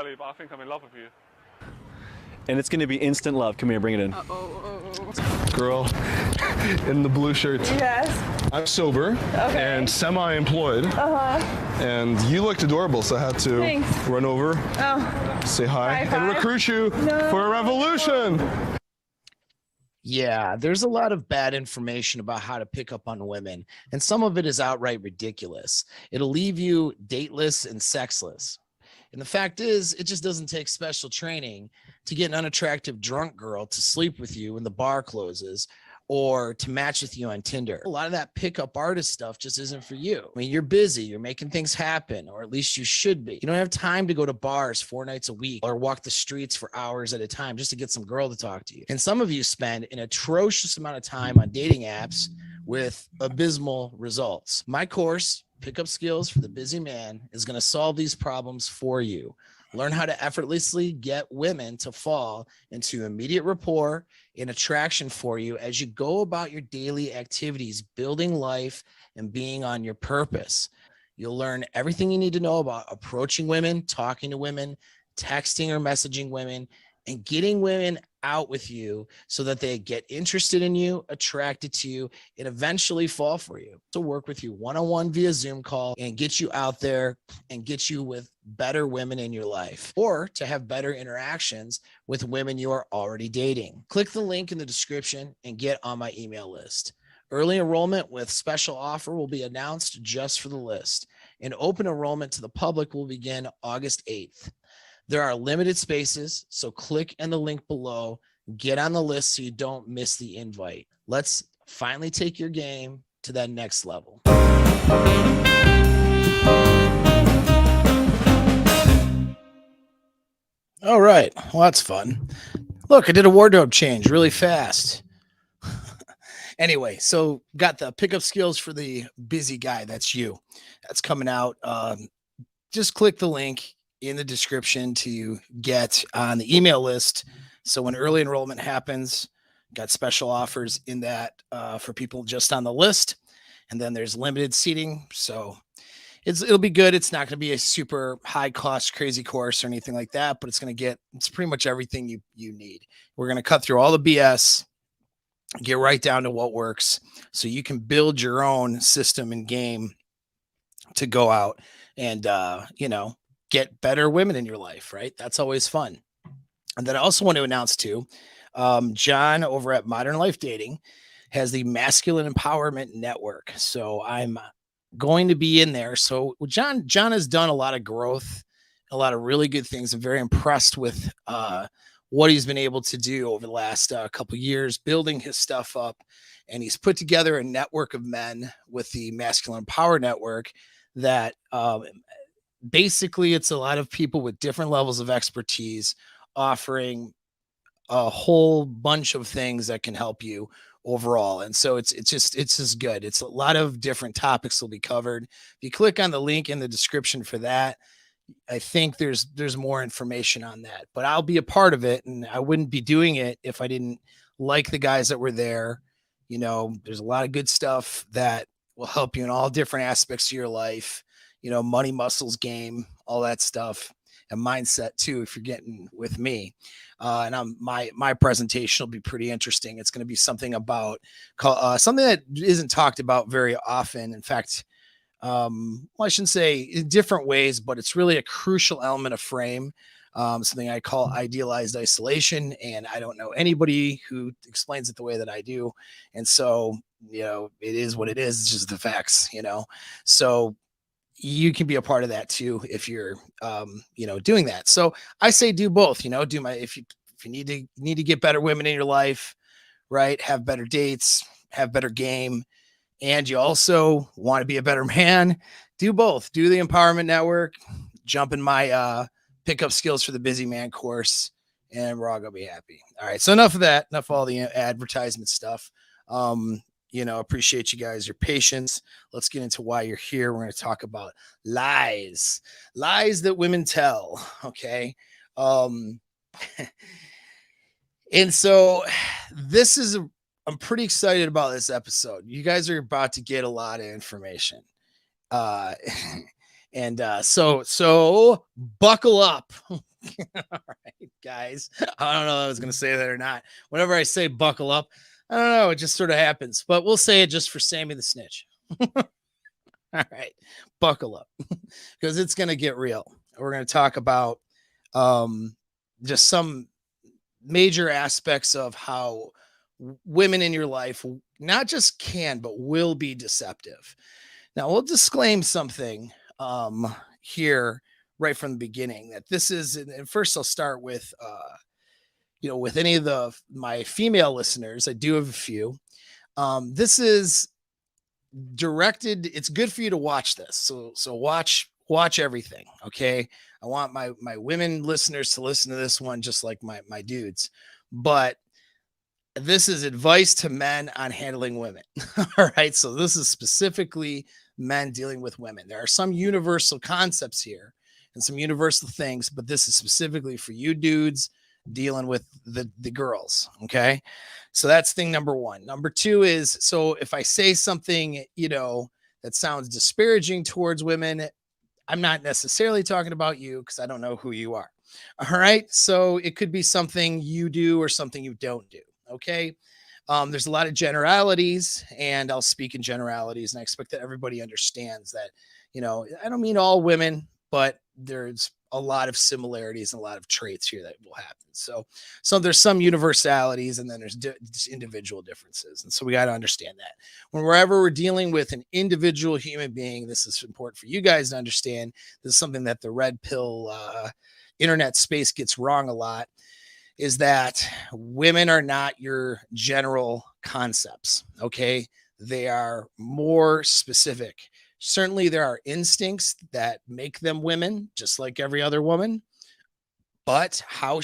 Charlie, but I think I'm in love with you. And it's going to be instant love. Come here, bring it in. Girl in the blue shirt. Yes. I'm sober and semi-employed. And you looked adorable, so I had to run over, say hi, and recruit you for a revolution. Yeah, there's a lot of bad information about how to pick up on women, and some of it is outright ridiculous. It'll leave you dateless and sexless. And the fact is, it just doesn't take special training to get an unattractive drunk girl to sleep with you when the bar closes or to match with you on Tinder. A lot of that pickup artist stuff just isn't for you. I mean, you're busy, you're making things happen, or at least you should be. You don't have time to go to bars 4 nights a week or walk the streets for hours at a time just to get some girl to talk to you. And some of you spend an atrocious amount of time on dating apps with abysmal results. My course, Pickup Skills for the Busy Man, is going to solve these problems for you. Learn how to effortlessly get women to fall into immediate rapport and attraction for you as you go about your daily activities, building life and being on your purpose. You'll learn everything you need to know about approaching women, talking to women, texting or messaging women, and getting women out with you so that they get interested in you, attracted to you, and eventually fall for you. To work with you one-on-one via Zoom call and get you out there and get you with better women in your life, or to have better interactions with women you are already dating. Click the link in the description and get on my email list. Early enrollment with special offer will be announced just for the list, and open enrollment to the public will begin August 8th. There are limited spaces, so click in the link below, get on the list so you don't miss the invite. Let's finally take your game to that next level. All right, well, that's fun. Look, I did a wardrobe change really fast. Anyway, so got the pickup skills for the busy guy. That's you. That's coming out. Just click the link in the description to get on the email list. So when early enrollment happens, got special offers in that for people just on the list. And then there's limited seating. So it'll be good. It's not going to be a super high cost, crazy course or anything like that, but it's pretty much everything you need. We're going to cut through all the BS, get right down to what works so you can build your own system and game to go out and, get better women in your life, right? That's always fun. And then I also want to announce too, John over at Modern Life Dating has the Masculine Empowerment Network. So I'm going to be in there. So John has done a lot of growth, a lot of really good things. I'm very impressed with what he's been able to do over the last couple of years, building his stuff up. And he's put together a network of men with the Masculine Power Network that basically it's a lot of people with different levels of expertise offering a whole bunch of things that can help you overall. And so it's just good. It's a lot of different topics will be covered. If you click on the link in the description for that, I think there's more information on that, but I'll be a part of it, and I wouldn't be doing it if I didn't like the guys that were there. There's a lot of good stuff that will help you in all different aspects of your life. Money, muscles, game, all that stuff, and mindset too, if you're getting with me. And my presentation will be pretty interesting. It's going to be something about something that isn't talked about very often. In fact, I shouldn't say in different ways, but it's really a crucial element of frame. Something I call idealized isolation. And I don't know anybody who explains it the way that I do. And so, it is what it is. It's just the facts, so you can be a part of that too if you're doing that. So I say do both. If you need to get better women in your life, right, have better dates, have better game, and you also want to be a better man, do both. Do the Empowerment Network, jump in my Pickup Skills for the Busy Man course, and we're all gonna be happy. All right, so enough of that, enough of all the advertisement stuff. Appreciate you guys, your patience. Let's get into why you're here. We're going to talk about lies that women tell. Okay. And so I'm pretty excited about this episode. You guys are about to get a lot of information. So buckle up. All right, guys. I don't know if I was going to say that or not. Whenever I say buckle up, I don't know. It just sort of happens, but we'll say it just for Sammy the Snitch. All right, buckle up because it's going to get real. We're going to talk about just some major aspects of how women in your life not just can, but will be deceptive. Now, we'll disclaim something here right from the beginning that this is, and first I'll start with, with any of my female listeners. I do have a few. This is directed. It's good for you to watch this. So watch everything. Okay. I want my women listeners to listen to this one, just like my dudes, but this is advice to men on handling women. All right. So this is specifically men dealing with women. There are some universal concepts here and some universal things, but this is specifically for you dudes dealing with the girls. Okay. So that's thing number one. Number two is, so if I say something, that sounds disparaging towards women, I'm not necessarily talking about you because I don't know who you are. All right. So it could be something you do or something you don't do. Okay. There's a lot of generalities, and I'll speak in generalities, and I expect that everybody understands that, I don't mean all women, but there's a lot of similarities and a lot of traits here that will happen. So there's some universalities, and then there's individual differences. And so we got to understand that whenever we're dealing with an individual human being, this is important for you guys to understand. This is something that the red pill internet space gets wrong a lot, is that women are not your general concepts. Okay. They are more specific. Certainly there are instincts that make them women, just like every other woman, but how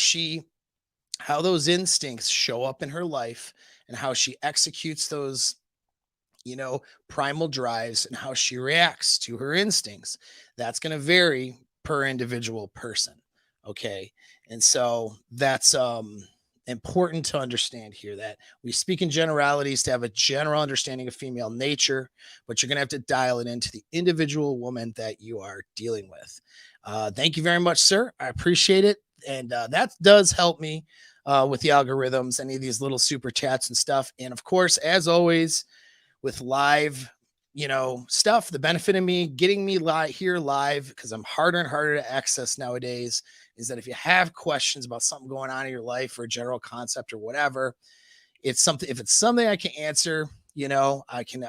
those instincts show up in her life and how she executes those, primal drives and how she reacts to her instincts, that's going to vary per individual person. Okay. And so that's important to understand here, that we speak in generalities to have a general understanding of female nature, but you're going to have to dial it into the individual woman that you are dealing with. Thank you very much, sir. I appreciate it. And that does help me with the algorithms, any of these little super chats and stuff. And of course, as always, with live stuff, the benefit of me getting me live, because I'm harder and harder to access nowadays, is that if you have questions about something going on in your life or a general concept or whatever, if it's something I can answer, I can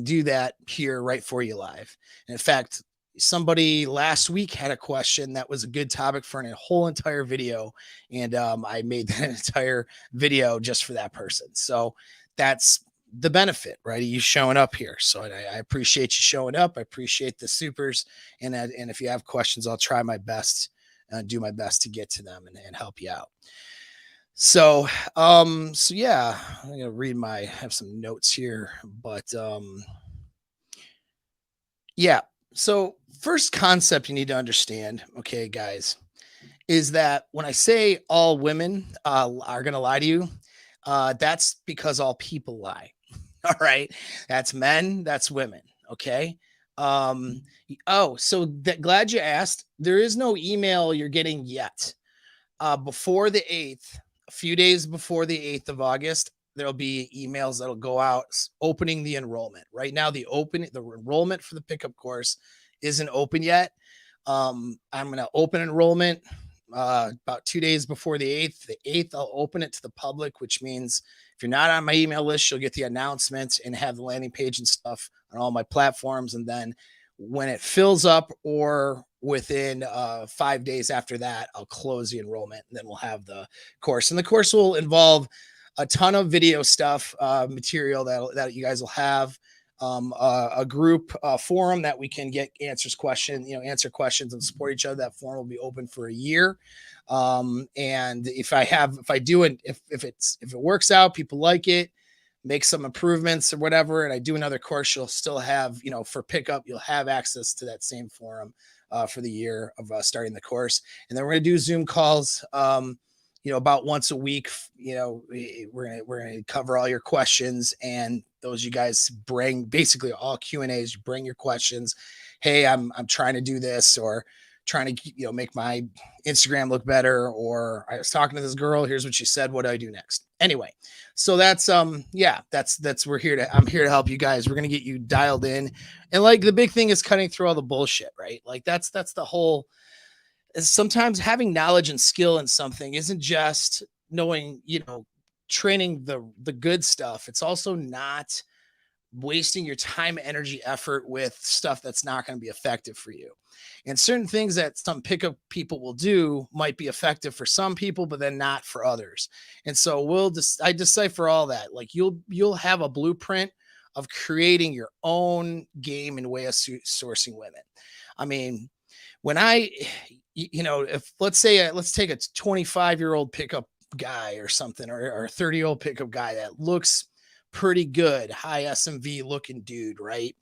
do that here right for you live. And in fact, somebody last week had a question that was a good topic for a whole entire video. And I made that entire video just for that person. So that's the benefit, right? You showing up here. So I appreciate you showing up. I appreciate the supers. And if you have questions, I'll try my best, do my best to get to them and help you out. So yeah, I'm going to have some notes here, but yeah. So first concept you need to understand, okay, guys, is that when I say all women are going to lie to you, that's because all people lie. All right. That's men. That's women. Okay. So glad you asked. There is no email you're getting yet. Before the 8th, a few days before the 8th of August, there'll be emails that'll go out opening the enrollment. Right now, the enrollment for the pickup course isn't open yet. I'm going to open enrollment about 2 days before the 8th. The 8th, I'll open it to the public, which means if you're not on my email list, you'll get the announcements and have the landing page and stuff on all my platforms. And then when it fills up, or within 5 days after that, I'll close the enrollment, and then we'll have the course. And the course will involve a ton of video stuff, material that you guys will have, a group forum that we can answer questions and support each other. That forum will be open for a year. And if it works out, people like it, make some improvements or whatever, and I do another course, you'll still have, for pickup, you'll have access to that same forum for the year of starting the course. And then we're going to do Zoom calls, about once a week. We're going to cover all your questions, and those you guys bring, basically all Q&As, you bring your questions. Hey, I'm trying to do this, or trying to, make my Instagram look better, or I was talking to this girl, here's what she said, what do I do next? Anyway, so that's I'm here to help you guys. We're going to get you dialed in. And like the big thing is cutting through all the bullshit, right? Like that's the whole, sometimes having knowledge and skill in something isn't just knowing, training the good stuff. It's also not wasting your time, energy, effort with stuff that's not going to be effective for you. And certain things that some pickup people will do might be effective for some people, but then not for others. And so I decipher all that. Like you'll have a blueprint of creating your own game and way of sourcing women. I mean, when if let's take a 25-year-old pickup guy or something, or a 30-year-old pickup guy that looks pretty good, high SMV looking dude, right?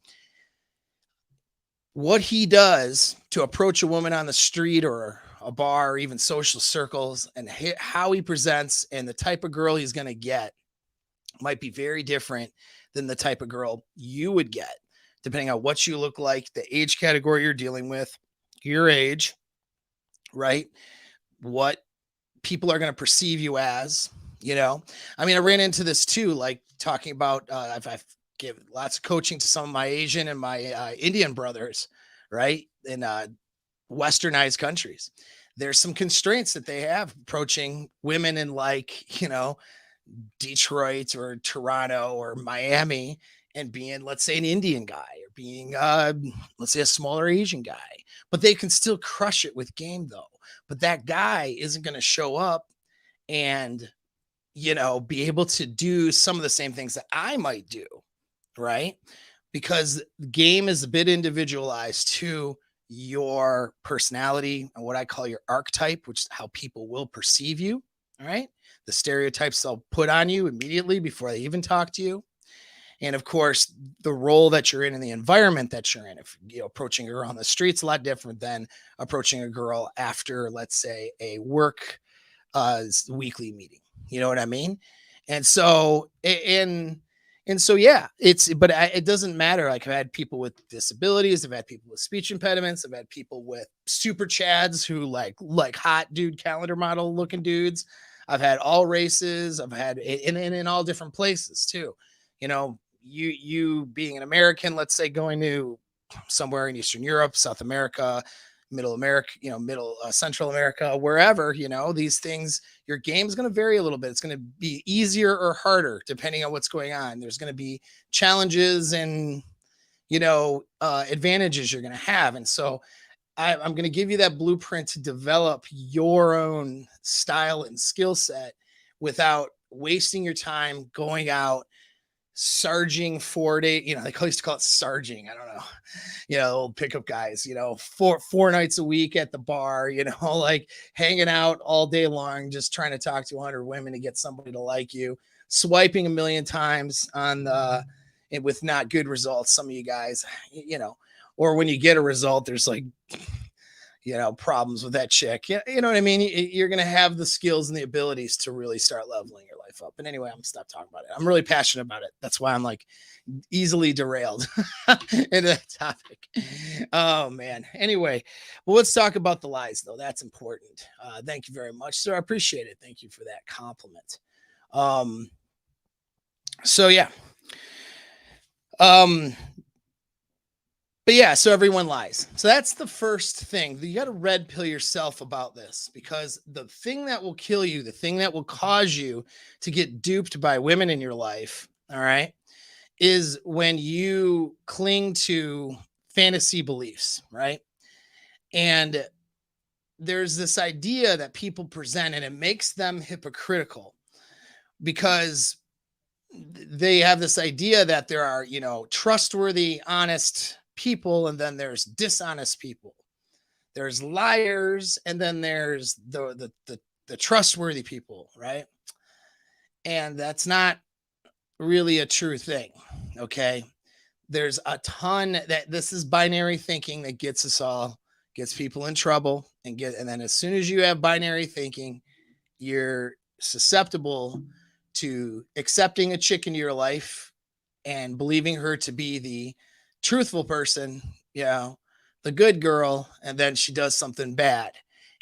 What he does to approach a woman on the street or a bar or even social circles, and how he presents and the type of girl he's going to get might be very different than the type of girl you would get, depending on what you look like, the age category you're dealing with, your age, right? What people are going to perceive you as, I mean, I ran into this too, like talking about, I've given lots of coaching to some of my Asian and my Indian brothers, right? In westernized countries. There's some constraints that they have approaching women in like, Detroit or Toronto or Miami, and being, let's say, an Indian guy, or being, let's say, a smaller Asian guy, but they can still crush it with game though. But that guy isn't going to show up and, be able to do some of the same things that I might do, right? Because the game is a bit individualized to your personality and what I call your archetype, which is how people will perceive you. All right. The stereotypes they'll put on you immediately before they even talk to you. And of course, the role that you're in the environment that you're in. If approaching a girl on the street's a lot different than approaching a girl after, let's say, a work weekly meeting. You know what I mean? And so, it doesn't matter. Like, I've had people with disabilities, I've had people with speech impediments, I've had people with super chads who like hot dude calendar model looking dudes. I've had all races. I've had in all different places too. You being an American, let's say, going to somewhere in Eastern Europe, South America, Middle America, Central America, wherever, these things, your game is going to vary a little bit. It's going to be easier or harder depending on what's going on. There's going to be challenges and, advantages you're going to have. And so I'm going to give you that blueprint to develop your own style and skill set without wasting your time going out sarging 4 days, they used to call it sarging. I don't know, old pickup guys, 4 nights a week at the bar, like hanging out all day long, just trying to talk to 100 women to get somebody to like you, swiping a million times on with not good results. Some of you guys, or when you get a result, there's like, problems with that chick. Yeah, you know what I mean? You're going to have the skills and the abilities to really start leveling your life up. And anyway, I'm going to stop talking about it. I'm really passionate about it. That's why I'm like easily derailed into that topic. Oh man. Anyway, well, let's talk about the lies though. That's important. Thank you very much, sir. I appreciate it. Thank you for that compliment. So yeah. But yeah, so everyone lies. So that's the first thing. You got to red pill yourself about this, because the thing that will kill you, the thing that will cause you to get duped by women in your life, all right, is when you cling to fantasy beliefs, right? And there's this idea that people present, and it makes them hypocritical because they have this idea that there are, trustworthy, honest people, and then there's dishonest people. There's liars, and then there's the trustworthy people, right? And that's not really a true thing. Okay, there's a ton that this is binary thinking that gets people in trouble, and then as soon as you have binary thinking, you're susceptible to accepting a chick into your life and believing her to be the truthful person, the good girl, and then she does something bad,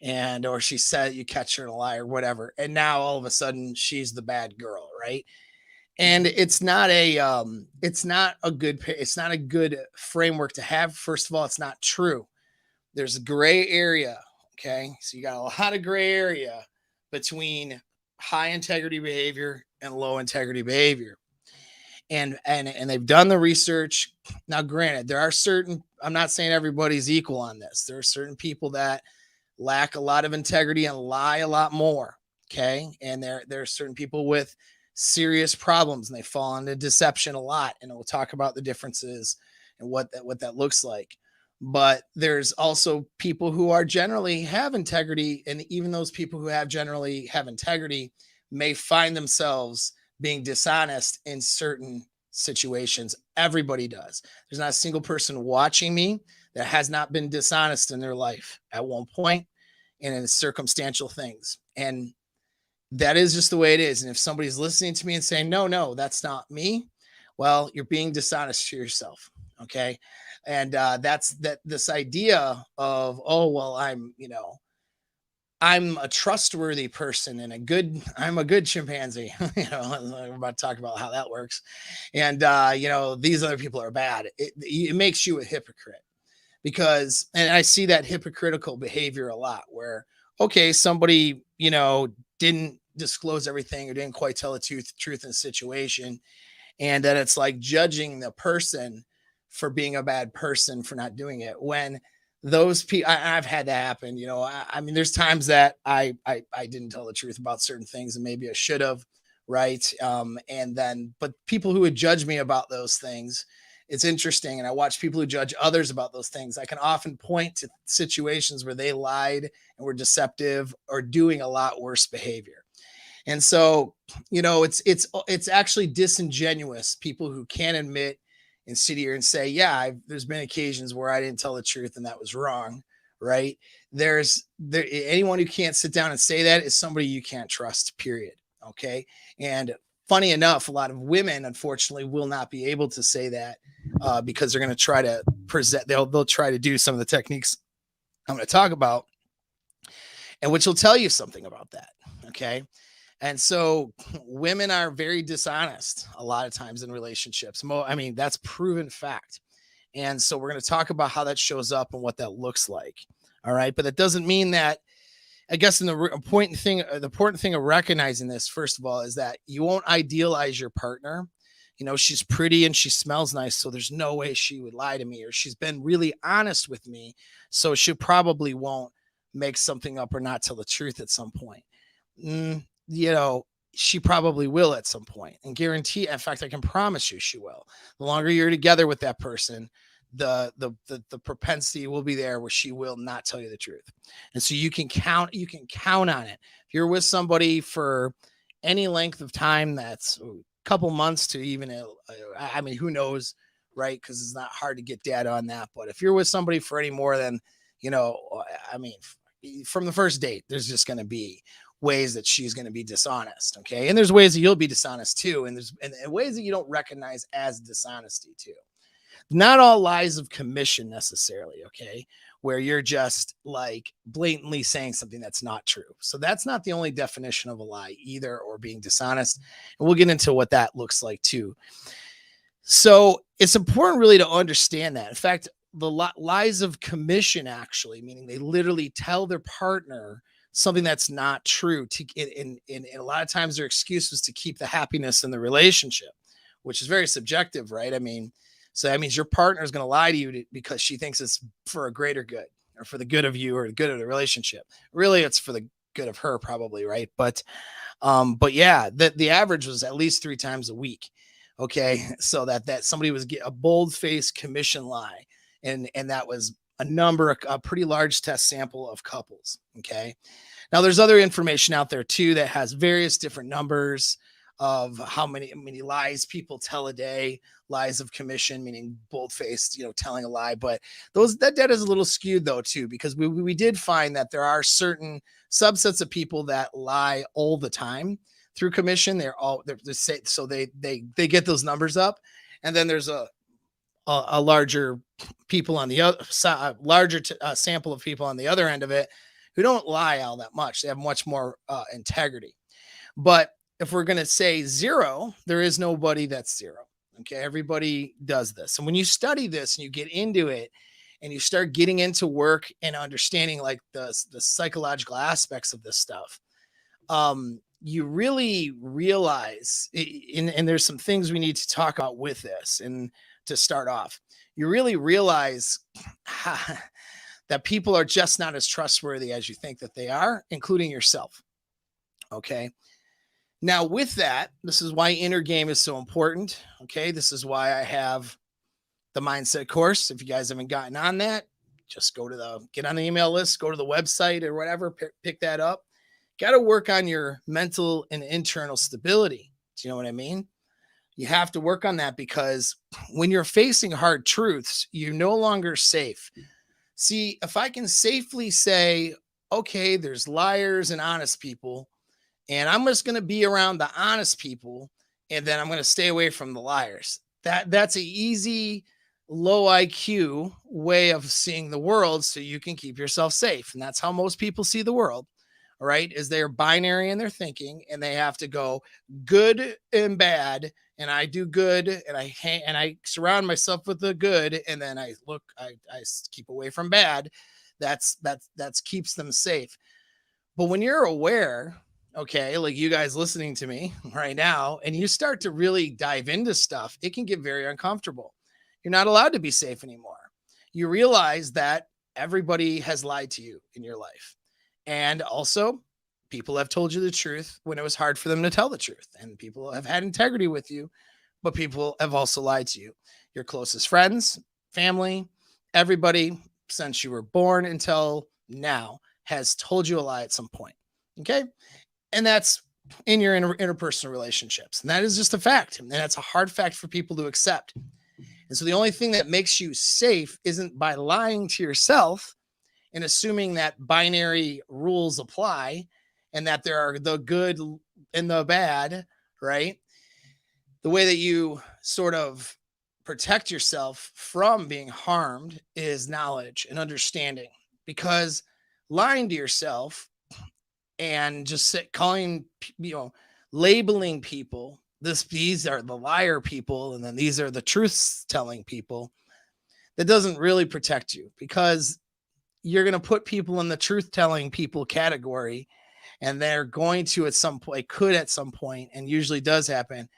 and or she said you catch her in a lie or whatever, and now all of a sudden she's the bad girl, right? And it's not a good framework to have. First of all, it's not true. There's a gray area. Okay, so you got a lot of gray area between high integrity behavior and low integrity behavior, and they've done the research. Now granted, there are certain, I'm not saying everybody's equal on this, there are certain people that lack a lot of integrity and lie a lot more. Okay, and there are certain people with serious problems and they fall into deception a lot, and we'll talk about the differences and what that looks like. But there's also people who are generally have integrity, and even those people who have generally have integrity may find themselves being dishonest in certain situations. Everybody does. There's not a single person watching me that has not been dishonest in their life at one point and in circumstantial things. And that is just the way it is. And if somebody's listening to me and saying, no, that's not me, well, you're being dishonest to yourself. Okay. And that's this idea of, oh, well, I'm a trustworthy person and I'm a good chimpanzee. We're about to talk about how that works. And, these other people are bad. It makes you a hypocrite because, and I see that hypocritical behavior a lot where, okay, somebody, didn't disclose everything or didn't quite tell the truth in the situation. And then it's like judging the person for being a bad person for not doing it. When those people, I've had that happen, I mean, there's times that I didn't tell the truth about certain things and maybe I should have. Right. But people who would judge me about those things, it's interesting. And I watch people who judge others about those things. I can often point to situations where they lied and were deceptive or doing a lot worse behavior. And so, it's actually disingenuous people who can't admit and sit here and say, yeah, there's been occasions where I didn't tell the truth and that was wrong. Right. Anyone who can't sit down and say that is somebody you can't trust, period. Okay. And funny enough, a lot of women, unfortunately, will not be able to say that because they're going to try to they'll try to do some of the techniques I'm going to talk about, and which will tell you something about that. Okay. And so women are very dishonest a lot of times in relationships. That's proven fact. And so we're going to talk about how that shows up and what that looks like. All right. But that doesn't mean that, I guess, the important thing of recognizing this, first of all, is that you won't idealize your partner. She's pretty and she smells nice, so there's no way she would lie to me, or she's been really honest with me, so she probably won't make something up or not tell the truth at some point. She probably will at some point, and guarantee, in fact, I can promise you she will. The longer you're together with that person, the propensity will be there where she will not tell you the truth. And so you can count on it. If you're with somebody for any length of time, that's a couple months to even, who knows, right? Because it's not hard to get data on that. But if you're with somebody for any more than, from the first date, there's just going to be ways that she's going to be dishonest. Okay. And there's ways that you'll be dishonest too. And there's ways that you don't recognize as dishonesty too. Not all lies of commission necessarily. Okay. Where you're just like blatantly saying something that's not true. So that's not the only definition of a lie either, or being dishonest. And we'll get into what that looks like too. So it's important really to understand that. In fact, the lies of commission, actually, meaning they literally tell their partner something that's not true. In a lot of times their excuse was to keep the happiness in the relationship, which is very subjective, right? So that means your partner is going to lie to you because she thinks it's for a greater good, or for the good of you, or the good of the relationship. Really, it's for the good of her, probably, right? But yeah, the average was at least 3 times a week. Okay, so that somebody was a bold-faced commission lie, and that was a pretty large test sample of couples. Okay, now there's other information out there too that has various different numbers of how many lies people tell a day. Lies of commission, meaning bold-faced, telling a lie. But that data is a little skewed though too, because we did find that there are certain subsets of people that lie all the time through commission. They're say, so they get those numbers up, and then there's a a larger people on the other side, larger sample of people on the other end of it who don't lie all that much. They have much more integrity. But if we're going to say zero, there is nobody that's zero. Okay. Everybody does this. And when you study this and you get into it and you start getting into work and understanding like the psychological aspects of this stuff, you really realize, and there's some things we need to talk about with this. And to start off, you really realize that people are just not as trustworthy as you think that they are, including yourself. Okay. Now, with that, this is why inner game is so important. Okay. This is why I have the mindset course. If you guys haven't gotten on that, just get on the email list, go to the website or whatever, pick that up. Got to work on your mental and internal stability. Do you know what I mean? You have to work on that because when you're facing hard truths, you're no longer safe. See, if I can safely say, okay, there's liars and honest people, and I'm just going to be around the honest people, and then I'm going to stay away from the liars. That's an easy, low IQ way of seeing the world so you can keep yourself safe. And that's how most people see the world. All right, is they're binary in their thinking, and they have to go good and bad, and I do good, and I surround myself with the good, and then I keep away from bad. That's keeps them safe. But when you're aware, okay, like you guys listening to me right now, and you start to really dive into stuff, it can get very uncomfortable. You're not allowed to be safe anymore. You realize that everybody has lied to you in your life. And also, people have told you the truth when it was hard for them to tell the truth. And people have had integrity with you, but people have also lied to you. Your closest friends, family, everybody since you were born until now has told you a lie at some point. Okay. And that's in your interpersonal relationships. And that is just a fact. And that's a hard fact for people to accept. And so the only thing that makes you safe isn't by lying to yourself and assuming that binary rules apply and that there are the good and the bad, right? The way that you sort of protect yourself from being harmed is knowledge and understanding, because lying to yourself and just labeling people, these are the liar people, and then these are the truth telling people, that doesn't really protect you, because you're going to put people in the truth telling people category, and they're going to at some point, and usually does happen,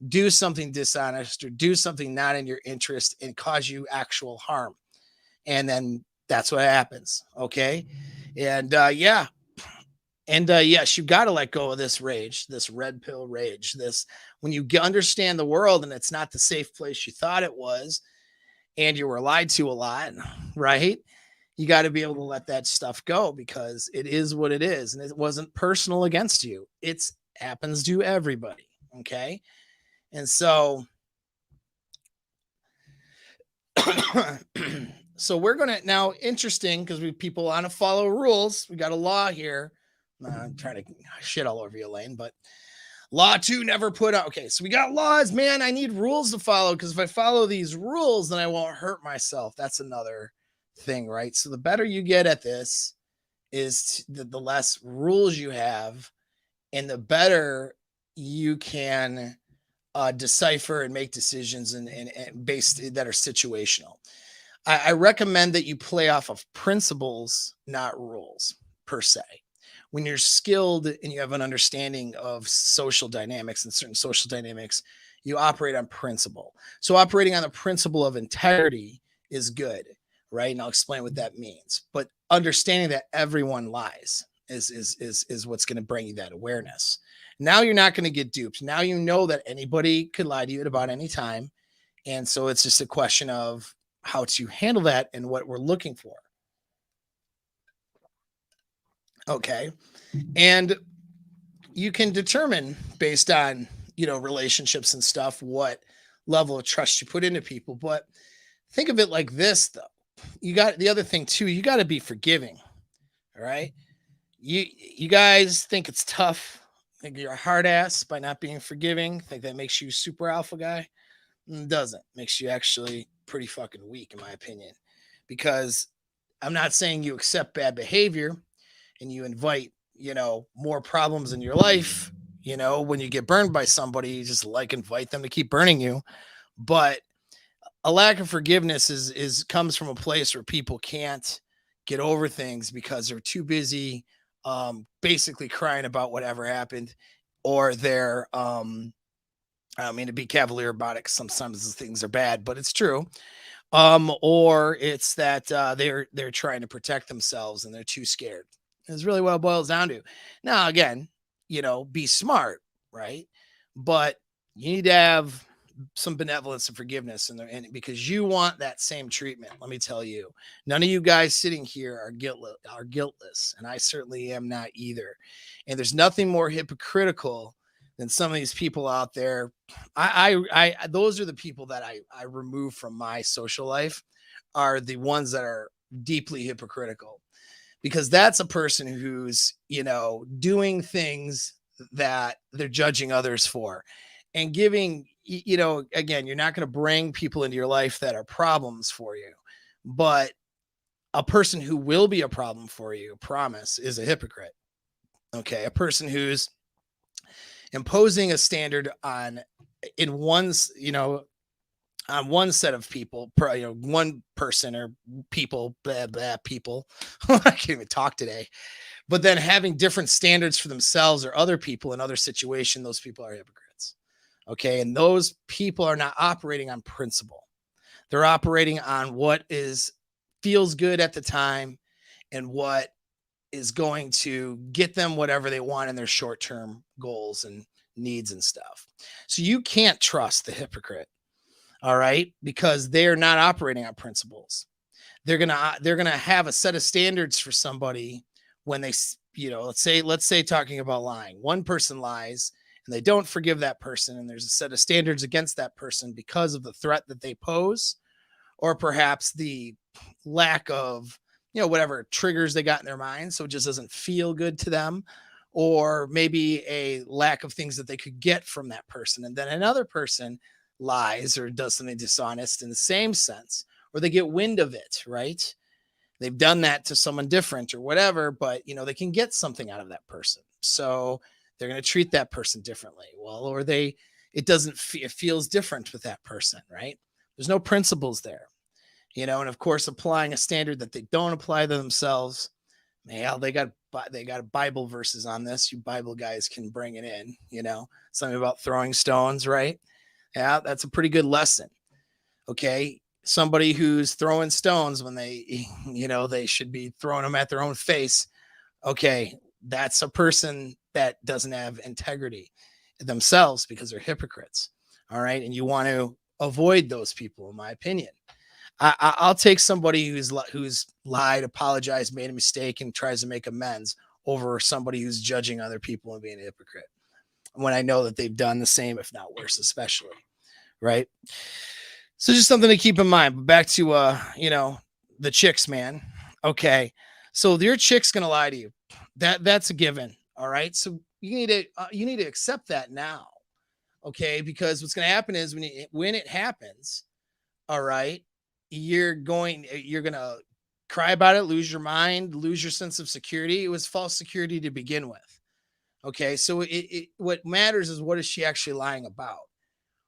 do something dishonest or do something not in your interest and cause you actual harm. And then that's what happens. Okay. And yes, you got to let go of this rage, this red pill rage, when you understand the world and it's not the safe place you thought it was, and you were lied to a lot, right? You got to be able to let that stuff go, because it is what it is. And it wasn't personal against you. It happens to everybody. Okay. And so, so we're going to now, interesting, because people want to follow rules. We got a law here. I'm trying to shit all over you, Elaine, but law 2, never put out. Okay. So we got laws, man. I need rules to follow, because if I follow these rules, then I won't hurt myself. That's another thing, right? So the better you get at this is the less rules you have, and the better you can decipher and make decisions and based that are situational. I recommend that you play off of principles, not rules per se. When you're skilled and you have an understanding of social dynamics and certain social dynamics, you operate on principle. So operating on the principle of integrity is good, right? And I'll explain what that means. But understanding that everyone lies is what's going to bring you that awareness. Now you're not going to get duped. Now you know that anybody could lie to you at about any time. And so it's just a question of how to handle that and what we're looking for. Okay. And you can determine based on, relationships and stuff, what level of trust you put into people. But think of it like this, though. You got the other thing too. You got to be forgiving. All right. You guys think it's tough. Think you're a hard ass by not being forgiving. Think that makes you super alpha guy. It doesn't. Makes you actually pretty fucking weak, in my opinion, because I'm not saying you accept bad behavior and you invite, more problems in your life. When you get burned by somebody, you just invite them to keep burning you. But a lack of forgiveness is comes from a place where people can't get over things because they're too busy basically crying about whatever happened, or they're I don't mean to be cavalier about it because sometimes these things are bad, but it's true. Or it's that they're trying to protect themselves and they're too scared. It's really what it boils down to. Now, again, be smart, right? But you need to have some benevolence and forgiveness and because you want that same treatment. Let me tell you, none of you guys sitting here are guiltless, and I certainly am not either. And there's nothing more hypocritical than some of these people out there. Those are the people that I remove from my social life, are the ones that are deeply hypocritical, because that's a person who's, doing things that they're judging others for, and giving, again, you're not going to bring people into your life that are problems for you, but a person who will be a problem for you, promise, is a hypocrite. Okay. A person who's imposing a standard on one set of people, one person or people, people. I can't even talk today. But then having different standards for themselves or other people in other situations, those people are hypocrites. Okay. And those people are not operating on principle. They're operating on what feels good at the time and what is going to get them whatever they want in their short-term goals and needs and stuff. So you can't trust the hypocrite. All right. Because they're not operating on principles. They're going to have a set of standards for somebody when they, let's say talking about lying, one person lies and they don't forgive that person. And there's a set of standards against that person because of the threat that they pose, or perhaps the lack of, whatever triggers they got in their mind. So it just doesn't feel good to them, or maybe a lack of things that they could get from that person. And then another person lies or does something dishonest in the same sense, or they get wind of it, right? They've done that to someone different or whatever, but they can get something out of that person. So they're going to treat that person differently. Well, or it feels different with that person, right? There's no principles there, and of course, applying a standard that they don't apply to themselves. Man, they got Bible verses on this. You Bible guys can bring it in, something about throwing stones, right? Yeah, that's a pretty good lesson. Okay. Somebody who's throwing stones when they should be throwing them at their own face. Okay. That's a person that doesn't have integrity themselves because they're hypocrites. All right. And you want to avoid those people, in my opinion. I'll take somebody who's lied, apologized, made a mistake, and tries to make amends over somebody who's judging other people and being a hypocrite, when I know that they've done the same, if not worse, especially. Right. So just something to keep in mind. But back to, the chicks, man. Okay. So your chick's going to lie to you. That's a given. All right. So you need to accept that now. Okay. Because what's going to happen is when it happens, all right, you're going to cry about it, lose your mind, lose your sense of security. It was false security to begin with. Okay. So what matters is, what is she actually lying about?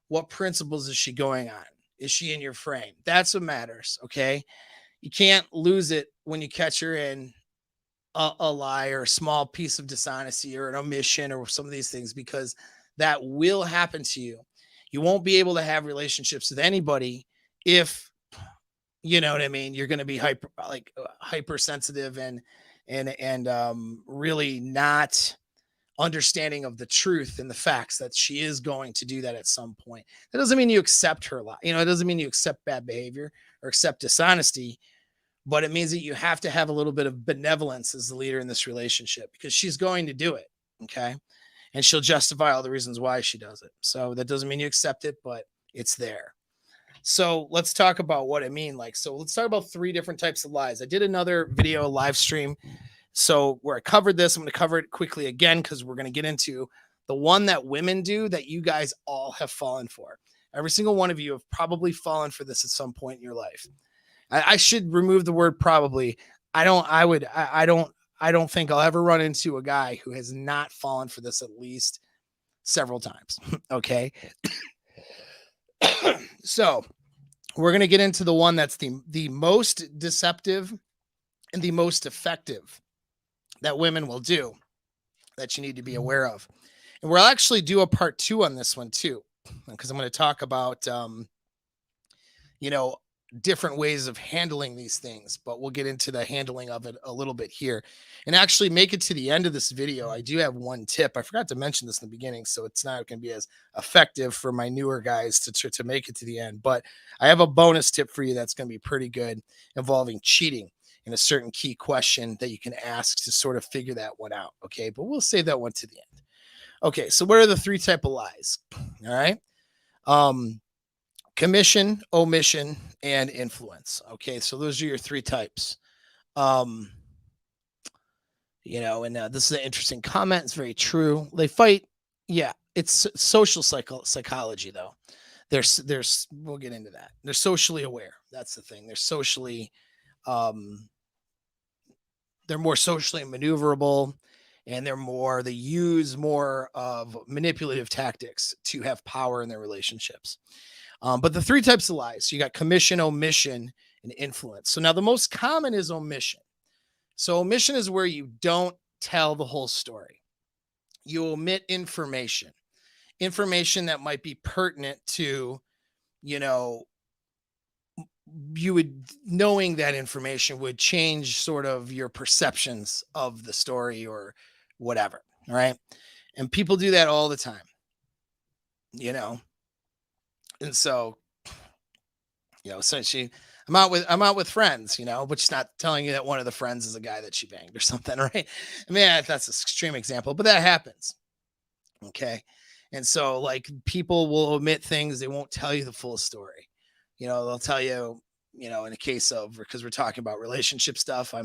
What principles is she going on? Is she in your frame? That's what matters. Okay. You can't lose it when you catch her in a lie or a small piece of dishonesty or an omission or some of these things, because that will happen to you. You won't be able to have relationships with anybody if, you know what I mean, you're going to be hypersensitive and really not understanding of the truth and the facts that she is going to do that at some point. That doesn't mean you accept her lie. It doesn't mean you accept bad behavior or accept dishonesty, but it means that you have to have a little bit of benevolence as the leader in this relationship, because she's going to do it. Okay. And she'll justify all the reasons why she does it. So that doesn't mean you accept it, but it's there. So let's talk about what I mean. So let's talk about 3 different types of lies. I did another video live stream, so where I covered this. I'm going to cover it quickly again, because we're going to get into the one that women do that you guys all have fallen for. Every single one of you have probably fallen for this at some point in your life. I should remove the word probably. I don't think I'll ever run into a guy who has not fallen for this at least several times. Okay. So we're going to get into the one that's the most deceptive and the most effective that women will do that you need to be aware of. And we'll actually do a part 2 on this one too, because I'm going to talk about, different ways of handling these things, but we'll get into the handling of it a little bit here and actually make it to the end of this video. I do have one tip. I forgot to mention this in the beginning, so it's not going to be as effective for my newer guys to make it to the end, but I have a bonus tip for you that's going to be pretty good involving cheating and a certain key question that you can ask to sort of figure that one out. Okay. But we'll save that one to the end. Okay. So what are the 3 type of lies? All right. Commission, omission, and influence. Okay, so those are your 3 types. And this is an interesting comment. It's very true. They fight. Yeah, it's social psychology, though. There's we'll get into that. They're socially aware. That's the thing. They're socially, they're more socially maneuverable, and they use more of manipulative tactics to have power in their relationships. But the 3 types of lies, so you got commission, omission, and influence. So now the most common is omission. So omission is where you don't tell the whole story. You omit information that might be pertinent to, knowing that information would change sort of your perceptions of the story or whatever. All right. And people do that all the time, And so, essentially I'm out with friends, but she's not telling you that one of the friends is a guy that she banged or something, right? I mean, that's an extreme example, but that happens. Okay. And so like people will omit things. They won't tell you the full story. They'll tell you, in a case of, because we're talking about relationship stuff,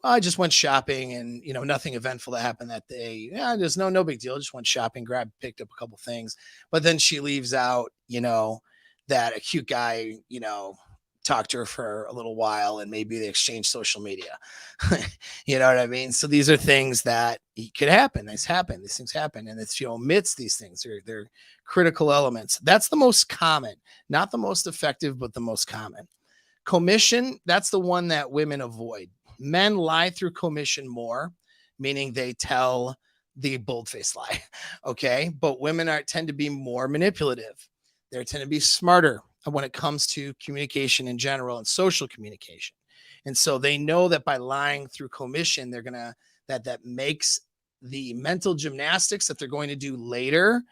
I just went shopping and, nothing eventful that happened that day. Yeah, there's no big deal. Just went shopping, picked up a couple things. But then she leaves out, that a cute guy, talked to her for a little while and maybe they exchange social media. You know what I mean? So these are things that could happen. These things happen. And it's, omits these things. They're critical elements. That's the most common, not the most effective, but the most common. Commission, that's the one that women avoid. Men lie through commission more, meaning they tell the bold-faced lie. Okay. But women tend to be more manipulative. They tend to be smarter when it comes to communication in general and social communication. And so they know that by lying through commission, they're going to, that makes the mental gymnastics that they're going to do later,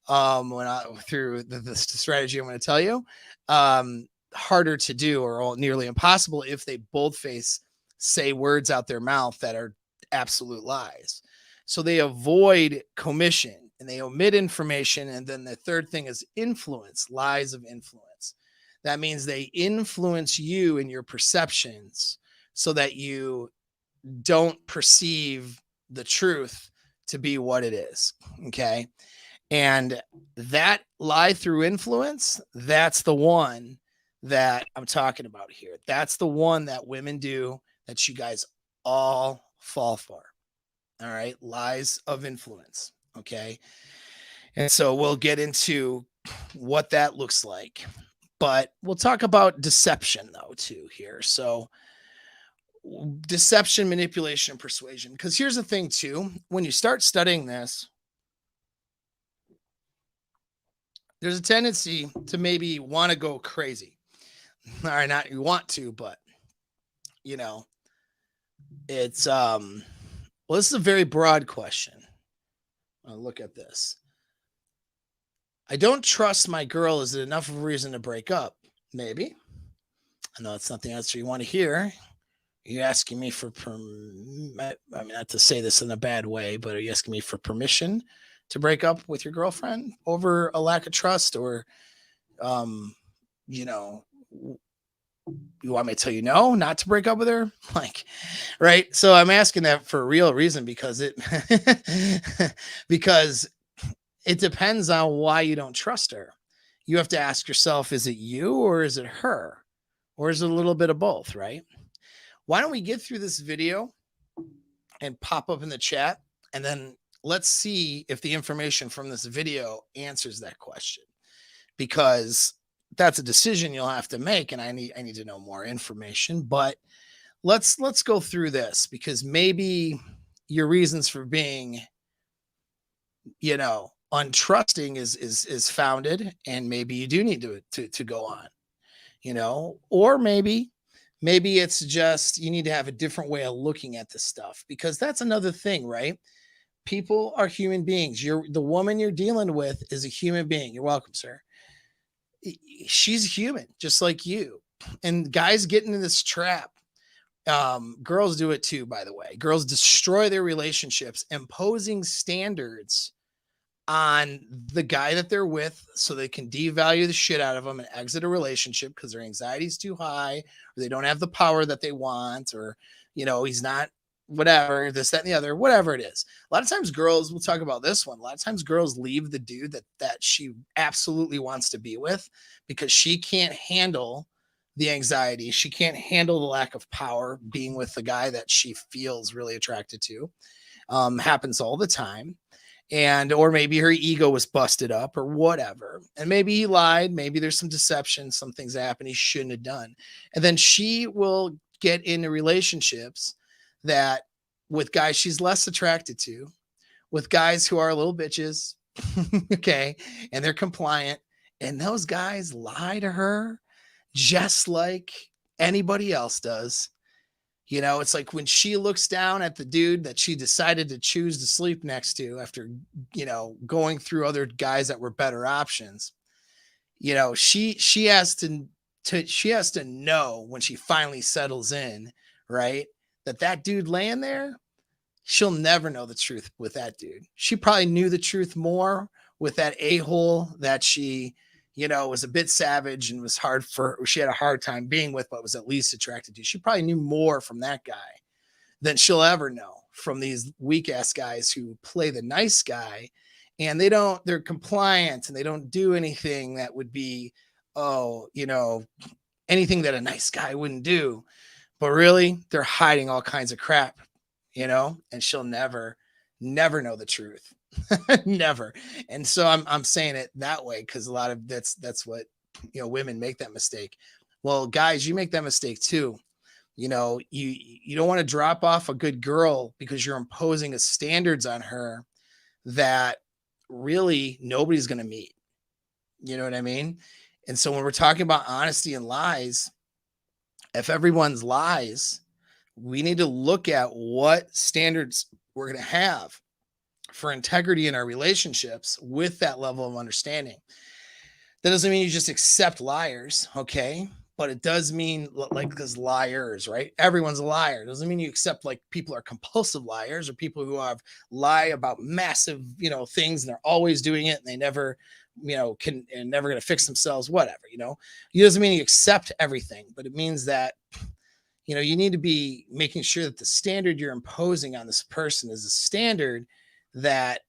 through the strategy I'm going to tell you, harder to do or nearly impossible if they bold-face say words out their mouth that are absolute lies. So they avoid commission and they omit information. And then the third thing is influence, lies of influence. That means they influence you in your perceptions so that you don't perceive the truth to be what it is. Okay. And that lie through influence, that's the one that I'm talking about here. That's the one that women do that you guys all fall for. All right. Lies of influence. Okay. And so we'll get into what that looks like, but we'll talk about deception though, too here. So deception, manipulation, and persuasion, because here's the thing too, when you start studying this, there's a tendency to maybe want to go crazy. All right. Not you want to, but it's, this is a very broad question. Look at this. I don't trust my girl. Is it enough of a reason to break up? Maybe. I know it's not the answer you want to hear. You're asking me for not to say this in a bad way, but are you asking me for permission to break up with your girlfriend over a lack of trust, or, you want me to tell you no, not to break up with her? Right. So I'm asking that for a real reason, because because it depends on why you don't trust her. you have to ask yourself, is it you or is it her? Or is it a little bit of both, right? Why don't we get through this video and pop up in the chat, and then let's see if the information from this video answers that question, because that's a decision you'll have to make, and I need to know more information. But let's go through this, because maybe your reasons for being, untrusting is founded, and maybe you do need to go on, or maybe it's just you need to have a different way of looking at this stuff, because that's another thing, right? People are human beings. The woman you're dealing with is a human being. You're welcome, sir. She's human, just like you. And guys get into this trap. Girls do it too, by the way. Girls destroy their relationships, imposing standards on the guy that they're with so they can devalue the shit out of them and exit a relationship because their anxiety is too high, or they don't have the power that they want, or he's not whatever, this, that, and the other, whatever it is. A lot of times girls, we'll talk about this one, a lot of times girls leave the dude that she absolutely wants to be with because she can't handle the anxiety. She can't handle the lack of power being with the guy that she feels really attracted to. Happens all the time. Or maybe her ego was busted up or whatever. And maybe he lied. Maybe there's some deception. Some things happen he shouldn't have done. And then she will get into relationships that with guys she's less attracted to, with guys who are little bitches. Okay. And they're compliant. And those guys lie to her just like anybody else does. It's like when she looks down at the dude that she decided to choose to sleep next to after, going through other guys that were better options. She has to know when she finally settles in, right, that dude laying there, she'll never know the truth with that dude. She probably knew the truth more with that a-hole that she, was a bit savage and she had a hard time being with, but was at least attracted to. She probably knew more from that guy than she'll ever know from these weak ass guys who play the nice guy, and they're compliant and they don't do anything that would be, anything that a nice guy wouldn't do. But really, they're hiding all kinds of crap, and she'll never know the truth. Never. And so I'm saying it that way because a lot of that's what, women make that mistake. Well, guys, you make that mistake too. You don't want to drop off a good girl because you're imposing a standards on her that really nobody's going to meet. You know what I mean? And so when we're talking about honesty and lies, if everyone's lies, we need to look at what standards we're going to have for integrity in our relationships with that level of understanding. That doesn't mean you just accept liars, okay? But it does mean, like, because liars, right? Everyone's a liar. It doesn't mean you accept, like, people are compulsive liars or people who lie about massive, things, and they're always doing it and they never, and never going to fix themselves, whatever, It doesn't mean you accept everything, but it means that, you need to be making sure that the standard you're imposing on this person is a standard that,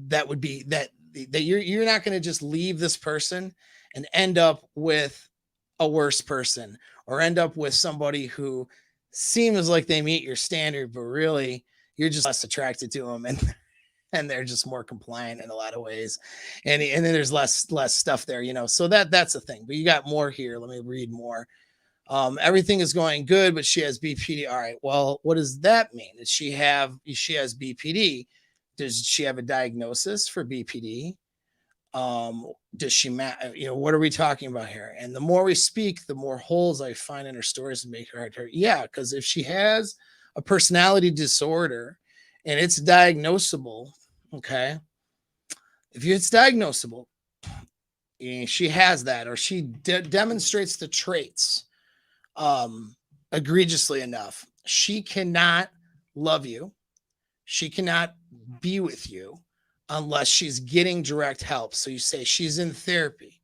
that would be that you're not going to just leave this person and end up with a worse person, or end up with somebody who seems like they meet your standard, but really you're just less attracted to them, and they're just more compliant in a lot of ways. And then there's less stuff there, so that's the thing. But you got more here. Let me read more. Everything is going good, but she has BPD. All right. Well, what does that mean? Does she has BPD? Does she have a diagnosis for BPD? Does she, what are we talking about here? And the more we speak, the more holes I find in her stories and make her hard to hurt. Yeah. Because if she has a personality disorder and it's diagnosable, okay. If it's diagnosable, she has that, or she demonstrates the traits egregiously enough, she cannot love you. She cannot be with you unless she's getting direct help. So you say she's in therapy.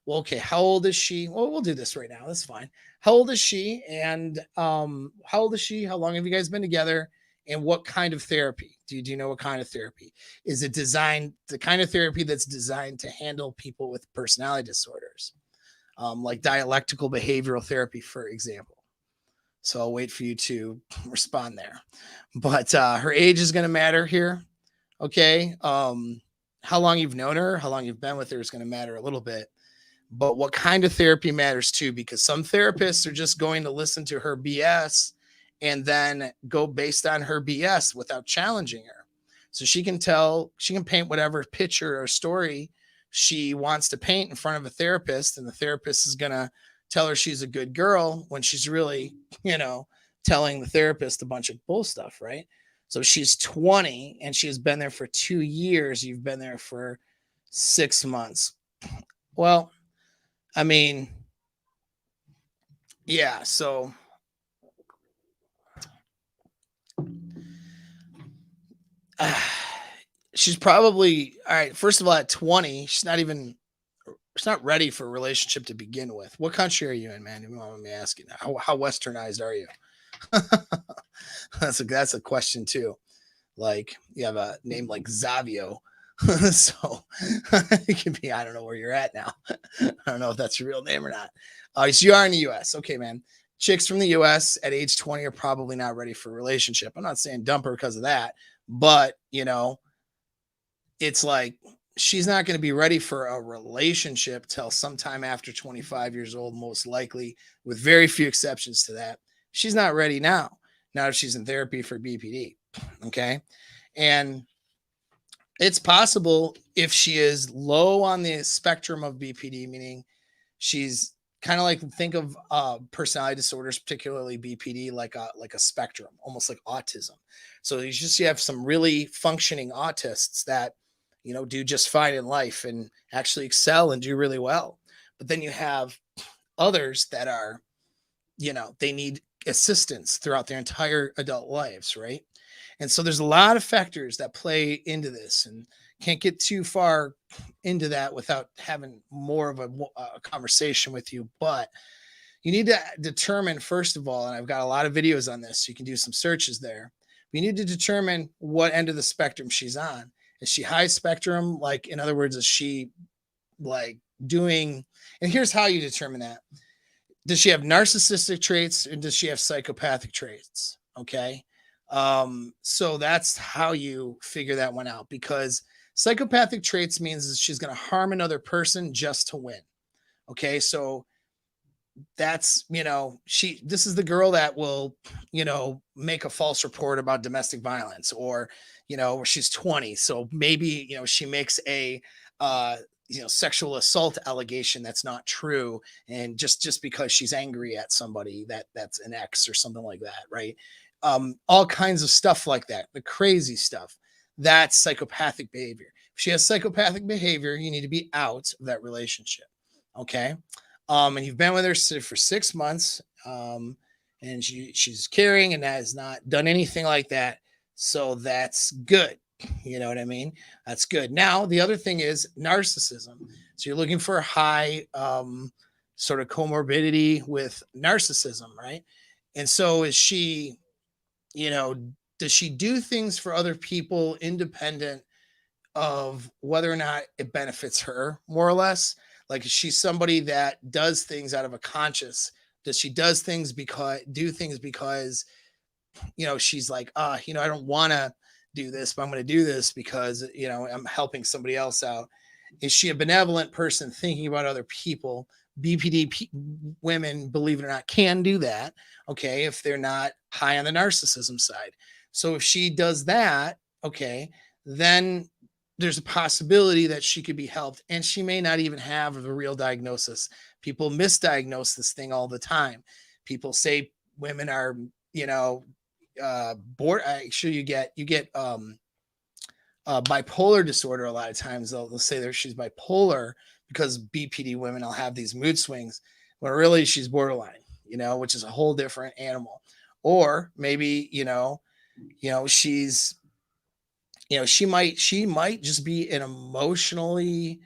Well, okay, how old is she? Well, we'll do this right now. That's fine. How old is she? And how old is she? How long have you guys been together? And what kind of therapy? Do you know what kind of therapy? Is it designed, the kind of therapy that's designed to handle people with personality disorders, like dialectical behavioral therapy, for example? So I'll wait for you to respond there. But her age is going to matter here. Okay. How long you've known her, how long you've been with her is going to matter a little bit. But what kind of therapy matters too, because some therapists are just going to listen to her BS and then go based on her BS without challenging her. So she can paint whatever picture or story she wants to paint in front of a therapist, and the therapist is going to tell her she's a good girl when she's really, telling the therapist a bunch of bull stuff, right? So she's 20 and she's been there for 2 years. You've been there for 6 months. Well, I mean, yeah, so she's probably, all right, first of all, at 20, she's not ready for a relationship to begin with. What country are you in, man? You want me asking? How westernized are you? That's a question too. Like, you have a name like Zavio. So it can be, I don't know where you're at now. I don't know if that's your real name or not. So you are in the US. Okay, man. Chicks from the US at age 20 are probably not ready for a relationship. I'm not saying dump her because of that, but it's like she's not going to be ready for a relationship till sometime after 25 years old, most likely, with very few exceptions to that. She's not ready now. Not if she's in therapy for BPD. Okay. And it's possible if she is low on the spectrum of BPD, meaning she's kind of like, think of personality disorders, particularly BPD, like a spectrum, almost like autism. So you have some really functioning autists that, do just fine in life and actually excel and do really well. But then you have others that are, they need assistance throughout their entire adult lives, right? And so there's a lot of factors that play into this, and can't get too far into that without having more of a conversation with you. But you need to determine, first of all, and I've got a lot of videos on this, so you can do some searches there. You need to determine what end of the spectrum she's on. Is she high spectrum? Like, in other words, is she like doing, and here's how you determine that. Does she have narcissistic traits, and does she have psychopathic traits? Okay. So that's how you figure that one out, because psychopathic traits means that she's going to harm another person just to win. Okay. So that's, this is the girl that will, make a false report about domestic violence, or, where she's 20. So maybe, she makes a, sexual assault allegation that's not true. And just because she's angry at somebody that's an ex or something like that. Right. All kinds of stuff like that, the crazy stuff, that's psychopathic behavior. If she has psychopathic behavior, you need to be out of that relationship. Okay. And you've been with her for 6 months, and she's caring and has not done anything like that. So that's good. You know what I mean? That's good. Now, the other thing is narcissism. So you're looking for a high sort of comorbidity with narcissism, right? And so is she, does she do things for other people independent of whether or not it benefits her, more or less? Like, is she somebody that does things out of a conscious? Does she do things because, she's like, I don't want to do this, but I'm going to do this because, I'm helping somebody else out. Is she a benevolent person thinking about other people? BPD women, believe it or not, can do that. Okay. If they're not high on the narcissism side. So if she does that, okay, then there's a possibility that she could be helped, and she may not even have a real diagnosis. People misdiagnose this thing all the time. People say women are, bored. Actually, you get bipolar disorder. A lot of times they'll say that she's bipolar because BPD women will have these mood swings, when really she's borderline, which is a whole different animal. Or maybe, she's, she might just be an emotionally,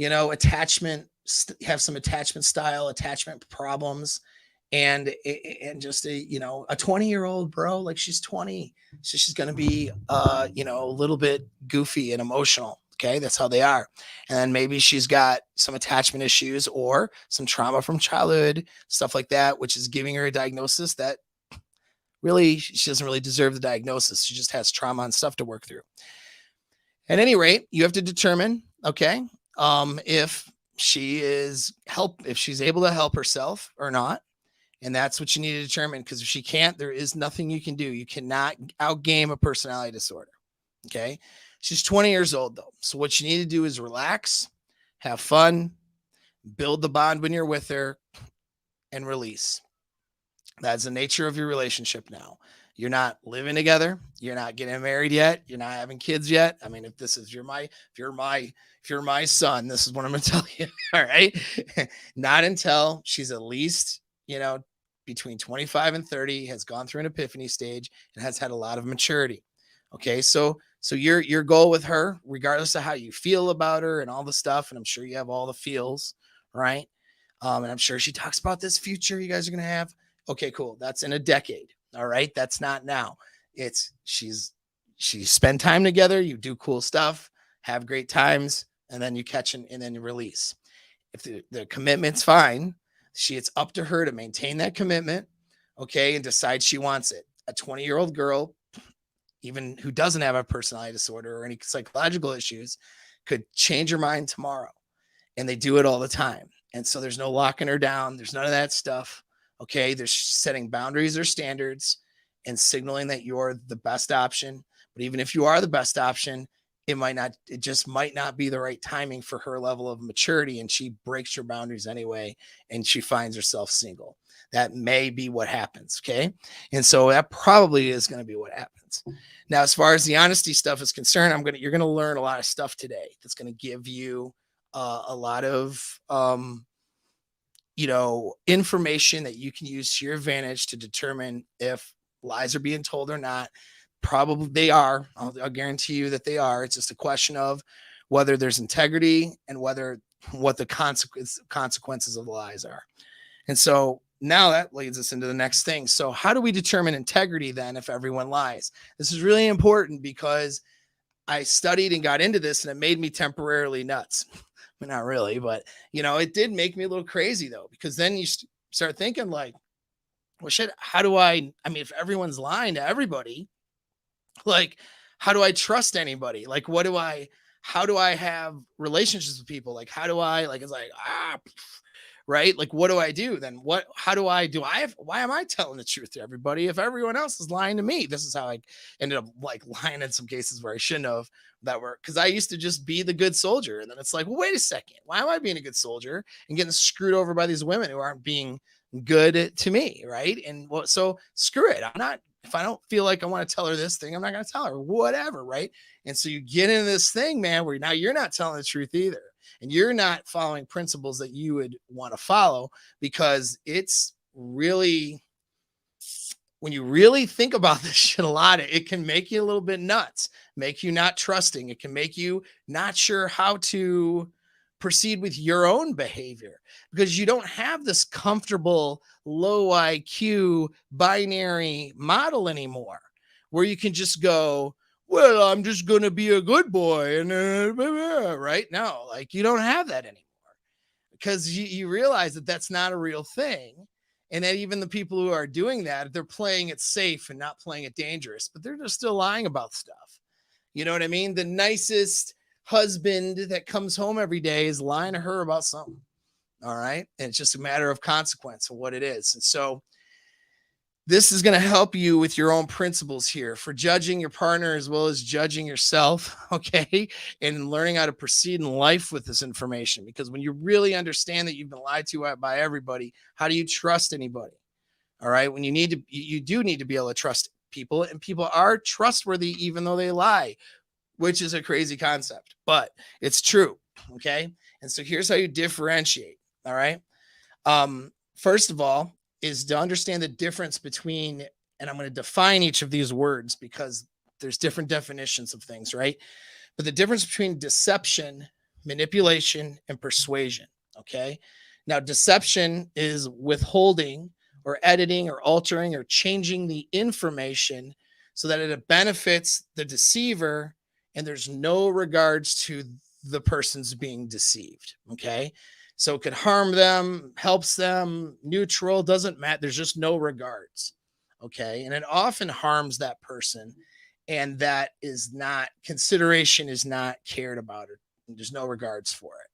have some attachment problems. and just a, you know, a 20-year-old, bro, like she's 20, so she's going to be you know, a little bit goofy and emotional. Okay, that's how they are. And then maybe she's got some attachment issues or some trauma from childhood, stuff like that, which is giving her a diagnosis that really she doesn't really deserve the diagnosis. She just has trauma and stuff to work through. At any rate, you have to determine, okay, if if she's able to help herself or not. And that's what you need to determine, because if she can't, there is nothing you can do. You cannot outgame a personality disorder. Okay. She's 20 years old though. So what you need to do is relax, have fun, build the bond when you're with her, and release. That's the nature of your relationship now. You're not living together. You're not getting married yet. You're not having kids yet. I mean, if you're my son, this is what I'm going to tell you. All right. Not until she's at least, you know, between 25 and 30, has gone through an epiphany stage and has had a lot of maturity. Okay. So your goal with her, regardless of how you feel about her and all the stuff, and I'm sure you have all the feels, right? And I'm sure she talks about this future you guys are going to have. Okay, cool. That's in a decade. All right. That's not now. She spend time together. You do cool stuff, have great times, and then you catch and then you release. If the commitment's fine, it's up to her to maintain that commitment. Okay. And decide she wants it. A 20-year-old girl, even who doesn't have a personality disorder or any psychological issues, could change her mind tomorrow. And they do it all the time. And so there's no locking her down. There's none of that stuff. Okay. They're setting boundaries or standards and signaling that you're the best option. But even if you are the best option, it just might not be the right timing for her level of maturity. And she breaks your boundaries anyway. And she finds herself single. That may be what happens. Okay. And so that probably is going to be what happens. Now, as far as the honesty stuff is concerned, you're going to learn a lot of stuff today. That's going to give you a lot of, you know, information that you can use to your advantage to determine if lies are being told or not. Probably they are. I'll guarantee you that they are. It's just a question of whether there's integrity and what the consequences of the lies are. And so now that leads us into the next thing. So how do we determine integrity then if everyone lies? This is really important because I studied and got into this and it made me temporarily nuts. I mean, not really, but you know, it did make me a little crazy though, because then you start thinking like, well, shit, if everyone's lying to everybody, like, how do I trust anybody? Like, how do I have relationships with people? Like, it's like, right? Like, what do I do then? Why am I telling the truth to everybody if everyone else is lying to me? This is how I ended up like lying in some cases where I shouldn't have, because I used to just be the good soldier. And then it's like, well, wait a second. Why am I being a good soldier and getting screwed over by these women who aren't being good to me? Right. And so screw it. If I don't feel like I want to tell her this thing, I'm not going to tell her whatever. Right. And so you get into this thing, man, where now you're not telling the truth either. And you're not following principles that you would want to follow, because it's really, when you really think about this shit a lot, it can make you a little bit nuts, make you not trusting. It can make you not sure how to proceed with your own behavior, because you don't have this comfortable low IQ binary model anymore where you can just go, well, I'm just going to be a good boy. And right now, like, you don't have that anymore, because you realize that that's not a real thing. And that even the people who are doing that, they're playing it safe and not playing it dangerous, but they're just still lying about stuff. You know what I mean? The nicest husband that comes home every day is lying to her about something. All right. And it's just a matter of consequence of what it is. And so this is going to help you with your own principles here for judging your partner as well as judging yourself. Okay. And learning how to proceed in life with this information, because when you really understand that you've been lied to by everybody, how do you trust anybody? All right. When you do need to be able to trust people, and people are trustworthy, even though they lie, which is a crazy concept, but it's true. Okay. And so here's how you differentiate. All right. First of all, is to understand the difference between, and I'm going to define each of these words because there's different definitions of things, right? But the difference between deception, manipulation, and persuasion. Okay. Now, deception is withholding or editing or altering or changing the information so that it benefits the deceiver and there's no regards to the person's being deceived. Okay. So it could harm them, helps them, neutral, doesn't matter. There's just no regards. Okay. And it often harms that person. And that is not, consideration is not cared about, or there's no regards for it.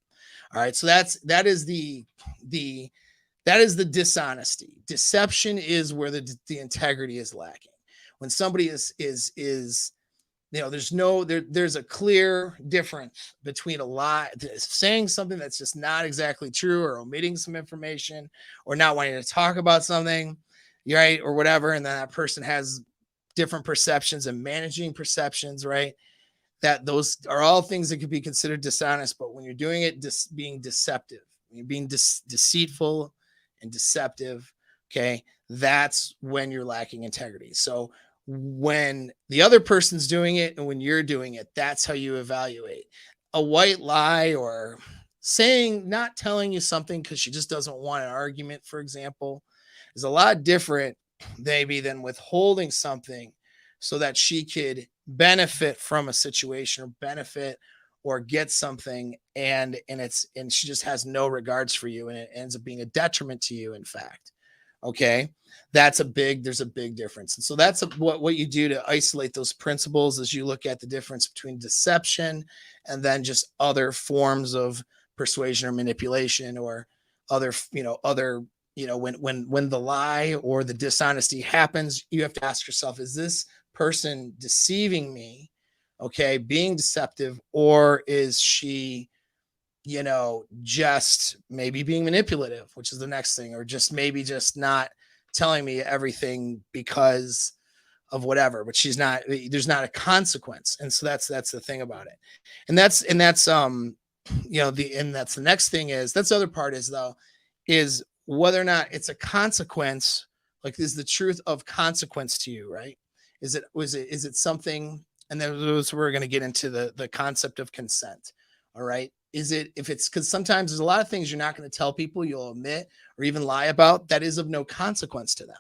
All right. So that is the dishonesty. Deception is where the integrity is lacking. When somebody is there's a clear difference between a lie, saying something that's just not exactly true, or omitting some information, or not wanting to talk about something, right, or whatever, and then that person has different perceptions and managing perceptions, right? That those are all things that could be considered dishonest, but when you're doing it, being deceptive, you're being deceitful and deceptive, okay, that's when you're lacking integrity. So when the other person's doing it and when you're doing it, that's how you evaluate. A white lie, or not telling you something because she just doesn't want an argument, for example, is a lot different maybe than withholding something so that she could benefit from a situation, or benefit or get something, and she just has no regards for you, and it ends up being a detriment to you, in fact. Okay, there's a big difference. And so that's what you do to isolate those principles, as you look at the difference between deception and then just other forms of persuasion or manipulation, or other when the lie or the dishonesty happens, you have to ask yourself, is this person deceiving me, okay, being deceptive, or is she just maybe being manipulative, which is the next thing, or just maybe just not telling me everything because of whatever, but there's not a consequence. And so that's the thing about it. And that's the next thing is, that's the other part is, though, is whether or not it's a consequence, like, is the truth of consequence to you, right? Is it something, and then we're going to get into the concept of consent. All right. Because sometimes there's a lot of things you're not going to tell people, you'll omit or even lie about, that is of no consequence to them.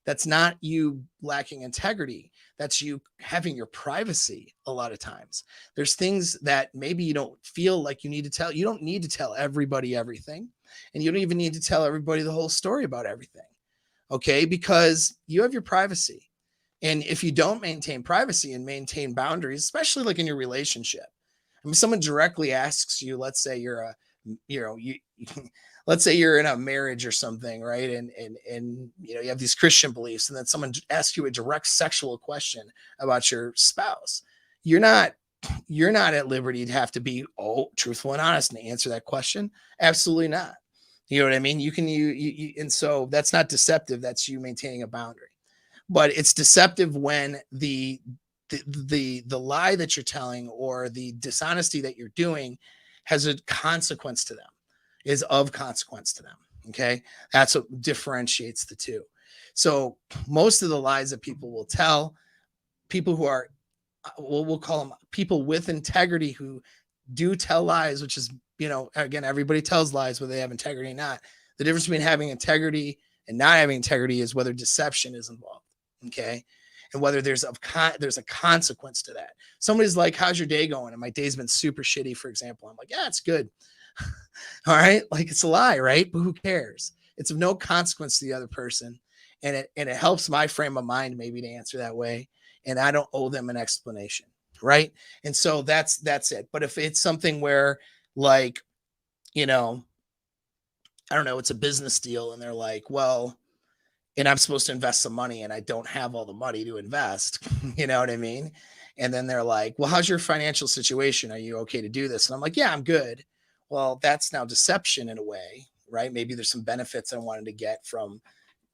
That's not you lacking integrity. That's you having your privacy. A lot of times there's things that maybe you don't feel like you need to tell. You don't need to tell everybody everything. And you don't even need to tell everybody the whole story about everything. Okay. Because you have your privacy. And if you don't maintain privacy and maintain boundaries, especially like in your relationship, I mean, someone directly asks you, let's say let's say you're in a marriage or something, right? And you have these Christian beliefs, and then someone asks you a direct sexual question about your spouse. You're not at liberty to have to be truthful and honest and answer that question. Absolutely not. You know what I mean? And so that's not deceptive. That's you maintaining a boundary. But it's deceptive when the lie that you're telling, or the dishonesty that you're doing, has a consequence to them, is of consequence to them. Okay. That's what differentiates the two. So most of the lies that people will tell, people who are, we'll call them people with integrity, who do tell lies, which is, again, everybody tells lies whether they have integrity or not. The difference between having integrity and not having integrity is whether deception is involved. Okay. And whether there's a consequence to that. Somebody's like, how's your day going? And my day's been super shitty, for example. I'm like, yeah, it's good. All right. Like, it's a lie, right? But who cares? It's of no consequence to the other person. And it helps my frame of mind maybe to answer that way. And I don't owe them an explanation. Right. And so that's it. But if it's something where, like, I don't know, it's a business deal, and they're like, well, and I'm supposed to invest some money, and I don't have all the money to invest. You know what I mean? And then they're like, well, how's your financial situation? Are you okay to do this? And I'm like, yeah, I'm good. Well, that's now deception in a way, right? Maybe there's some benefits I wanted to get from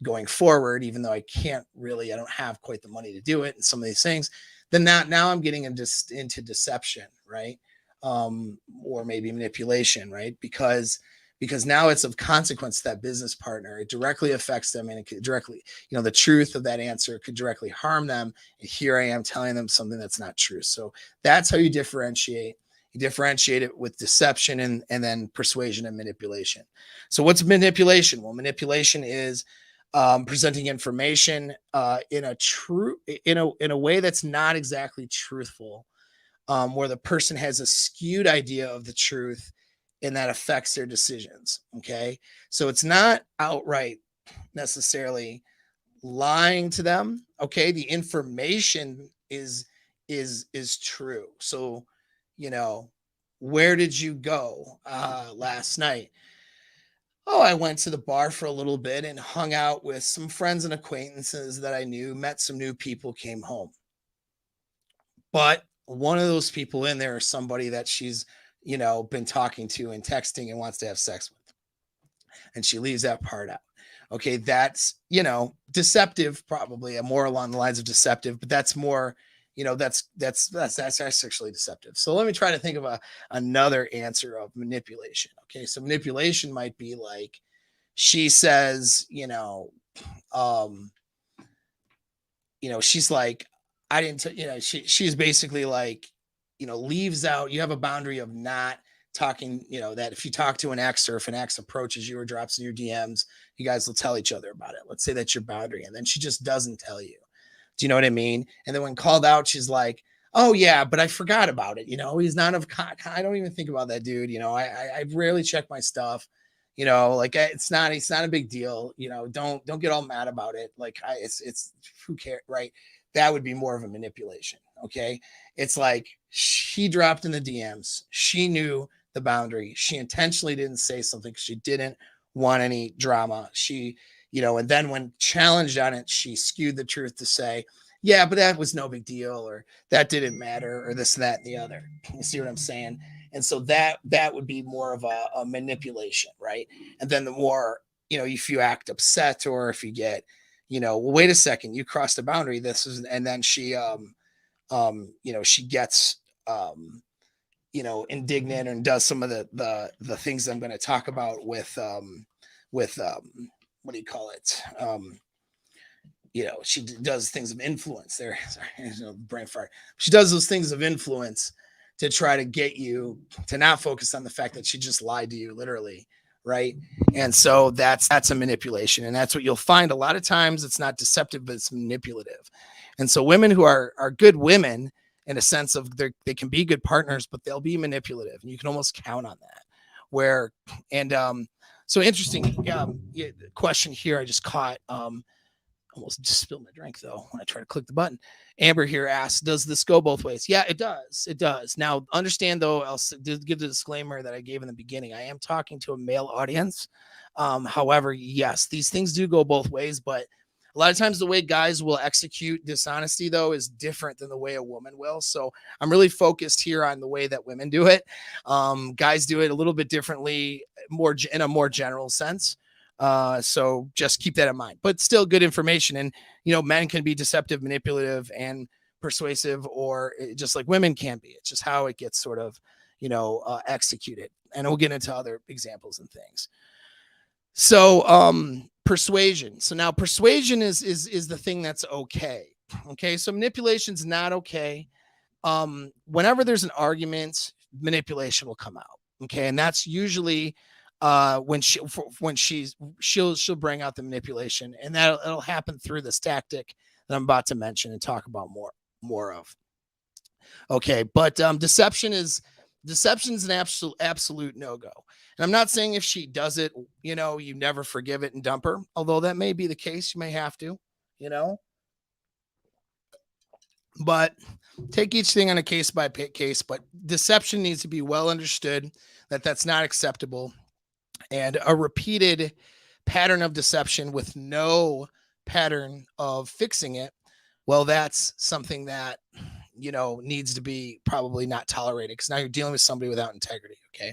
going forward, even though I don't have quite the money to do it, and some of these things. Then now I'm getting into deception, right? Or maybe manipulation, right? Because now it's of consequence to that business partner. It directly affects them, and it could directly, the truth of that answer could directly harm them. And here I am telling them something that's not true. So that's how you differentiate. You differentiate it with deception and then persuasion and manipulation. So what's manipulation? Well, manipulation is presenting information in a way that's not exactly truthful, where the person has a skewed idea of the truth and that affects their decisions. Okay. So it's not outright necessarily lying to them. Okay. The information is true. So, where did you go last night? Oh, I went to the bar for a little bit and hung out with some friends and acquaintances that I knew, met some new people, came home. But one of those people in there is somebody that she's, been talking to and texting and wants to have sex with. And she leaves that part out. Okay, that's, deceptive, probably more along the lines of deceptive, but that's more, that's sexually deceptive. So let me try to think of another answer of manipulation. Okay, so manipulation might be like, she says, she's like, I didn't, she's basically like, leaves out, you have a boundary of not talking, that if you talk to an ex, or if an ex approaches you or drops in your DMs, you guys will tell each other about it. Let's say that's your boundary. And then she just doesn't tell you. Do you know what I mean? And then when called out, she's like, oh yeah, but I forgot about it. He's not I don't even think about that dude. I rarely check my stuff. Like it's not a big deal. Don't get all mad about it. Like it's who cares, right? That would be more of a manipulation. Okay. It's like she dropped in the DMs. She knew the boundary. She intentionally didn't say something because she didn't want any drama. She, and then when challenged on it, she skewed the truth to say, yeah, but that was no big deal, or that didn't matter, or this, that, and the other. You see what I'm saying? And so that would be more of a manipulation, right? And then the more, if you act upset, or if you get, well, wait a second, you crossed a boundary. And then she, she gets, indignant and does some of the things I'm going to talk about with what do you call it? She does things of influence there. Sorry, brain fart. She does those things of influence to try to get you to not focus on the fact that she just lied to you, literally. Right. And so that's a manipulation. And that's what you'll find a lot of times. It's not deceptive, but it's manipulative. And so women who are good women, in a sense of they can be good partners, but they'll be manipulative. And you can almost count on that. So interesting question here. I just caught, almost just spilled my drink though when I try to click the button. Amber here asks, does this go both ways? Yeah, it does. It does. Now, understand though, I'll give the disclaimer that I gave in the beginning. I am talking to a male audience. However, yes, these things do go both ways, but a lot of times the way guys will execute dishonesty though is different than the way a woman will. So I'm really focused here on the way that women do it. Guys do it a little bit differently, more in a more general sense. So just keep that in mind, but still good information. And, men can be deceptive, manipulative, and persuasive, or just like women can be. It's just how it gets sort of, executed. And we'll get into other examples and things. So, persuasion. So now persuasion is the thing that's okay. Okay. So manipulation's not okay. Whenever there's an argument, manipulation will come out. Okay. And that's usually, when she'll bring out the manipulation, and it'll happen through this tactic that I'm about to mention and talk about more of. Okay. But, deception is an absolute no-go. And I'm not saying if she does it, you never forgive it and dump her, although that may be the case. You may have to, but take each thing on a case by case. But deception needs to be well understood, that that's not acceptable. And a repeated pattern of deception with no pattern of fixing it, well, that's something that, needs to be probably not tolerated, because now you're dealing with somebody without integrity. Okay.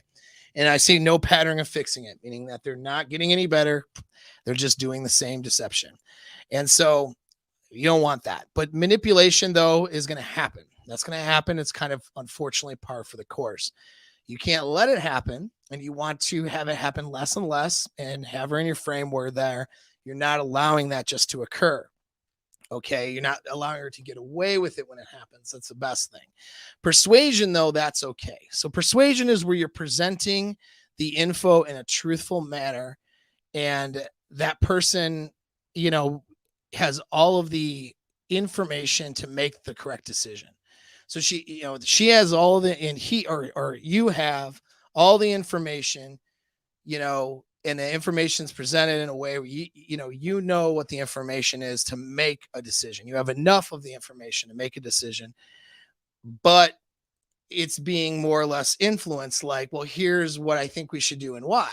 And I see no pattern of fixing it, meaning that they're not getting any better. They're just doing the same deception. And so you don't want that. But manipulation, though, is going to happen. That's going to happen. It's kind of unfortunately par for the course. You can't let it happen, and you want to have it happen less and less, and have her in your frame where you're not allowing that just to occur. Okay. You're not allowing her to get away with it when it happens. That's the best thing. Persuasion, though, that's okay. So persuasion is where you're presenting the info in a truthful manner, and that person has all of the information to make the correct decision. So she has all the, and you have all the information, and the information is presented in a way where you know what the information is to make a decision. You have enough of the information to make a decision, but it's being more or less influenced, like, well, here's what I think we should do and why,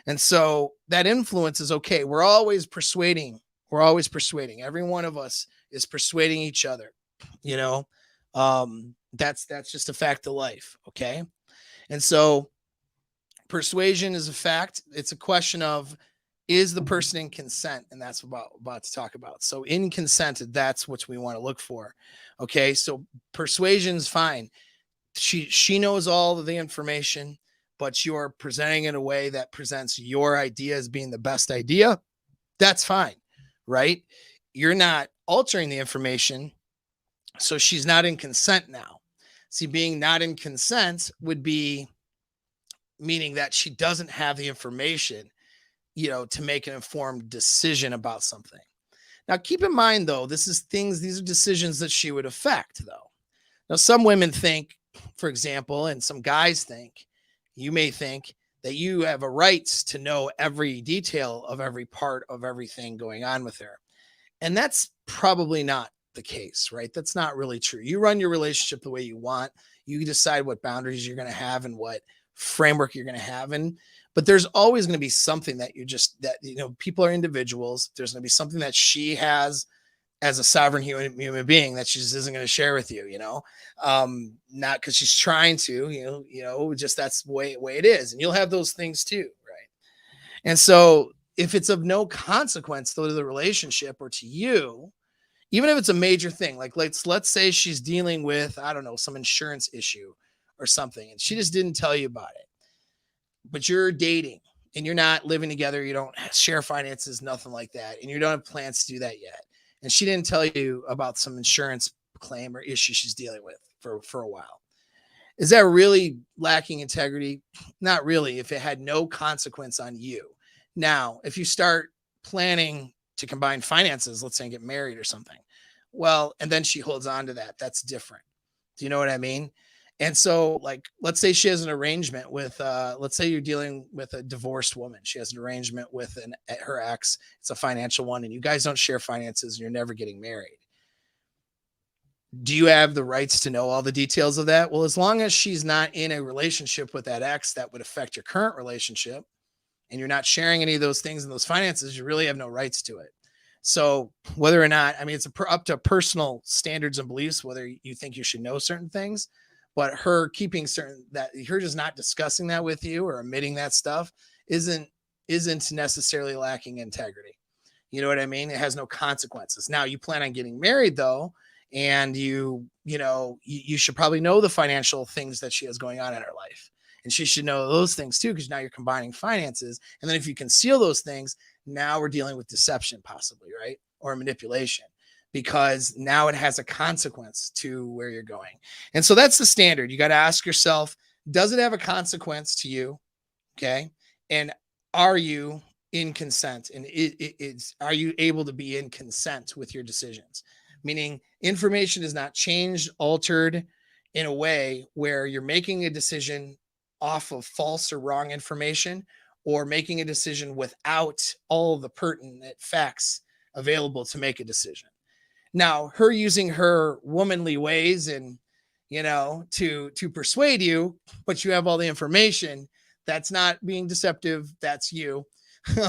and so that influence is okay. We're always persuading. Every one of us is persuading each other, that's just a fact of life. Okay. And so persuasion is a fact. It's a question of, is the person in consent? And that's about to talk about. So in consent, that's what we want to look for. Okay. So persuasion is fine. She knows all of the information, but you're presenting it in a way that presents your idea as being the best idea. That's fine. Right. You're not altering the information. So she's not in consent now. See, being not in consent would be meaning that she doesn't have the information, to make an informed decision about something. Now, keep in mind, though, these are decisions that she would affect, though. Now, some women think, for example, and some guys think, you may think that you have a right to know every detail of every part of everything going on with her. And that's probably not the case, right? That's not really true. You run your relationship the way you want. You decide what boundaries you're going to have and what framework you're going to have. But there's always going to be something that people are individuals. There's going to be something that she has as a sovereign human being that she just isn't going to share with you, not because she's trying to, just that's the way it is. And you'll have those things too. Right. And so if it's of no consequence though to the relationship or to you, even if it's a major thing, like let's say she's dealing with, I don't know, some insurance issue or something, and she just didn't tell you about it, but you're dating and you're not living together. You don't share finances, nothing like that. And you don't have plans to do that yet. And she didn't tell you about some insurance claim or issue she's dealing with for a while. Is that really lacking integrity? Not really, if it had no consequence on you. Now, if you start planning to combine finances, let's say get married or something, well, and then she holds on to that, that's different. Do you know what I mean? And so, like, let's say she has an arrangement with, let's say you're dealing with a divorced woman. She has an arrangement with her ex. It's a financial one, and you guys don't share finances, and you're never getting married. Do you have the rights to know all the details of that? Well, as long as she's not in a relationship with that ex that would affect your current relationship, and you're not sharing any of those things and those finances, you really have no rights to it. So whether or not, I mean, it's up to personal standards and beliefs, whether you think you should know certain things. But her keeping her just not discussing that with you or omitting that stuff isn't necessarily lacking integrity. You know what I mean? It has no consequences. Now you plan on getting married though, and you should probably know the financial things that she has going on in her life. And she should know those things too, because now you're combining finances. And then if you conceal those things, now we're dealing with deception possibly, right? Or manipulation. Because now it has a consequence to where you're going. And so that's the standard. You got to ask yourself, does it have a consequence to you? Okay. And are you in consent? And are you able to be in consent with your decisions? Meaning information is not changed, altered in a way where you're making a decision off of false or wrong information, or making a decision without all the pertinent facts available to make a decision. Now, her using her womanly ways and, to persuade you, but you have all the information, that's not being deceptive. That's you,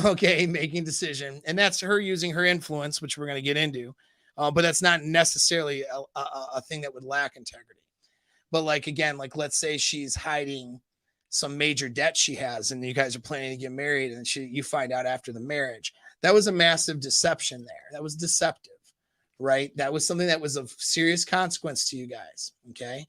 okay, making decision. And that's her using her influence, which we're going to get into. But that's not necessarily a thing that would lack integrity. But let's say she's hiding some major debt she has, and you guys are planning to get married, and you find out after the marriage. That was a massive deception there. That was deceptive. Right? That was something that was of serious consequence to you guys. Okay.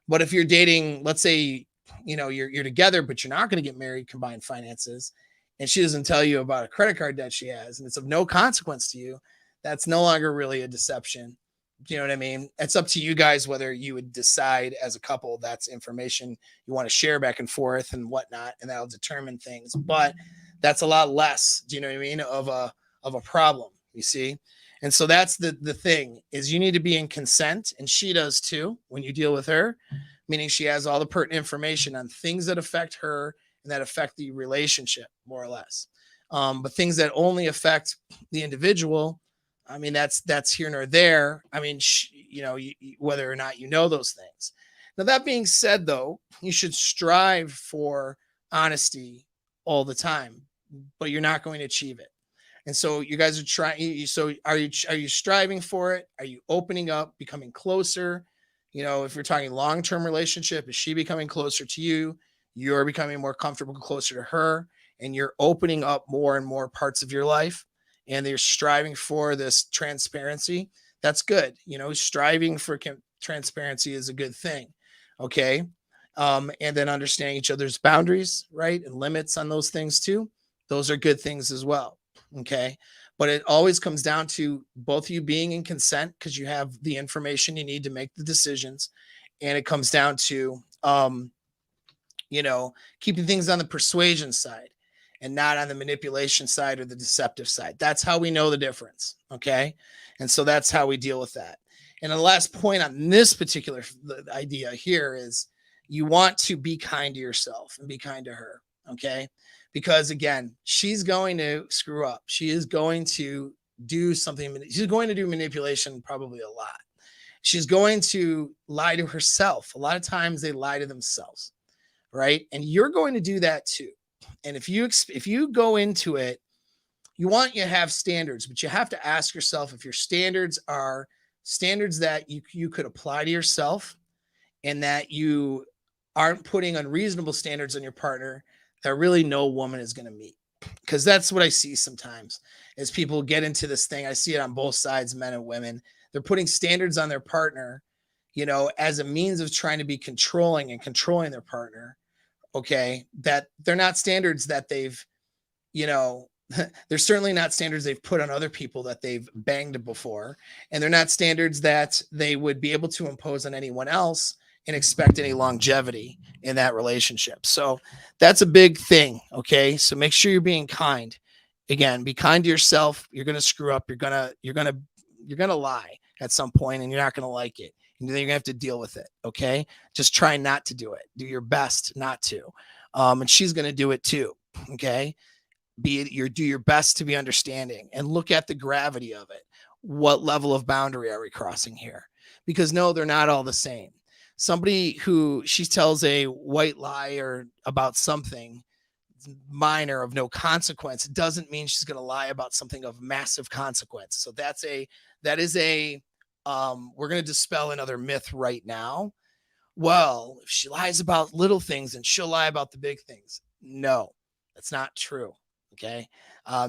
But if you're dating, let's say, you're together, but you're not going to get married, combined finances, and she doesn't tell you about a credit card debt she has, and it's of no consequence to you, that's no longer really a deception. Do you know what I mean? It's up to you guys whether you would decide as a couple that's information you want to share back and forth and whatnot, and that'll determine things. But that's a lot less, do you know what I mean, of of a problem, you see? And so that's the thing is you need to be in consent, and she does too when you deal with her, meaning she has all the pertinent information on things that affect her and that affect the relationship more or less. But things that only affect the individual, I mean, that's here nor there. I mean, whether or not you know those things. Now, that being said, though, you should strive for honesty all the time, but you're not going to achieve it. And so you guys are trying. So are you striving for it? Are you opening up, becoming closer? If you're talking long-term relationship, is she becoming closer to you? You're becoming more comfortable, closer to her, and you're opening up more and more parts of your life, and they're striving for this transparency. That's good. Striving for transparency is a good thing. Okay. And then understanding each other's boundaries, right? And limits on those things too. Those are good things as well. Okay. But it always comes down to both of you being in consent because you have the information you need to make the decisions. And it comes down to, keeping things on the persuasion side and not on the manipulation side or the deceptive side. That's how we know the difference. Okay. And so that's how we deal with that. And the last point on this particular idea here is you want to be kind to yourself and be kind to her. Okay. Because again, she's going to screw up. She is going to do something. She's going to do manipulation probably a lot. She's going to lie to herself. A lot of times they lie to themselves, right? And you're going to do that too. And if you go into it, you want you to have standards, but you have to ask yourself if your standards are standards that you could apply to yourself and that you aren't putting unreasonable standards on your partner that really no woman is going to meet. Because that's what I see sometimes as people get into this thing. I see it on both sides, men and women. They're putting standards on their partner, as a means of trying to be controlling their partner. Okay. That they're not standards that they've, they're certainly not standards they've put on other people that they've banged before. And they're not standards that they would be able to impose on anyone else and expect any longevity in that relationship. So that's a big thing. Okay. So make sure you're being kind. Again, be kind to yourself. You're going to screw up. You're going to lie at some point and you're not going to like it. And then you're gonna have to deal with it. Okay. Just try not to do it. Do your best not to. And she's going to do it too. Okay. Do your best to be understanding and look at the gravity of it. What level of boundary are we crossing here? Because no, they're not all the same. Somebody who she tells a white lie or about something minor of no consequence doesn't mean she's going to lie about something of massive consequence. So that is a we're going to dispel another myth right now. Well, if she lies about little things and she'll lie about the big things. No, that's not true. Okay.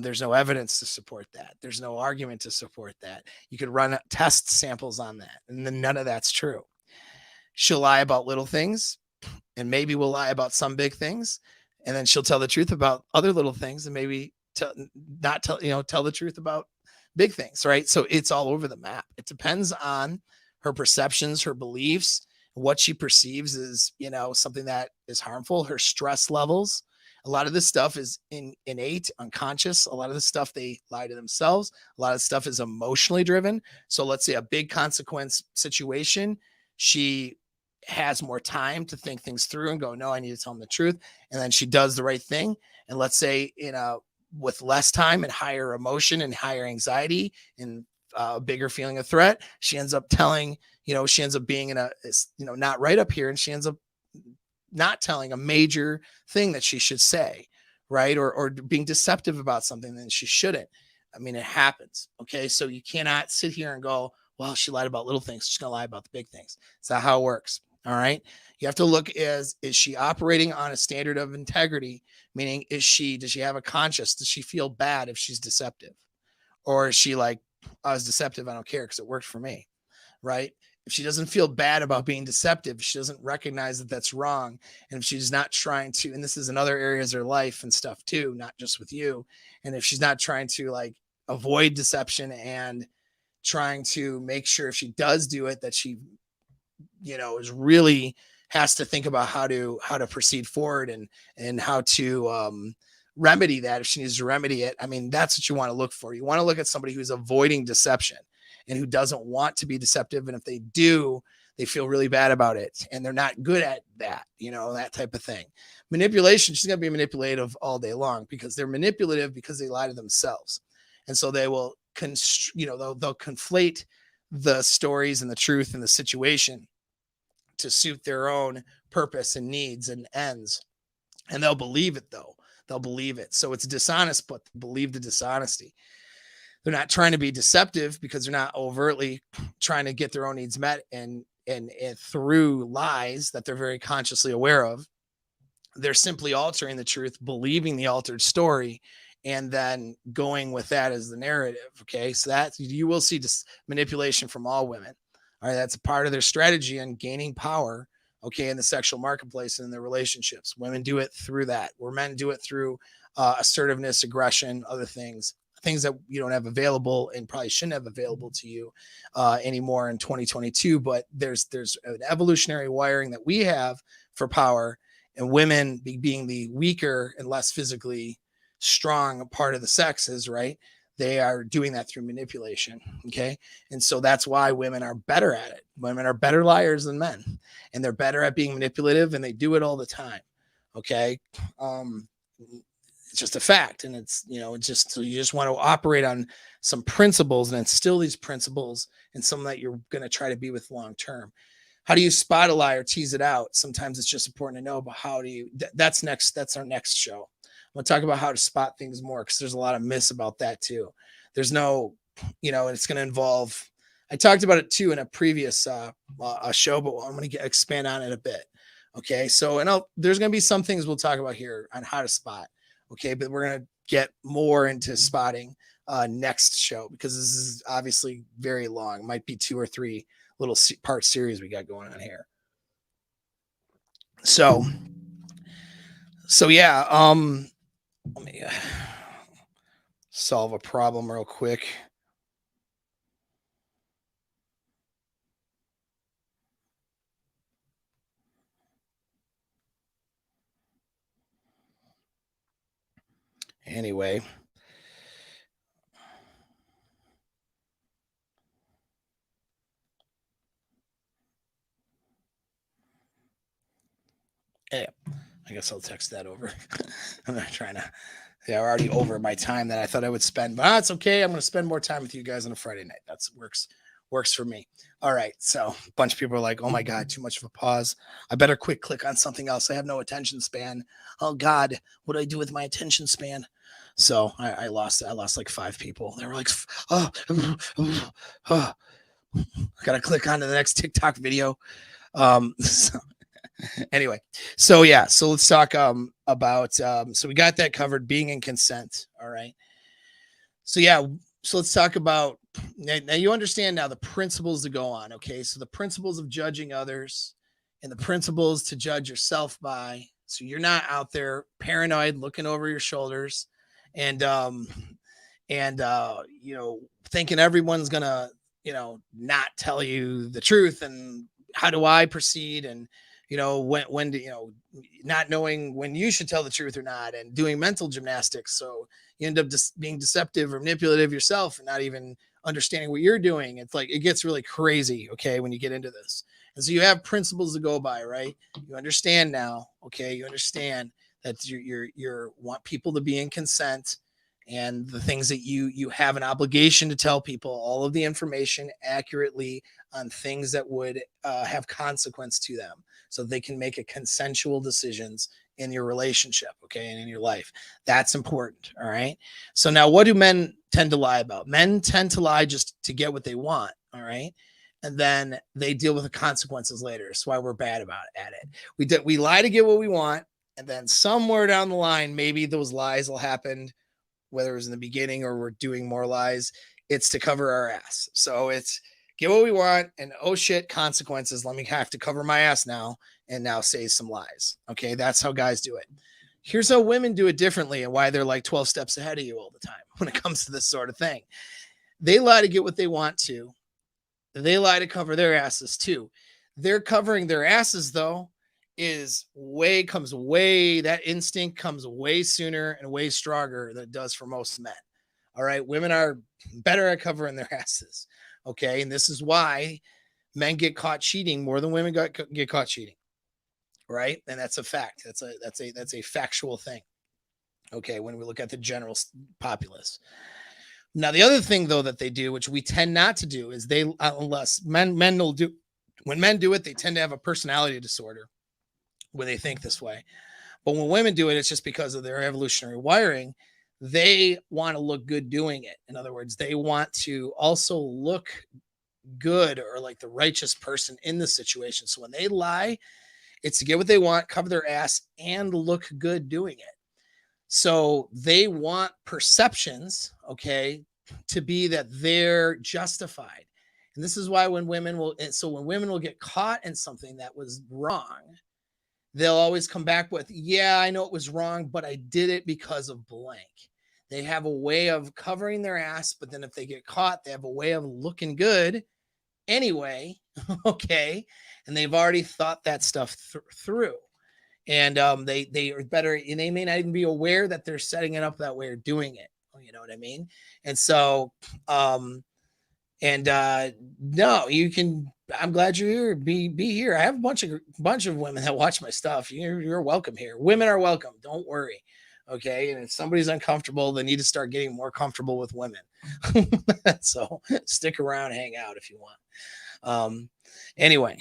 There's no evidence to support that. There's no argument to support that. You could run test samples on that, and then none of that's true. She'll lie about little things, and maybe we'll lie about some big things, and then she'll tell the truth about other little things, and maybe tell the truth about big things, right? So it's all over the map. It depends on her perceptions, her beliefs, what she perceives is, something that is harmful, her stress levels. A lot of this stuff is innate, unconscious. A lot of this stuff they lie to themselves. A lot of stuff is emotionally driven. So let's say a big consequence situation, she has more time to think things through and go, no, I need to tell them the truth. And then she does the right thing. And let's say with less time and higher emotion and higher anxiety and a bigger feeling of threat, she ends up telling, she ends up being in a, not right up here. And she ends up not telling a major thing that she should say, right? Or being deceptive about something that she shouldn't. I mean, it happens. Okay. So you cannot sit here and go, well, she lied about little things. She's going to lie about the big things. It's not how it works. All right. You have to look is she operating on a standard of integrity? Meaning, does she have a conscience? Does she feel bad if she's deceptive? Or is she like, I was deceptive, I don't care because it worked for me. Right. If she doesn't feel bad about being deceptive, she doesn't recognize that that's wrong. And if she's not trying to, and this is in other areas of her life and stuff too, not just with you. And if she's not trying to like avoid deception and trying to make sure if she does do it, that she, is really has to think about how to proceed forward and how to remedy that, if she needs to remedy it, I mean, that's what you want to look for. You want to look at somebody who's avoiding deception and who doesn't want to be deceptive. And if they do, they feel really bad about it and they're not good at that, that type of thing. Manipulation, she's going to be manipulative all day long because they're manipulative because they lie to themselves. And so they will, they'll conflate the stories and the truth and the situation to suit their own purpose and needs and ends. And they'll believe it though. They'll believe it. So it's dishonest, but believe the dishonesty. They're not trying to be deceptive because they're not overtly trying to get their own needs met and through lies that they're very consciously aware of. They're simply altering the truth, believing the altered story, and then going with that as the narrative. Okay. So that you will see manipulation from all women. All right. That's a part of their strategy on gaining power. Okay. In the sexual marketplace and in their relationships, women do it through that, where men do it through assertiveness, aggression, other things that you don't have available and probably shouldn't have available to you anymore in 2022. But there's an evolutionary wiring that we have for power, and women being the weaker and less physically strong part of the sexes, right? They are doing that through manipulation. Okay. And so that's why women are better at it. Women are better liars than men, and they're better at being manipulative, and they do it all the time. Okay. It's just a fact. And it's, just, so you just want to operate on some principles and instill these principles in someone that you're going to try to be with long-term. How do you spot a lie or tease it out? Sometimes it's just important to know, but how do you, that's our next show. I'm going to talk about how to spot things more, because there's a lot of myths about that too. There's no, it's going to involve, I talked about it too in a previous show, but I'm going to expand on it a bit. Okay. So, there's going to be some things we'll talk about here on how to spot. Okay. But we're going to get more into spotting next show, because this is obviously very long. It might be 2 or 3 little part series we got going on here. So yeah, let me solve a problem real quick. Anyway. Yeah, I guess I'll text that over. I'm not trying to. Yeah, we're already over my time that I thought I would spend, but it's okay. I'm going to spend more time with you guys on a Friday night. That works for me. All right. So a bunch of people are like, "Oh my God, too much of a pause. I better click on something else. I have no attention span. Oh God, what do I do with my attention span?" So I lost like 5 people. They were like, "Oh, I gotta click on to the next TikTok video." Anyway, so yeah, so let's talk about so we got that covered, being in consent. All right. So yeah, so let's talk about now you understand now the principles to go on. Okay. So the principles of judging others and the principles to judge yourself by, so you're not out there paranoid looking over your shoulders and thinking everyone's gonna not tell you the truth, and how do I proceed, and when to, not knowing when you should tell the truth or not, and doing mental gymnastics. So you end up just being deceptive or manipulative yourself and not even understanding what you're doing. It's like, it gets really crazy. Okay. When you get into this. And so you have principles to go by, right? You understand now. Okay. You understand that you're want people to be in consent, and the things that you have an obligation to tell people all of the information accurately on things that would have consequence to them, so they can make a consensual decisions in your relationship, okay, and in your life. That's important, all right? So now, what do men tend to lie about? Men tend to lie just to get what they want, all right? And then they deal with the consequences later. That's why we're bad at it. We lie to get what we want, and then somewhere down the line, maybe those lies will happen, whether it was in the beginning or we're doing more lies. It's to cover our ass. So it's get what we want, and oh shit, consequences. Let me have to cover my ass now and now say some lies. Okay, that's how guys do it. Here's how women do it differently, and why they're like 12 steps ahead of you all the time when it comes to this sort of thing. They lie to get what they want to. They lie to cover their asses too. They're covering their asses though that instinct comes way sooner and way stronger than it does for most men. All right. Women are better at covering their asses. Okay. And this is why men get caught cheating more than women get caught cheating. Right. And that's a fact. That's a factual thing. Okay. When we look at the general populace. Now, the other thing, though, that they do, which we tend not to do, is unless men will do, when men do it, they tend to have a personality disorder when they think this way. But when women do it, it's just because of their evolutionary wiring. They want to look good doing it. In other words, they want to also look good or like the righteous person in the situation. So when they lie, it's to get what they want, cover their ass, and look good doing it. So they want perceptions, okay, to be that they're justified. And this is why when women will get caught in something that was wrong, they'll always come back with, yeah, I know it was wrong, but I did it because of blank. They have a way of covering their ass, but then if they get caught, they have a way of looking good anyway, okay? And they've already thought that stuff through. And they are better, and they may not even be aware that they're setting it up that way or doing it. You know what I mean? And so, no, you can. I'm glad you're here. Be here. I have a bunch of women that watch my stuff. You're welcome here. Women are welcome. Don't worry. Okay. And if somebody's uncomfortable, they need to start getting more comfortable with women. So stick around, hang out if you want. Anyway.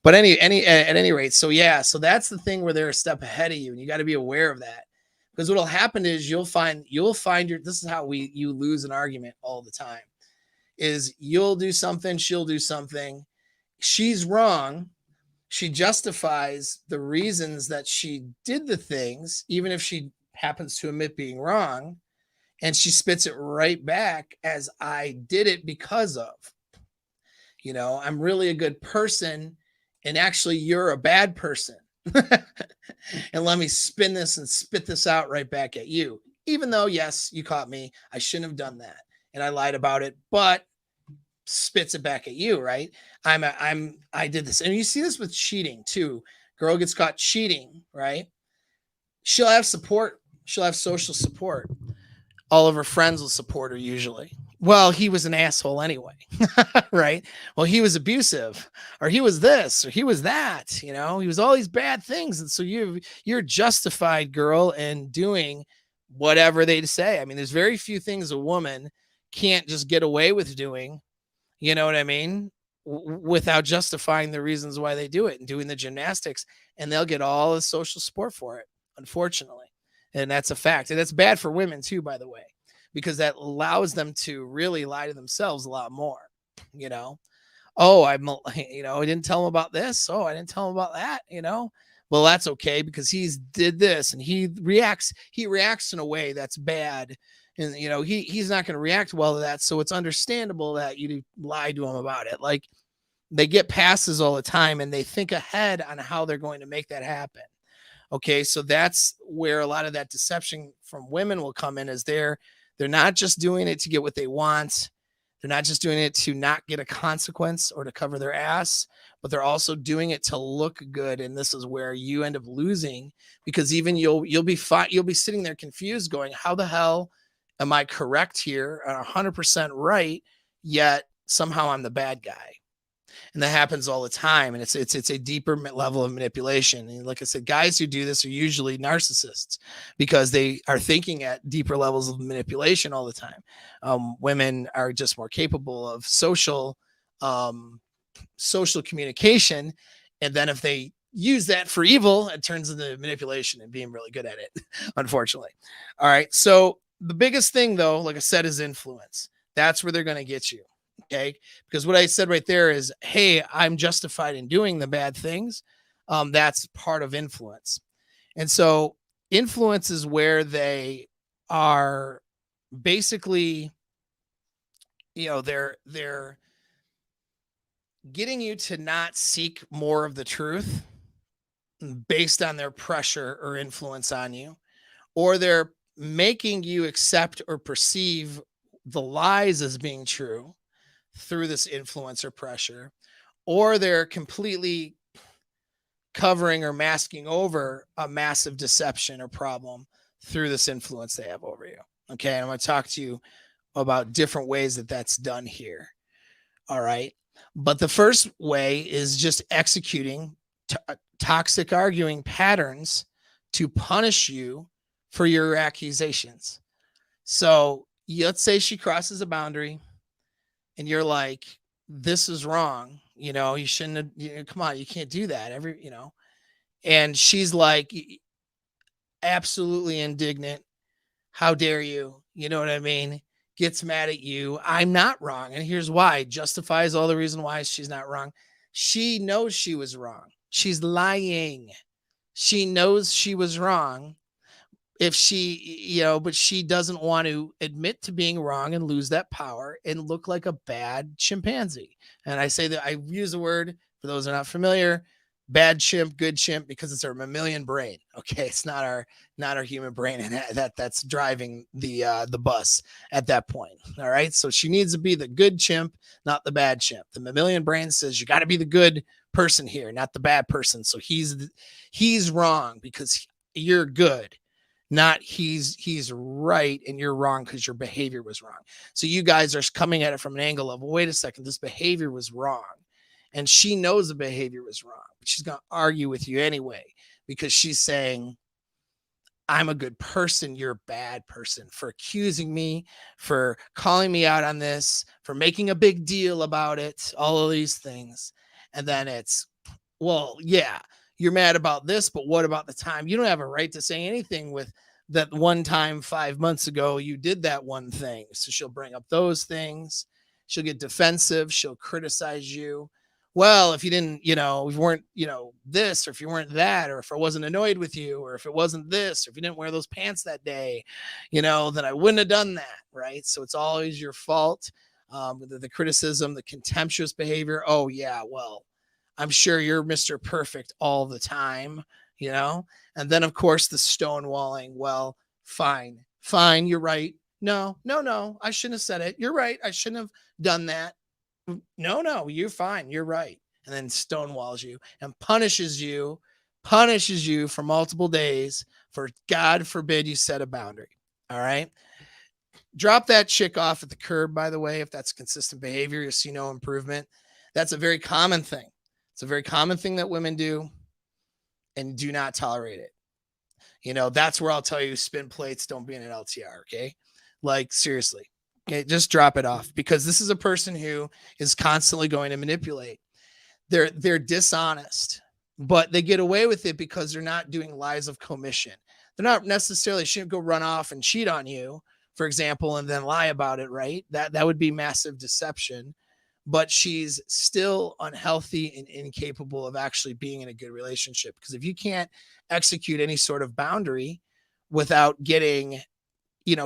But at any rate, so yeah, so that's the thing where they're a step ahead of you, and you got to be aware of that, because what'll happen is you'll find this is how you lose an argument all the time, is you'll do something, she'll do something, she's wrong, she justifies the reasons that she did the things, even if she happens to admit being wrong, and she spits it right back as, I did it because of, I'm really a good person. And actually, you're a bad person. And let me spin this and spit this out right back at you. Even though, yes, you caught me. I shouldn't have done that. And I lied about it, but spits it back at you, right? I did this. And you see this with cheating too. Girl gets caught cheating, right? She'll have support. She'll have social support. All of her friends will support her usually. Well, he was an asshole anyway, right? Well, he was abusive, or he was this, or he was that, he was all these bad things. And so you're justified, girl, in doing whatever they say. I mean, there's very few things a woman can't just get away with doing, you know what I mean? Without justifying the reasons why they do it and doing the gymnastics, and they'll get all the social support for it, unfortunately. And that's a fact. And that's bad for women too, by the way, because that allows them to really lie to themselves a lot more, Oh, I didn't tell him about this. Oh, I didn't tell him about that, Well, that's okay, because he's did this, and he reacts in a way that's bad. And, he's not going to react well to that. So it's understandable that you lie to him about it. Like, they get passes all the time, and they think ahead on how they're going to make that happen. Okay. So that's where a lot of that deception from women will come in, is they're not just doing it to get what they want. They're not just doing it to not get a consequence or to cover their ass, but they're also doing it to look good. And this is where you end up losing, because even you'll be sitting there confused going, how the hell am I correct here? 100% right. Yet somehow I'm the bad guy. And that happens all the time. And it's a deeper level of manipulation. And like I said, guys who do this are usually narcissists, because they are thinking at deeper levels of manipulation all the time. Women are just more capable of social communication. And then if they use that for evil, it turns into manipulation and being really good at it, unfortunately. All right. So the biggest thing, though, like I said, is influence. That's where they're going to get you. Okay. Because what I said right there is, hey, I'm justified in doing the bad things. That's part of influence. And so influence is where they are basically, they're getting you to not seek more of the truth based on their pressure or influence on you, or they're making you accept or perceive the lies as being true through this influence or pressure, or they're completely covering or masking over a massive deception or problem through this influence they have over you. Okay. And I'm going to talk to you about different ways that that's done here. All right. But the first way is just executing toxic arguing patterns to punish you for your accusations. So let's say she crosses a boundary and you're like, this is wrong. You shouldn't have, come on, you can't do that. And she's like, absolutely indignant. How dare you? You know what I mean? Gets mad at you. I'm not wrong. And here's why. Justifies all the reason why she's not wrong. She knows she was wrong. She's lying. She knows she was wrong. If she, but she doesn't want to admit to being wrong and lose that power and look like a bad chimpanzee. And I say that I use the word, for those who are not familiar, bad chimp, good chimp, because it's our mammalian brain. Okay. It's not our human brain. And that's driving the bus at that point. All right. So she needs to be the good chimp, not the bad chimp. The mammalian brain says you got to be the good person here, not the bad person. So he's wrong because you're good. Not he's right and you're wrong because your behavior was wrong. So you guys are coming at it from an angle of, well, wait a second, this behavior was wrong. And she knows the behavior was wrong, but she's going to argue with you anyway, because she's saying, I'm a good person. You're a bad person for accusing me, for calling me out on this, for making a big deal about it, all of these things. And then it's, well, yeah, you're mad about this, but what about the time? You don't have a right to say anything with that one time 5 months ago, you did that one thing. So she'll bring up those things. She'll get defensive. She'll criticize you. Well, if you didn't, if you weren't, this, or if you weren't that, or if I wasn't annoyed with you, or if it wasn't this, or if you didn't wear those pants that day, then I wouldn't have done that. Right. So it's always your fault. The criticism, the contemptuous behavior. Oh yeah. Well, I'm sure you're Mr. Perfect all the time, and then of course the stonewalling. Well, fine. You're right. No, I shouldn't have said it. You're right. I shouldn't have done that. No, you're fine. You're right. And then stonewalls you and punishes you for multiple days for, God forbid, you set a boundary. All right. Drop that chick off at the curb, by the way. If that's consistent behavior, you'll see no improvement. That's a very common thing. It's a very common thing that women do and do not tolerate it. That's where I'll tell you, spin plates, don't be in an LTR. Okay. Like seriously. Okay, just drop it off, because this is a person who is constantly going to manipulate. They're dishonest, but they get away with it because they're not doing lies of commission. They're not necessarily shouldn't go run off and cheat on you, for example, and then lie about it, right? That would be massive deception. But she's still unhealthy and incapable of actually being in a good relationship. Because if you can't execute any sort of boundary without getting,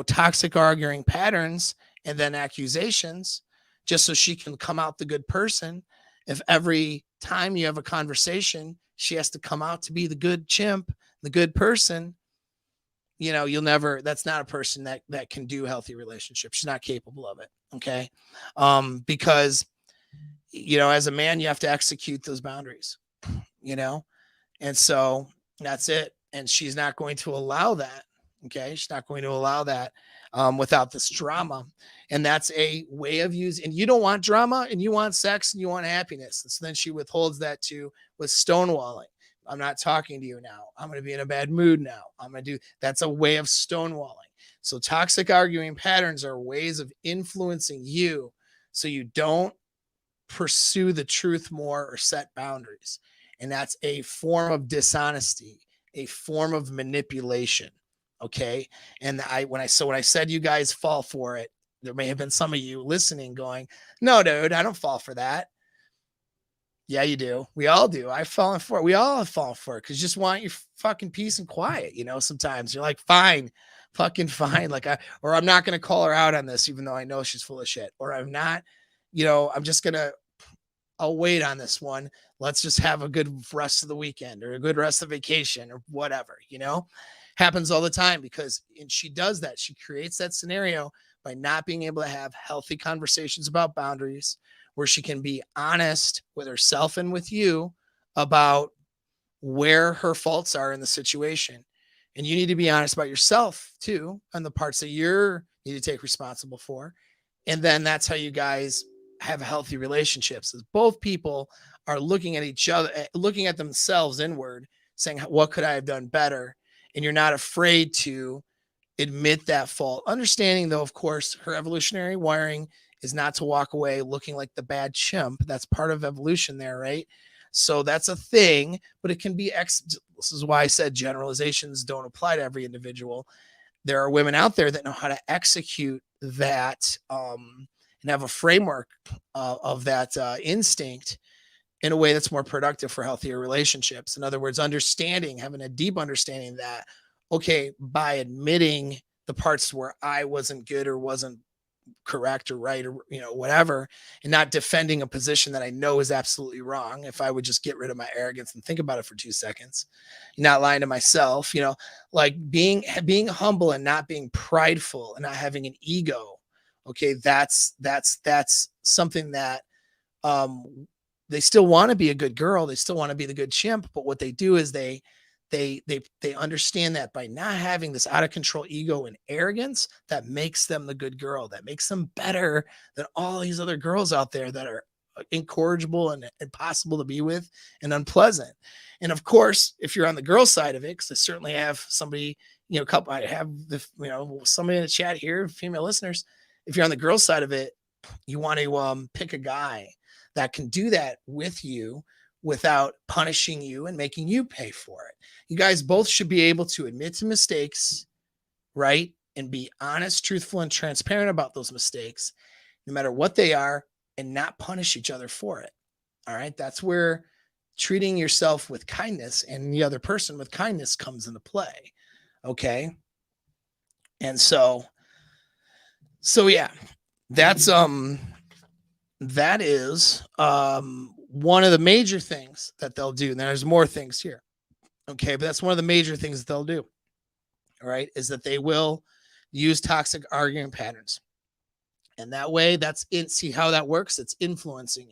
toxic arguing patterns and then accusations, just so she can come out the good person, if every time you have a conversation, she has to come out to be the good chimp, the good person, you'll never, that's not a person that can do healthy relationships. She's not capable of it. Okay. Because, as a man, you have to execute those boundaries, and so that's it. And she's not going to allow that. Okay. She's not going to allow that without this drama. And that's a way of using, and you don't want drama and you want sex and you want happiness. And so then she withholds that too with stonewalling. I'm not talking to you now. I'm going to be in a bad mood now. That's a way of stonewalling. So toxic arguing patterns are ways of influencing you so you don't pursue the truth more or set boundaries. And that's a form of dishonesty, a form of manipulation. Okay. And when I said you guys fall for it, there may have been some of you listening going, no, dude, I don't fall for that. Yeah, you do. We all do. I've fallen for it. We all have fallen for it because you just want your fucking peace and quiet. Sometimes you're like, fine, fucking fine. Or I'm not going to call her out on this, even though I know she's full of shit. Or I'm not, I'll wait on this one. Let's just have a good rest of the weekend or a good rest of vacation or whatever, happens all the time and she does that. She creates that scenario by not being able to have healthy conversations about boundaries where she can be honest with herself and with you about where her faults are in the situation. And you need to be honest about yourself too, on the parts that you need to take responsible for. And then that's how you guys have healthy relationships, as both people are looking at each other, looking at themselves inward, saying, what could I have done better? And you're not afraid to admit that fault. Understanding, though, of course, her evolutionary wiring is not to walk away looking like the bad chimp. That's part of evolution there, right? So that's a thing, but it can be this is why I said generalizations don't apply to every individual. There are women out there that know how to execute that and have a framework of that instinct in a way that's more productive for healthier relationships. In other words, having a deep understanding that, okay, by admitting the parts where I wasn't good or wasn't correct or right or whatever, and not defending a position that I know is absolutely wrong. If I would just get rid of my arrogance and think about it for 2 seconds, not lying to myself, like being humble and not being prideful and not having an ego. Okay, that's something that they still want to be a good girl, they still want to be the good chimp, but what they do is they understand that by not having this out of control ego and arrogance, that makes them the good girl, that makes them better than all these other girls out there that are incorrigible and impossible to be with and unpleasant. And of course, if you're on the girl side of it, because I certainly have somebody, I have somebody in the chat here, female listeners. If you're on the girl side of it, you want to pick a guy that can do that with you without punishing you and making you pay for it. You guys both should be able to admit to mistakes, right? And be honest, truthful, and transparent about those mistakes, no matter what they are, and not punish each other for it. All right. That's where treating yourself with kindness and the other person with kindness comes into play. Okay. And so yeah, that is one of the major things that they'll do. And there's more things here. Okay. But that's one of the major things that they'll do. All right. Is that they will use toxic arguing patterns. And that way see how that works. It's influencing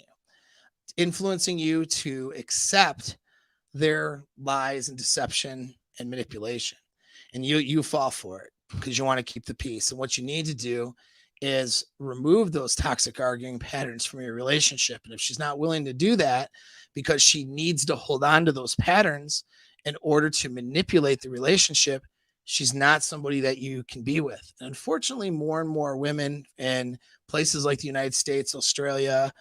you to accept their lies and deception and manipulation. And you fall for it because you want to keep the peace. And what you need to do is remove those toxic arguing patterns from your relationship. And if she's not willing to do that because she needs to hold on to those patterns in order to manipulate the relationship, she's not somebody that you can be with. And unfortunately, more and more women in places like the United States, Australia,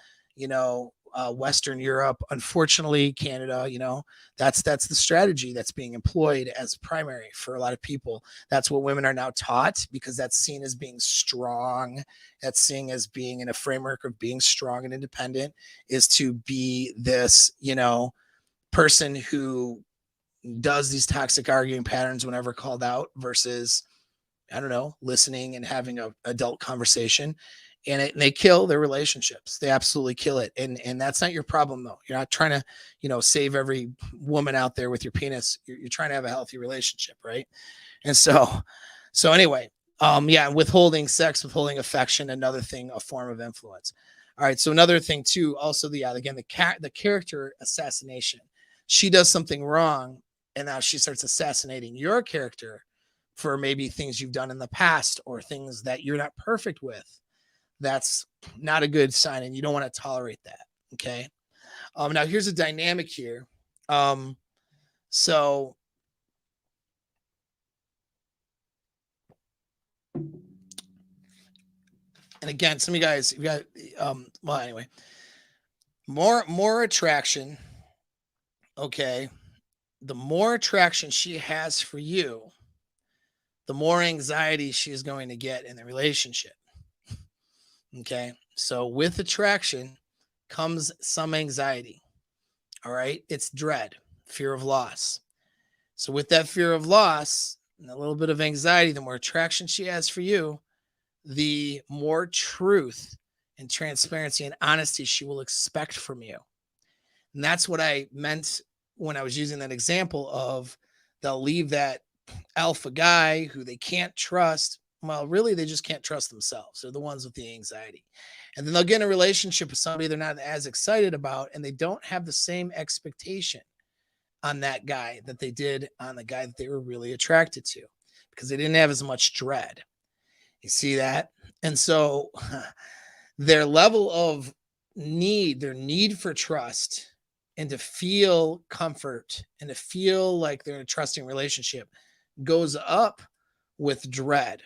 Western Europe, unfortunately, Canada, that's the strategy that's being employed as primary for a lot of people. That's what women are now taught because that's seen as being strong. That's seen as being in a framework of being strong and independent, is to be this, person who does these toxic arguing patterns whenever called out versus, I don't know, listening and having an adult conversation. And they kill their relationships. They absolutely kill it. And that's not your problem, though. You're not trying to, save every woman out there with your penis. You're trying to have a healthy relationship, right? And so anyway, withholding sex, withholding affection, another thing, a form of influence. All right. So another thing too, also the character assassination. She does something wrong, and now she starts assassinating your character for maybe things you've done in the past or things that you're not perfect with. That's not a good sign, and you don't want to tolerate that. Okay. Now here's a dynamic here. So and again, some of you guys, you got, well, anyway, more attraction. Okay. The more attraction she has for you, the more anxiety she's going to get in the relationship. Okay. So with attraction comes some anxiety. All right. It's dread, fear of loss. So with that fear of loss and a little bit of anxiety, the more attraction she has for you, the more truth and transparency and honesty she will expect from you. And that's what I meant when I was using that example of they'll leave that alpha guy who they can't trust. Well, really, they just can't trust themselves. They're the ones with the anxiety. And then they'll get in a relationship with somebody they're not as excited about, and they don't have the same expectation on that guy that they did on the guy that they were really attracted to, because they didn't have as much dread. You see that? And so their level of need, their need for trust and to feel comfort and to feel like they're in a trusting relationship goes up with dread.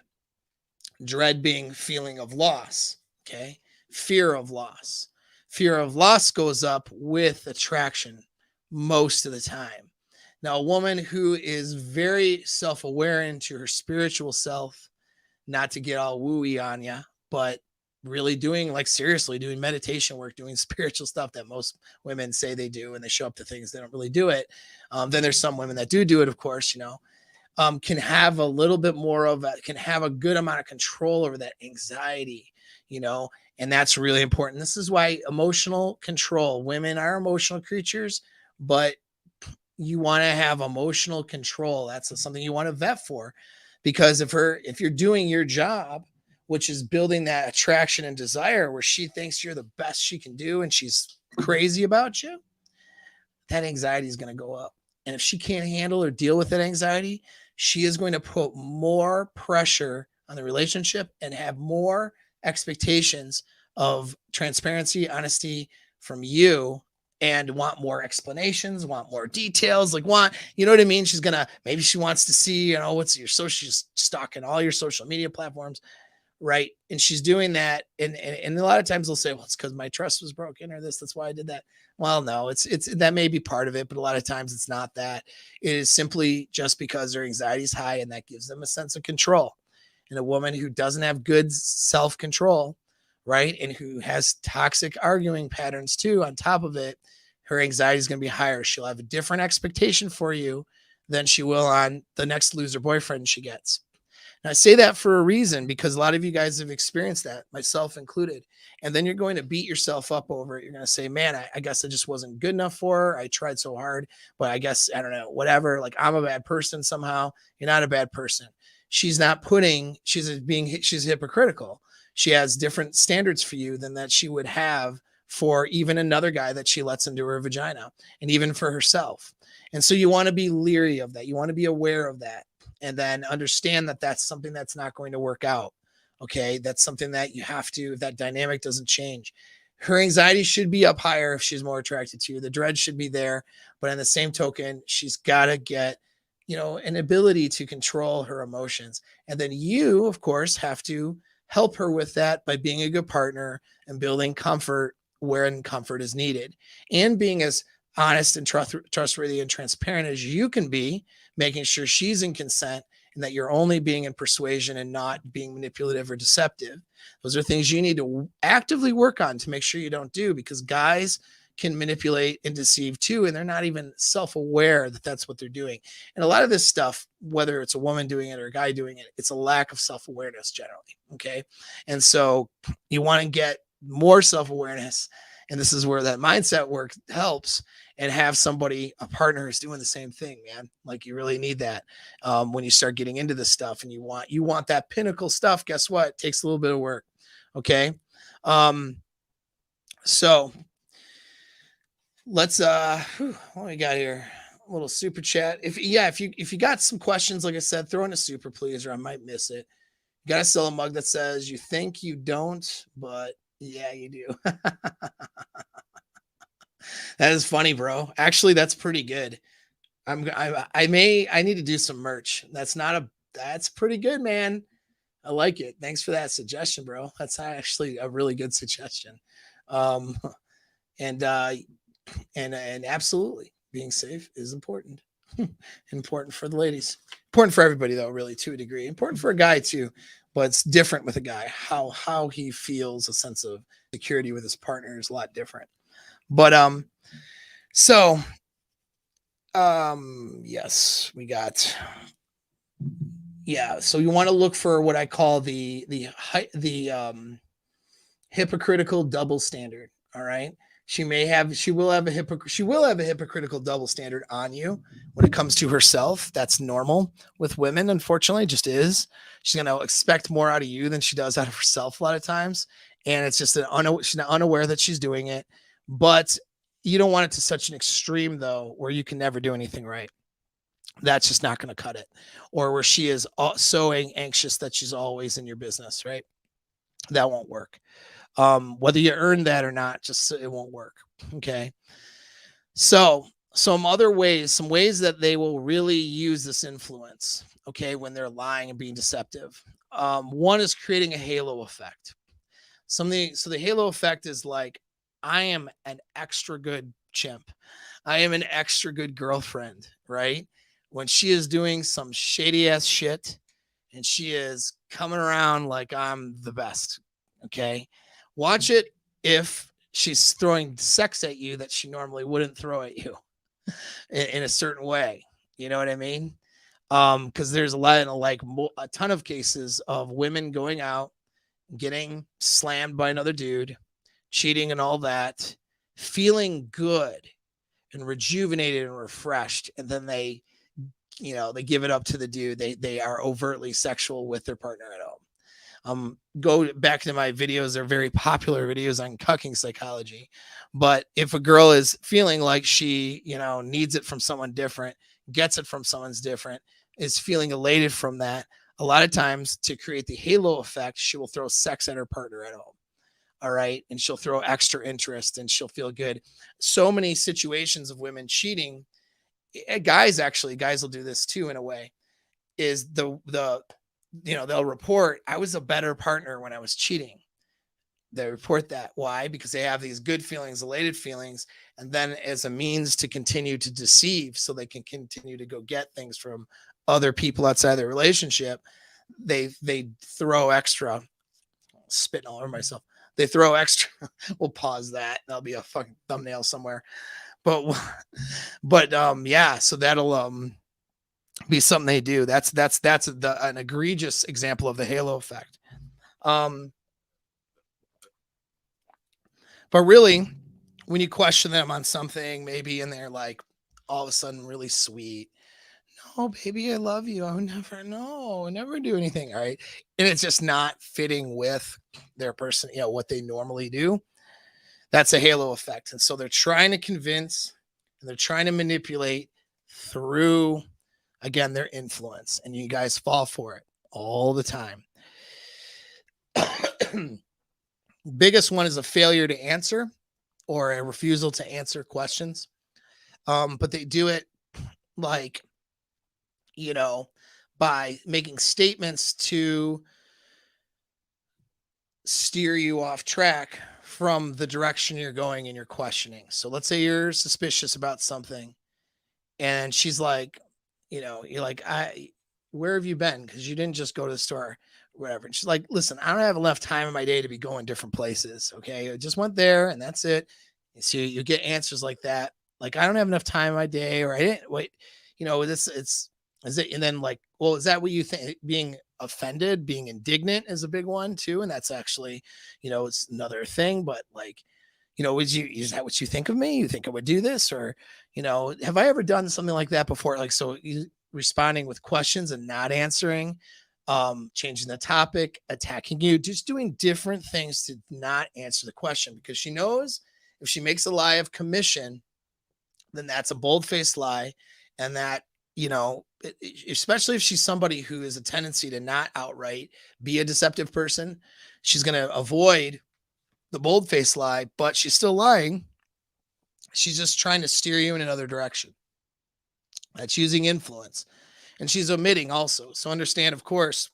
Dread being feeling of loss. Okay. Fear of loss. Fear of loss goes up with attraction most of the time. Now, a woman who is very self-aware into her spiritual self, not to get all wooey on you, but really doing, like, seriously doing meditation work, doing spiritual stuff that most women say they do, and they show up to things, they don't really do it. Then there's some women that do it, of course, can have a little bit more of can have a good amount of control over that anxiety, and that's really important. This is why emotional control, women are emotional creatures, but you want to have emotional control. That's something you want to vet for, because if you're doing your job, which is building that attraction and desire where she thinks you're the best she can do and she's crazy about you, that anxiety is going to go up. And if she can't handle or deal with that anxiety, she is going to put more pressure on the relationship and have more expectations of transparency, honesty from you, and want more explanations, want more details, you know what I mean? Maybe she wants to see, what's your social, she's stalking all your social media platforms, right? And she's doing that. And a lot of times they'll say, well, it's because my trust was broken or that's why I did that. Well, no, it's that may be part of it, but a lot of times it's not that. It is simply just because their anxiety is high, and that gives them a sense of control. And a woman who doesn't have good self-control, right, and who has toxic arguing patterns too, on top of it, her anxiety is going to be higher. She'll have a different expectation for you than she will on the next loser boyfriend she gets. And I say that for a reason, because a lot of you guys have experienced that, myself included. And then you're going to beat yourself up over it. You're going to say, man, I guess I just wasn't good enough for her. I tried so hard, but I guess, I don't know, whatever. Like, I'm a bad person somehow. You're not a bad person. She's hypocritical. She has different standards for you than that she would have for even another guy that she lets into her vagina, and even for herself. And so you want to be leery of that. You want to be aware of that. And then understand that that's something that's not going to work out. Okay. That's something that you have to, if that dynamic doesn't change, her anxiety should be up higher if she's more attracted to you. The dread should be there, but on the same token, she's got to get, an ability to control her emotions. And then you, of course, have to help her with that by being a good partner and building comfort where comfort is needed, and being as honest and trustworthy and transparent as you can be, making sure she's in consent and that you're only being in persuasion and not being manipulative or deceptive. Those are things you need to actively work on to make sure you don't do, because guys can manipulate and deceive too, and they're not even self-aware that that's what they're doing. And a lot of this stuff, whether it's a woman doing it or a guy doing it, it's a lack of self-awareness generally. Okay. And so you want to get more self-awareness, and this is where that mindset work helps, and have somebody, a partner, who's doing the same thing, man. Like, you really need that when you start getting into this stuff, and you want that pinnacle stuff. Guess what? It takes a little bit of work. Okay. So let's what we got here? A little super chat. If you got some questions, like I said, throw in a super, please, or I might miss it. You gotta sell a mug that says you think you don't, but yeah, you do. That is funny, bro. Actually, that's pretty good. I need to do some merch. That's pretty good, man. I like it. Thanks for that suggestion, bro. That's actually a really good suggestion. And absolutely, being safe is important. Important for the ladies. Important for everybody, though, really, to a degree. Important for a guy too, but it's different with a guy. How he feels a sense of security with his partner is a lot different. But yes, we got. Yeah, so you want to look for what I call the hypocritical double standard. All right. She will have a hypocritical double standard on you when it comes to herself. That's normal with women, unfortunately, it just is. She's going to expect more out of you than she does out of herself a lot of times. And it's just she's not unaware that she's doing it. But You don't want it to such an extreme though, where you can never do anything right. That's just not going to cut it. Or where she is so anxious that she's always in your business, right? That won't work. Whether you earn that or not, just it won't work. Okay. So some ways that they will really use this influence, okay, when they're lying and being deceptive. One is creating a halo effect. So the halo effect is like, I am an extra good chimp. I am an extra good girlfriend, right? When she is doing some shady ass shit and she is coming around like I'm the best. Okay. Watch it if she's throwing sex at you that she normally wouldn't throw at you in a certain way. You know what I mean? Because there's a ton of cases of women going out, getting slammed by another dude, cheating and all that, feeling good and rejuvenated and refreshed, and then they give it up to the dude. They are overtly sexual with their partner at home. Go back to my videos. They're very popular videos on cucking psychology. But if a girl is feeling like she, needs it from someone different, gets it from someone's different, is feeling elated from that, a lot of times to create the halo effect, she will throw sex at her partner at home. All right. And she'll throw extra interest and she'll feel good. So many situations of women cheating, guys will do this too in a way, is they'll report, I was a better partner when I was cheating. They report that. Why? Because they have these good feelings, elated feelings, and then as a means to continue to deceive so they can continue to go get things from other people outside their relationship, they throw extra, spitting all over myself. They throw extra. We'll pause that. That'll be a fucking thumbnail somewhere. But yeah, so that'll be something they do. That's an egregious example of the halo effect. But really, when you question them on something, maybe, and they're like all of a sudden really sweet. No, baby, I love you. I would never do anything. All right. And it's just not fitting with their person, what they normally do. That's a halo effect. And so they're trying to convince and they're trying to manipulate through, again, their influence. And you guys fall for it all the time. Biggest one is a failure to answer or a refusal to answer questions. But they do it like, by making statements to steer you off track from the direction you're going in your questioning. So let's say you're suspicious about something and she's like, you're like, where have you been? Because you didn't just go to the store, whatever. And she's like, listen, I don't have enough time in my day to be going different places. Okay. I just went there and that's it. And so you get answers like that. Like, I don't have enough time in my day, or I didn't wait, is it? And then like, well, is that what you think? Being offended, being indignant is a big one too. And that's actually, it's another thing, but like, is that what you think of me? You think I would do this? Or, have I ever done something like that before? Like, so you responding with questions and not answering, changing the topic, attacking you, just doing different things to not answer the question, because she knows if she makes a lie of commission, then that's a bold-faced lie. And that, especially if she's somebody who has a tendency to not outright be a deceptive person, she's going to avoid the bold-faced lie, but she's still lying. She's just trying to steer you in another direction. That's using influence. And she's omitting also. So understand, of course,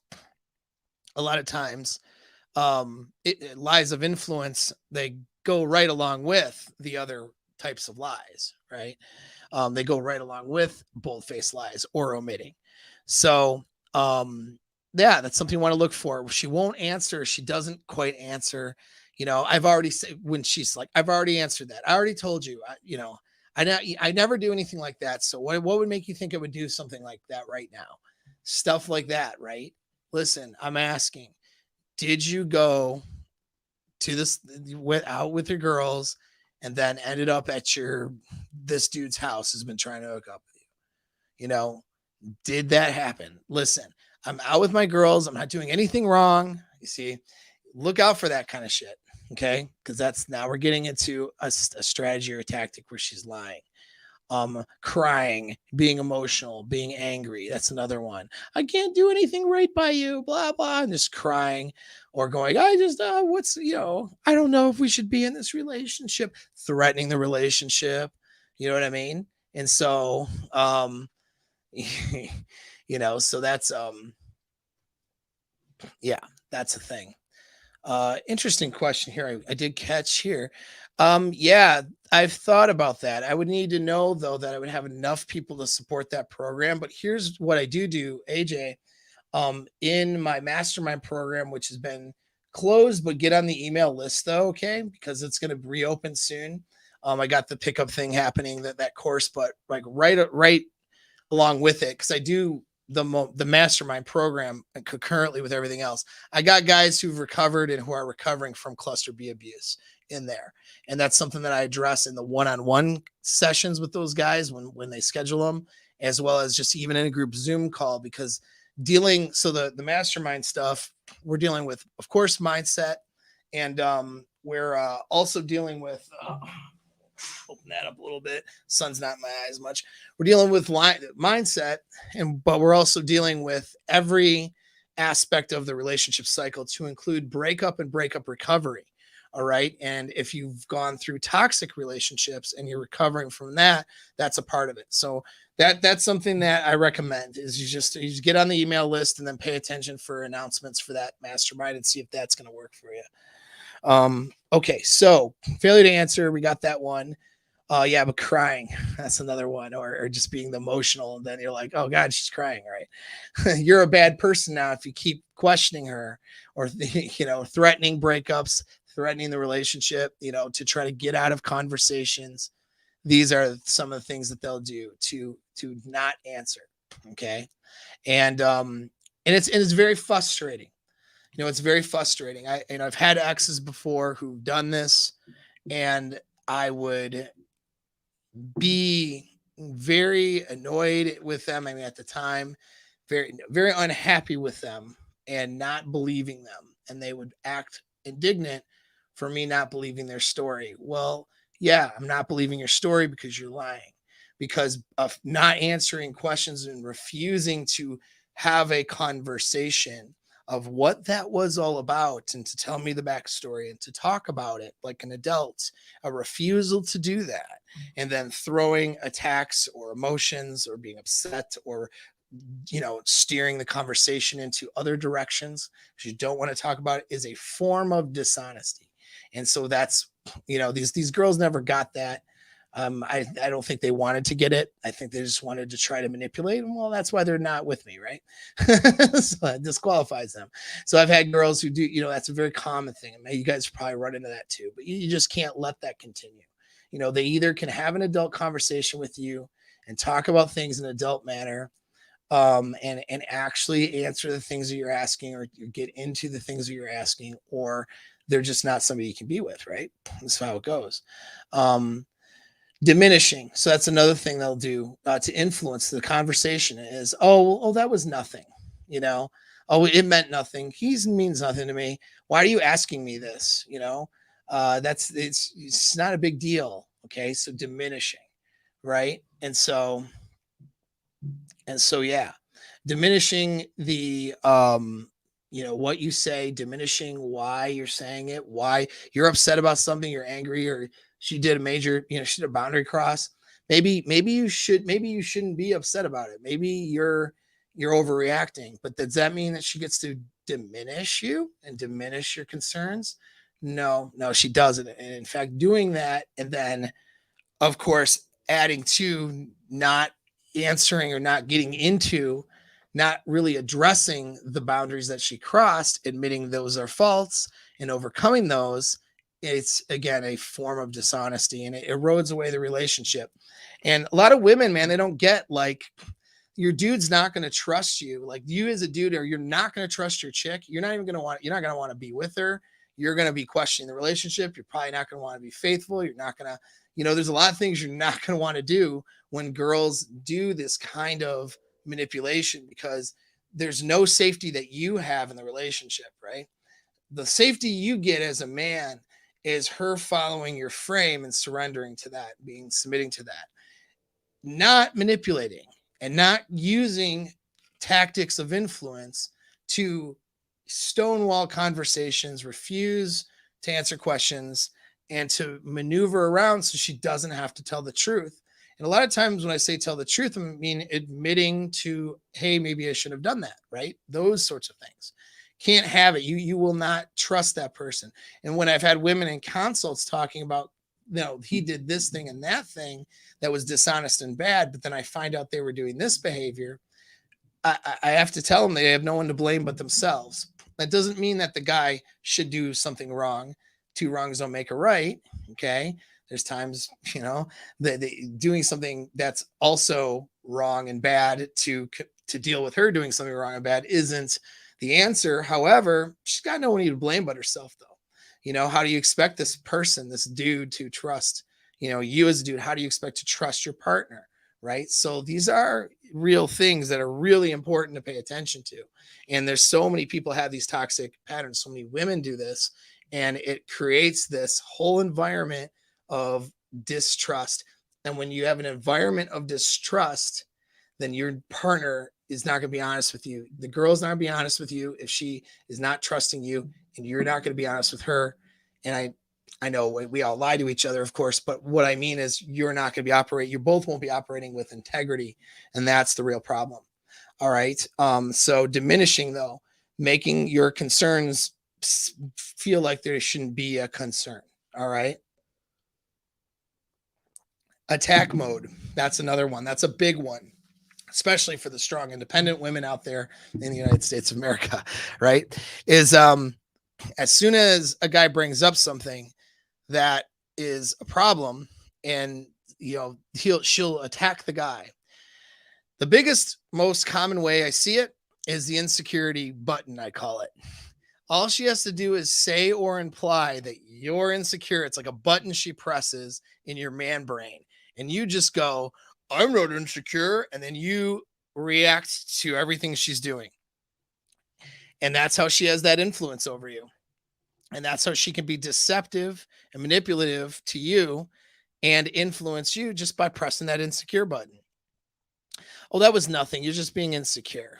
a lot of times lies of influence, they go right along with the other types of lies, right? They go right along with bold-faced lies or omitting. So, yeah, that's something you want to look for. She won't answer. She doesn't quite answer. I've already said, when she's like, I've already answered that. I already told you, I never do anything like that. So what would make you think I would do something like that right now? Stuff like that, right? Listen, I'm asking, did you go to out with your girls and then ended up at this dude's house has been trying to hook up with you? Did that happen? Listen, I'm out with my girls. I'm not doing anything wrong. You see, look out for that kind of shit. Okay, because that's now we're getting into a strategy or a tactic where she's lying. Crying, being emotional, being angry. That's another one. I can't do anything right by you, blah, blah, and just crying or going, I just, I don't know if we should be in this relationship, threatening the relationship. You know what I mean? And so, so yeah, that's a thing. Interesting question here. I did catch here. Yeah, I've thought about that. I would need to know though that I would have enough people to support that program. But here's what I do, AJ. In my mastermind program, which has been closed, but get on the email list though, okay? Because it's going to reopen soon. I got the pickup thing happening that course, but like right along with it, because I do the mastermind program concurrently with everything else. I got guys who've recovered and who are recovering from cluster B abuse in there, and that's something that I address in the one-on-one sessions with those guys when they schedule them, as well as just even in a group Zoom call. Because the mastermind stuff, we're dealing with, of course, mindset, and we're also dealing with open that up a little bit. Sun's not in my eyes much. We're dealing with mindset, but we're also dealing with every aspect of the relationship cycle to include breakup and breakup recovery. All right. And if you've gone through toxic relationships and you're recovering from that, that's a part of it. So that's something that I recommend is you just get on the email list and then pay attention for announcements for that mastermind and see if that's going to work for you. Okay. So failure to answer. We got that one. Yeah, but crying, that's another one, or just being emotional. And then you're like, oh God, she's crying, right? You're a bad person now if you keep questioning her or, threatening breakups, threatening the relationship, to try to get out of conversations. These are some of the things that they'll do to not answer. Okay. And it's very frustrating. It's very frustrating. I've had exes before who've done this, and I would be very annoyed with them. I mean, at the time, very, very unhappy with them and not believing them. And they would act indignant for me not believing their story. Well, yeah, I'm not believing your story because you're lying, because of not answering questions and refusing to have a conversation of what that was all about and to tell me the backstory and to talk about it like an adult. A refusal to do that, and then throwing attacks or emotions or being upset or steering the conversation into other directions because you don't want to talk about it, is a form of dishonesty. And so that's these girls never got that. I don't think they wanted to get it. I think they just wanted to try to manipulate. And well, that's why they're not with me, right? So that disqualifies them. So I've had girls who do, that's a very common thing. And you guys probably run into that too, but you just can't let that continue. They either can have an adult conversation with you and talk about things in an adult manner, and actually answer the things that you're asking, or get into the things that you're asking, or they're just not somebody you can be with, right? That's how it goes. Diminishing. So that's another thing they'll do to influence the conversation is, oh, that was nothing, oh, it meant nothing. He means nothing to me. Why are you asking me this? It's not a big deal. Okay. So diminishing. Right. And so, yeah, diminishing the, what you say, diminishing why you're saying it, why you're upset about something, you're angry, or she did a major, she did a boundary cross. Maybe you shouldn't be upset about it. Maybe you're overreacting, but does that mean that she gets to diminish you and diminish your concerns? No, she doesn't. And in fact, doing that, and then of course, adding to not answering or not getting into, not really addressing the boundaries that she crossed, admitting those are faults and overcoming those, it's again a form of dishonesty, and it erodes away the relationship. And a lot of women, man, they don't get, like, your dude's not going to trust you. Like, you as a dude, or you're not going to trust your chick. You're not going to want to be with her. You're going to be questioning the relationship. You're probably not going to want to be faithful. You're not going to, there's a lot of things you're not going to want to do when girls do this kind of manipulation, because there's no safety that you have in the relationship, right? The safety you get as a man is her following your frame and surrendering to that, submitting to that, not manipulating and not using tactics of influence to stonewall conversations, refuse to answer questions, and to maneuver around so she doesn't have to tell the truth. And a lot of times when I say tell the truth, I mean admitting to, hey, maybe I shouldn't have done that, right? Those sorts of things. Can't have it. You will not trust that person. And when I've had women in consults talking about, he did this thing and that thing that was dishonest and bad, but then I find out they were doing this behavior, I have to tell them they have no one to blame but themselves. That doesn't mean that the guy should do something wrong. Two wrongs don't make a right. Okay. There's times, doing something that's also wrong and bad to deal with her doing something wrong and bad isn't the answer. However, she's got no one to blame but herself, though. How do you expect this person, this dude, to trust, you as a dude? How do you expect to trust your partner? Right. So these are real things that are really important to pay attention to. And there's so many people have these toxic patterns. So many women do this, and it creates this whole environment of distrust. And when you have an environment of distrust, then your partner is not going to be honest with you. The girl's not going to be honest with you if she is not trusting you, and you're not going to be honest with her. And I know we all lie to each other, of course, but what I mean is you're not going to be you both won't be operating with integrity. And that's the real problem. All right. So diminishing, though, making your concerns feel like there shouldn't be a concern. All right. Attack mode. That's another one. That's a big one, especially for the strong, independent women out there in the United States of America, right? Is as soon as a guy brings up something that is a problem, and she'll attack the guy. The biggest, most common way I see it is the insecurity button, I call it. All she has to do is say or imply that you're insecure. It's like a button she presses in your man brain, and you just go, I'm not insecure, and then you react to everything she's doing. And that's how she has that influence over you. And that's how she can be deceptive and manipulative to you and influence you just by pressing that insecure button. Oh, that was nothing. You're just being insecure.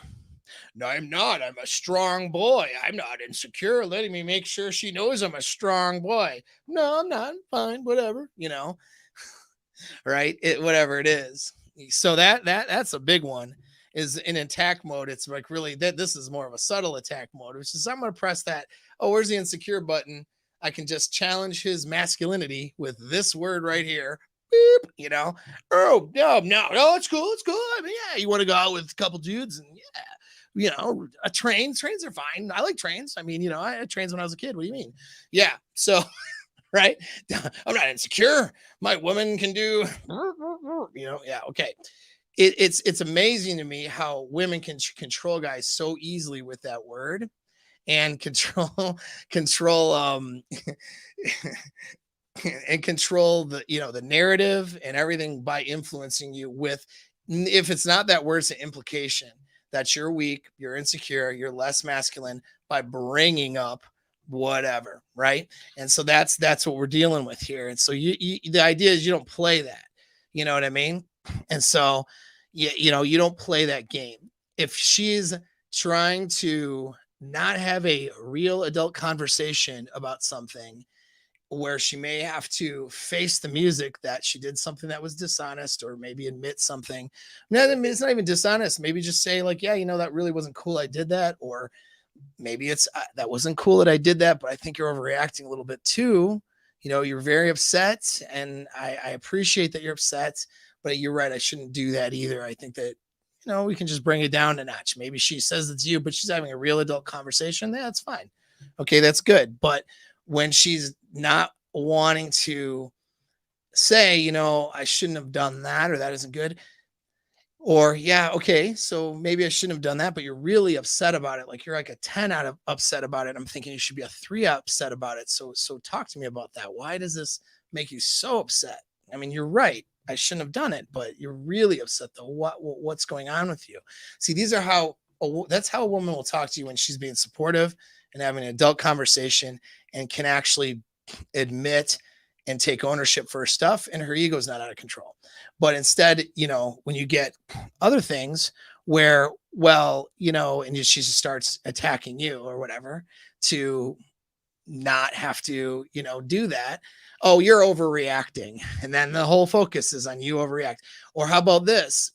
No, I'm not. I'm a strong boy. I'm not insecure. Letting me make sure she knows I'm a strong boy. No, I'm not. Fine, whatever, right? Whatever it is. So that's a big one. Is in attack mode. It's like really this is more of a subtle attack mode, which is I'm going to press that. Oh, where's the insecure button? I can just challenge his masculinity with this word right here. Beep, Oh, no, it's cool. It's cool. I mean, yeah, you want to go out with a couple dudes and a trains are fine. I like trains. I mean, I had trains when I was a kid. What do you mean? Yeah. So, right. I'm not insecure. My woman can do, yeah. Okay. It's amazing to me how women can control guys so easily with that word, and control and control the narrative and everything by influencing you with, if it's not that word, it's an implication that you're weak, you're insecure, you're less masculine by bringing up whatever, right? And so that's what we're dealing with here. And so the idea is you don't play that, you know what I mean? And so you don't play that game. If she's trying to not have a real adult conversation about something where she may have to face the music that she did something that was dishonest, or maybe admit something. No, it's not even dishonest. Maybe just say like, yeah, that really wasn't cool. I did that. Or maybe it's that wasn't cool that I did that, but I think you're overreacting a little bit too. You're very upset, and I appreciate that you're upset, but you're right. I shouldn't do that either. I think that, we can just bring it down a notch. Maybe she says it's you, but she's having a real adult conversation. That's fine. Okay, that's good. But when she's not wanting to say, I shouldn't have done that, or that isn't good, or yeah, okay, so maybe I shouldn't have done that, but you're really upset about it. Like you're like a 10 out of upset about it. I'm thinking you should be a 3 upset about it. So talk to me about that. Why does this make you so upset? I mean, you're right. I shouldn't have done it, but you're really upset though. What's going on with you? See, that's how a woman will talk to you when she's being supportive and having an adult conversation, and can actually admit and take ownership for her stuff, and her ego's not out of control. But instead, when you get other things where, well, and she just starts attacking you or whatever, to not have to, do that. Oh, you're overreacting. And then the whole focus is on you overreact. Or how about this,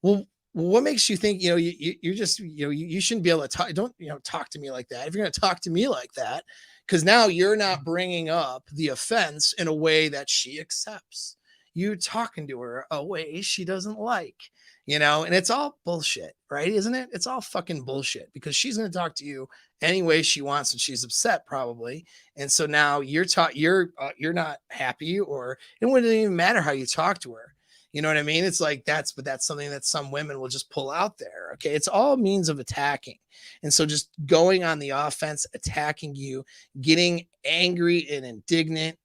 well, what makes you think, you're just, you shouldn't be able to talk. Don't, talk to me like that. If you're going to talk to me like that, because now you're not bringing up the offense in a way that she accepts. You talking to her a way she doesn't like, and it's all bullshit, right? Isn't it? It's all fucking bullshit, because she's going to talk to you any way she wants, and she's upset probably. And so now you're not happy, or it wouldn't even matter how you talk to her. You know what I mean? It's like that's something that some women will just pull out there. Okay. It's all means of attacking. And so just going on the offense, attacking you, getting angry and indignant,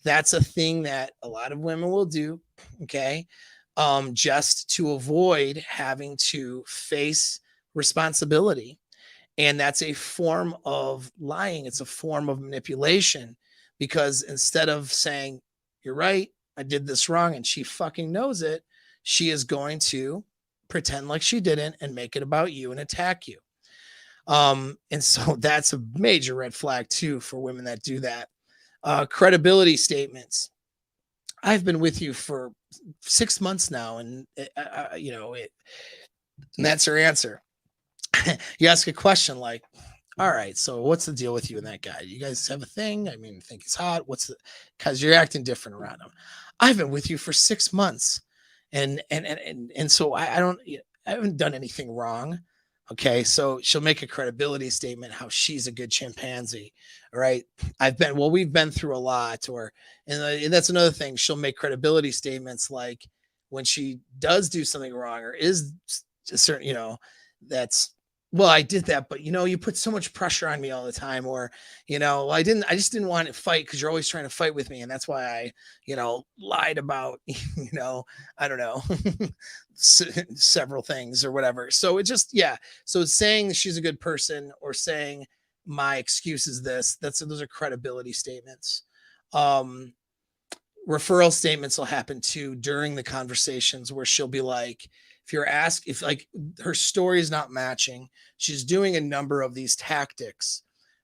that's a thing that a lot of women will do. Okay. Just to avoid having to face responsibility. And that's a form of lying. It's a form of manipulation, because instead of saying, you're right, I did this wrong, and she fucking knows it, she is going to pretend like she didn't and make it about you and attack you. And so that's a major red flag too for women that do that. Credibility statements. I've been with you for 6 months now, and and that's her answer. You ask a question like, all right, so what's the deal with you and that guy? You guys have a thing? I mean, think he's hot? Because you're acting different around him. I've been with you for 6 months, and so I haven't done anything wrong. Okay, so she'll make a credibility statement how she's a good chimpanzee. All right, we've been through a lot, and that's another thing. She'll make credibility statements like when she does do something wrong, or is certain, that's, well, I did that, but you put so much pressure on me all the time, or, I just didn't want to fight because you're always trying to fight with me. And that's why I, lied about, I don't know, several things or whatever. So it just, yeah. So saying she's a good person, or saying my excuse is this, those are credibility statements. Referral statements will happen too during the conversations, where she'll be like, if like her story is not matching, she's doing a number of these tactics,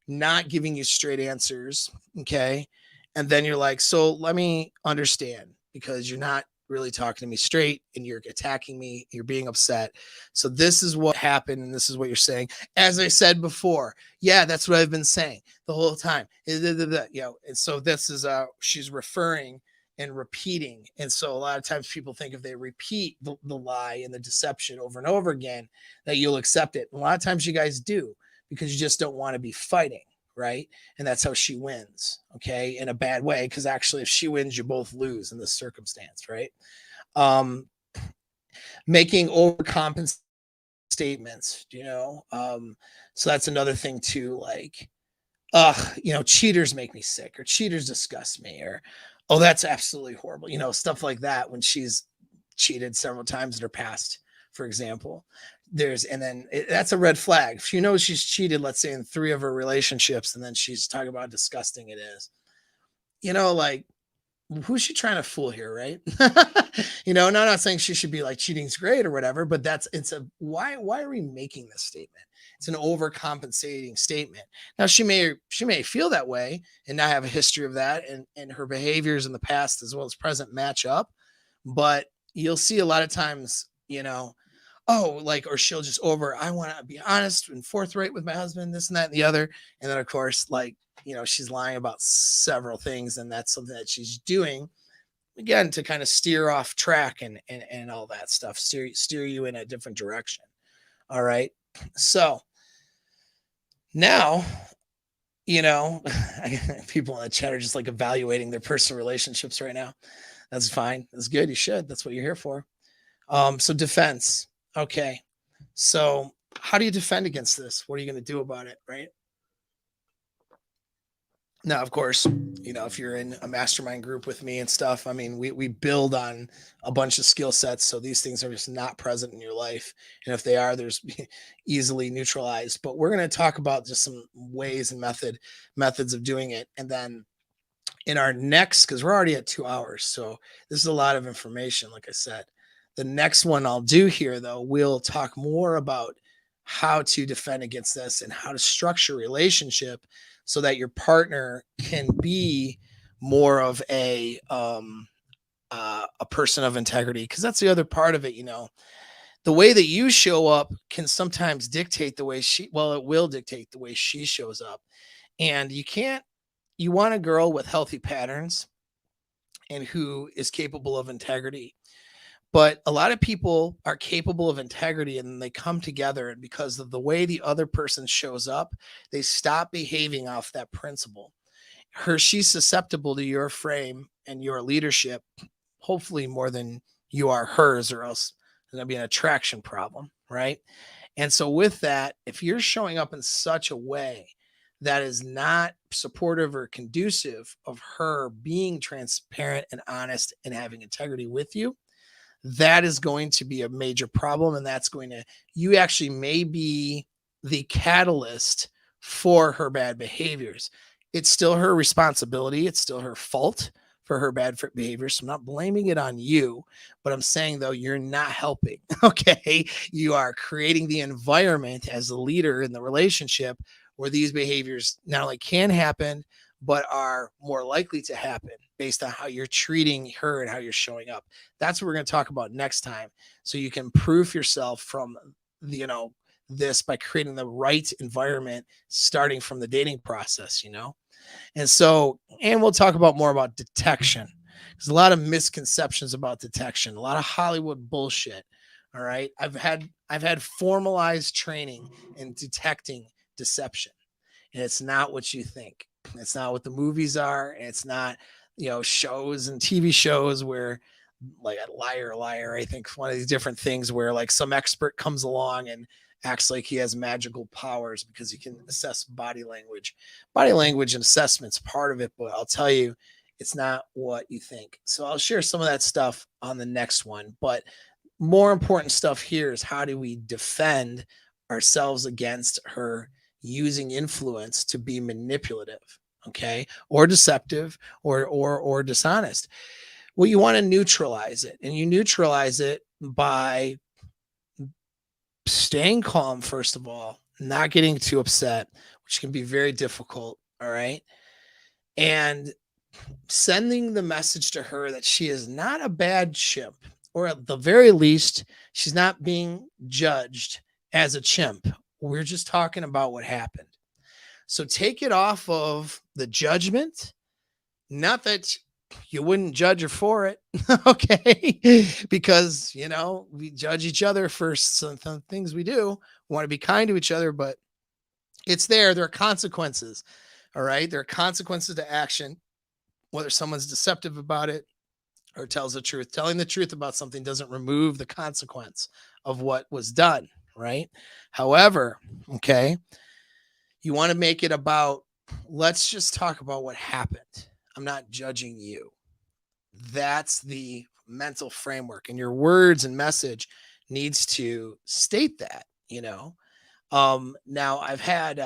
not giving you straight answers. Okay. And then you're like, so let me understand, because you're not really talking to me straight, and you're attacking me. You're being upset. So this is what happened, and this is what you're saying. As I said before, yeah, that's what I've been saying the whole time. And so this is she's referring and repeating. And so a lot of times people think if they repeat the lie and the deception over and over again, that you'll accept it. And a lot of times you guys do, because you just don't want to be fighting, right? And that's how she wins, okay, in a bad way, because actually if she wins, you both lose in this circumstance, right? Making overcompensation statements, so that's another thing too, like, cheaters make me sick, or cheaters disgust me, or, oh, that's absolutely horrible, stuff like that, when she's cheated several times in her past, for example. That's a red flag. If you know she's cheated, let's say in 3 of her relationships, and then she's talking about how disgusting it is, like, who's she trying to fool here, right? I'm not saying she should be like, cheating's great or whatever, but why are we making this statement? It's an overcompensating statement. Now she may feel that way and not have a history of that, and her behaviors in the past as well as present match up, but you'll see a lot of times, or she'll just I want to be honest and forthright with my husband, this and that and the other. And then of course, like, she's lying about several things, and that's something that she's doing again to kind of steer off track and all that stuff, steer you in a different direction. All right. So now, people in the chat are just like evaluating their personal relationships right now. That's fine. That's good. You should. That's what you're here for. So defense. Okay. So how do you defend against this? What are you going to do about it? Right. Now, of course, if you're in a mastermind group with me and stuff, I mean, we build on a bunch of skill sets. So these things are just not present in your life. And if they are, there's easily neutralized. But we're going to talk about just some ways and methods of doing it. And then in our next, because we're already at 2 hours, so this is a lot of information. Like I said, the next one I'll do here, though, we'll talk more about how to defend against this and how to structure a relationship so that your partner can be more of a person of integrity. Because that's the other part of it, the way that you show up can sometimes dictate the way it will dictate the way she shows up. And you want a girl with healthy patterns and who is capable of integrity. But a lot of people are capable of integrity and they come together, and because of the way the other person shows up, they stop behaving off that principle. She's susceptible to your frame and your leadership, hopefully more than you are hers, or else there's going to be an attraction problem, right? And so with that, if you're showing up in such a way that is not supportive or conducive of her being transparent and honest and having integrity with you, that is going to be a major problem. And you actually may be the catalyst for her bad behaviors. It's still her responsibility. It's still her fault for her bad behavior. So I'm not blaming it on you, but I'm saying, though, you're not helping. Okay. You are creating the environment as a leader in the relationship where these behaviors not only can happen, but are more likely to happen based on how you're treating her and how you're showing up. That's what we're going to talk about next time. So you can proof yourself from, this by creating the right environment, starting from the dating process, And we'll talk about more about detection. There's a lot of misconceptions about detection, a lot of Hollywood bullshit. All right. I've had formalized training in detecting deception, and it's not what you think. It's not what the movies are. And it's not, shows and TV shows where, like, a liar, I think one of these different things where, like, some expert comes along and acts like he has magical powers because he can assess body language. Body language and assessment's part of it, but I'll tell you, it's not what you think. So I'll share some of that stuff on the next one. But more important stuff here is, how do we defend ourselves against her using influence to be manipulative, okay, or deceptive, or dishonest? Well, you want to neutralize it, and you neutralize it by staying calm, first of all, not getting too upset, which can be very difficult. All right. And sending the message to her that she is not a bad chimp, or at the very least, she's not being judged as a chimp. We're just talking about what happened. So take it off of the judgment. Not that you wouldn't judge her for it, okay? Because, we judge each other for some things we do. We want to be kind to each other, but it's there. There are consequences, all right? There are consequences to action, whether someone's deceptive about it or tells the truth. Telling the truth about something doesn't remove the consequence of what was done, right? However, okay, you want to make it about, let's just talk about what happened. I'm not judging you. That's the mental framework, and your words and message needs to state that, Now I've had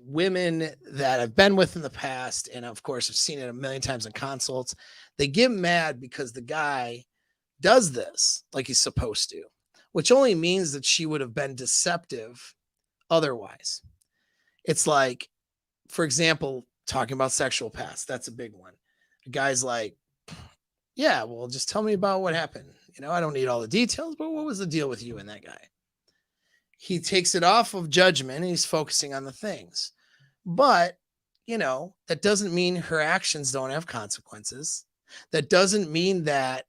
women that I've been with in the past, and of course I've seen it a million times in consults. They get mad because the guy does this like he's supposed to, which only means that she would have been deceptive otherwise. It's like, for example, talking about sexual past, that's a big one. The guy's like, yeah, well, just tell me about what happened. I don't need all the details, but what was the deal with you and that guy? He takes it off of judgment and he's focusing on the things. But, that doesn't mean her actions don't have consequences. That doesn't mean that,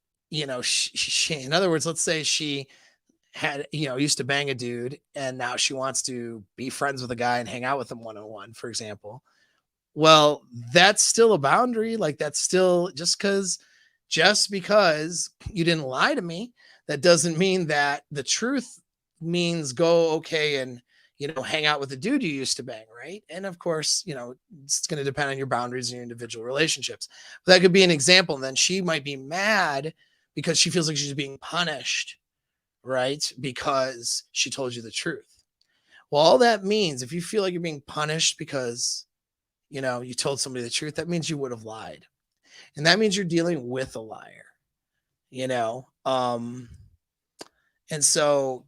she, in other words, let's say she had, used to bang a dude and now she wants to be friends with a guy and hang out with him one-on-one, for example. Well, that's still a boundary. Like, that's still just because you didn't lie to me, that doesn't mean that the truth means go, okay, and, hang out with the dude you used to bang, right? And of course, it's going to depend on your boundaries and your individual relationships. But that could be an example. And then she might be mad because she feels like she's being punished, right? Because she told you the truth. Well, all that means, if you feel like you're being punished because you told somebody the truth, that means you would have lied. And that means you're dealing with a liar, you know? And so,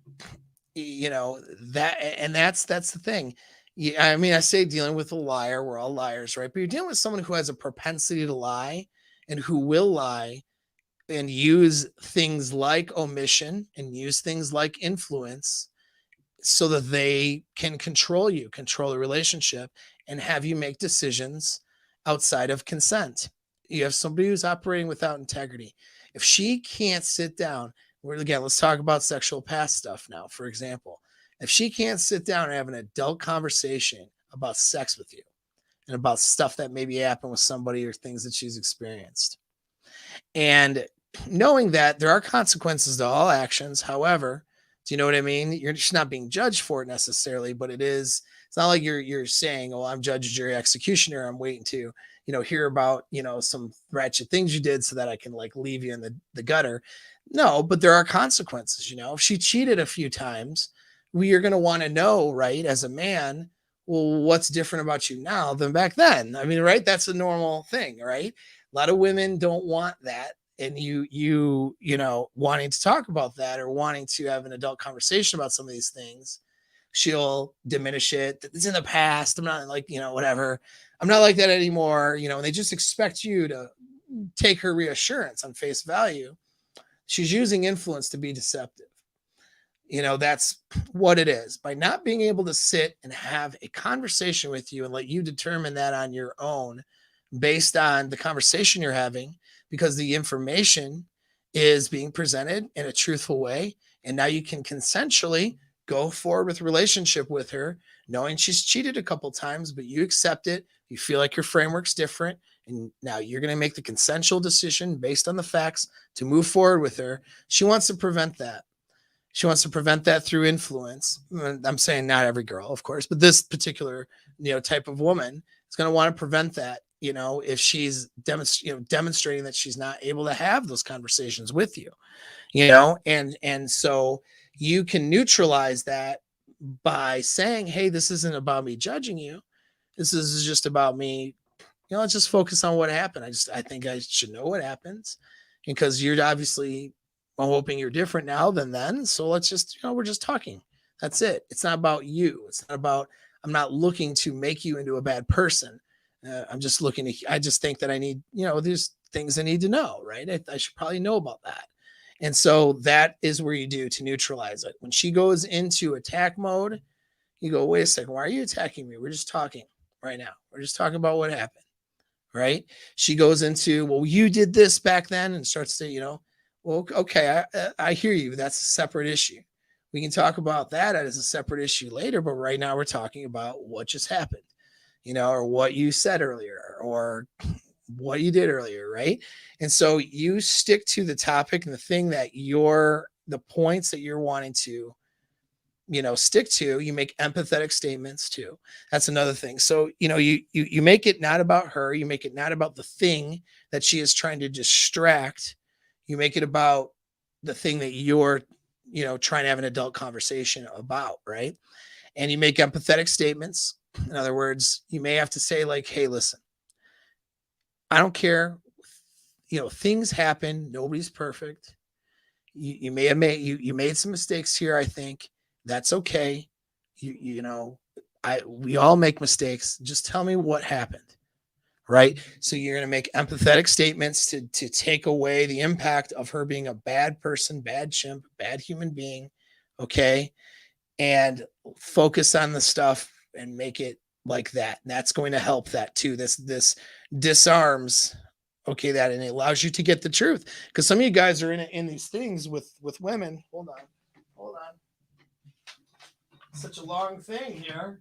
that's the thing. Yeah, I mean, I say dealing with a liar, we're all liars, right? But you're dealing with someone who has a propensity to lie and who will lie and use things like omission and use things like influence so that they can control you, control the relationship, and have you make decisions outside of consent. You have somebody who's operating without integrity. If she can't sit down, again, let's talk about sexual past stuff now, for example. If she can't sit down and have an adult conversation about sex with you and about stuff that maybe happened with somebody or things that she's experienced, and knowing that there are consequences to all actions, however, do you know what I mean? You're just not being judged for it necessarily, but it's not like you're saying, "Oh, I'm judge, jury, executioner. I'm waiting to, hear about, some ratchet things you did so that I can like leave you in the gutter." No, but there are consequences, If she cheated a few times, you're going to want to know, right, as a man, well, what's different about you now than back then? I mean, right? That's a normal thing, right? A lot of women don't want that. And wanting to talk about that or wanting to have an adult conversation about some of these things, she'll diminish it. It's in the past. I'm not like, whatever. I'm not like that anymore. And they just expect you to take her reassurance on face value. She's using influence to be deceptive. That's what it is. By not being able to sit and have a conversation with you and let you determine that on your own based on the conversation you're having, because the information is being presented in a truthful way. And now you can consensually go forward with a relationship with her, knowing she's cheated a couple times, but you accept it. You feel like your framework's different. And now you're going to make the consensual decision based on the facts to move forward with her. She wants to prevent that. She wants to prevent that through influence. I'm saying not every girl, of course, but this particular, type of woman is going to want to prevent that, if she's demonstrating that she's not able to have those conversations with you, and so you can neutralize that by saying, hey, this isn't about me judging you. This is just about me. Let's just focus on what happened. I think I should know what happens, because you're obviously, I'm hoping you're different now than then. So let's just, we're just talking. That's it. It's not about you. It's not about, I'm not looking to make you into a bad person. I'm just I just think that I need, there's things I need to know, right? I should probably know about that. And so that is where you do to neutralize it. When she goes into attack mode, you go, wait a second, why are you attacking me? We're just talking right now. We're just talking about what happened, right? She goes into, well, you did this back then, and starts to, well, okay, I hear you. That's a separate issue. We can talk about that as a separate issue later, but right now we're talking about what just happened, or what you said earlier, or what you did earlier, right? And so you stick to the topic and the thing that the points that you're wanting to, stick to. You make empathetic statements too. That's another thing. So, you make it not about her. You make it not about the thing that she is trying to distract. You make it about the thing that you're, trying to have an adult conversation about, right? And you make empathetic statements. In other words, you may have to say like, hey, listen, I don't care. Things happen. Nobody's perfect. You may have you made some mistakes here. I think that's okay. We all make mistakes. Just tell me what happened. Right. So you're going to make empathetic statements to take away the impact of her being a bad person, bad chimp, bad human being. Okay. And focus on the stuff and make it like that. And that's going to help that too. This disarms, okay, that, and it allows you to get the truth. Because some of you guys are in these things with women. Hold on. Such a long thing here.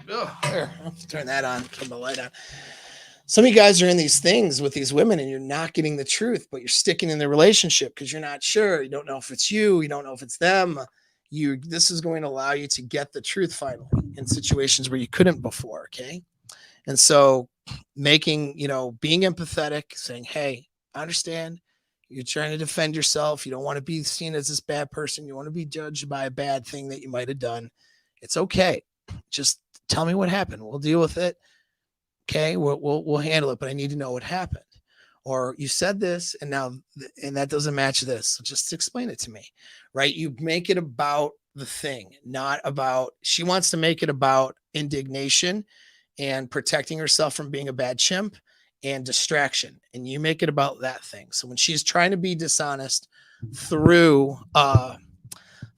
Oh, there. I'll have to turn that on. Turn the light on. Some of you guys are in these things with these women and you're not getting the truth, but you're sticking in the relationship because you're not sure. You don't know if it's you. You don't know if it's them. This is going to allow you to get the truth finally in situations where you couldn't before. Okay. And so being empathetic, saying, hey, I understand. You're trying to defend yourself. You don't want to be seen as this bad person. You want to be judged by a bad thing that you might have done. It's okay. Just tell me what happened. We'll deal with it. Okay, we'll handle it, but I need to know what happened. Or you said this and now and that doesn't match this. So just explain it to me. Right? You make it about the thing, not about she wants to make it about indignation and protecting herself from being a bad chimp and distraction. And you make it about that thing. So when she's trying to be dishonest through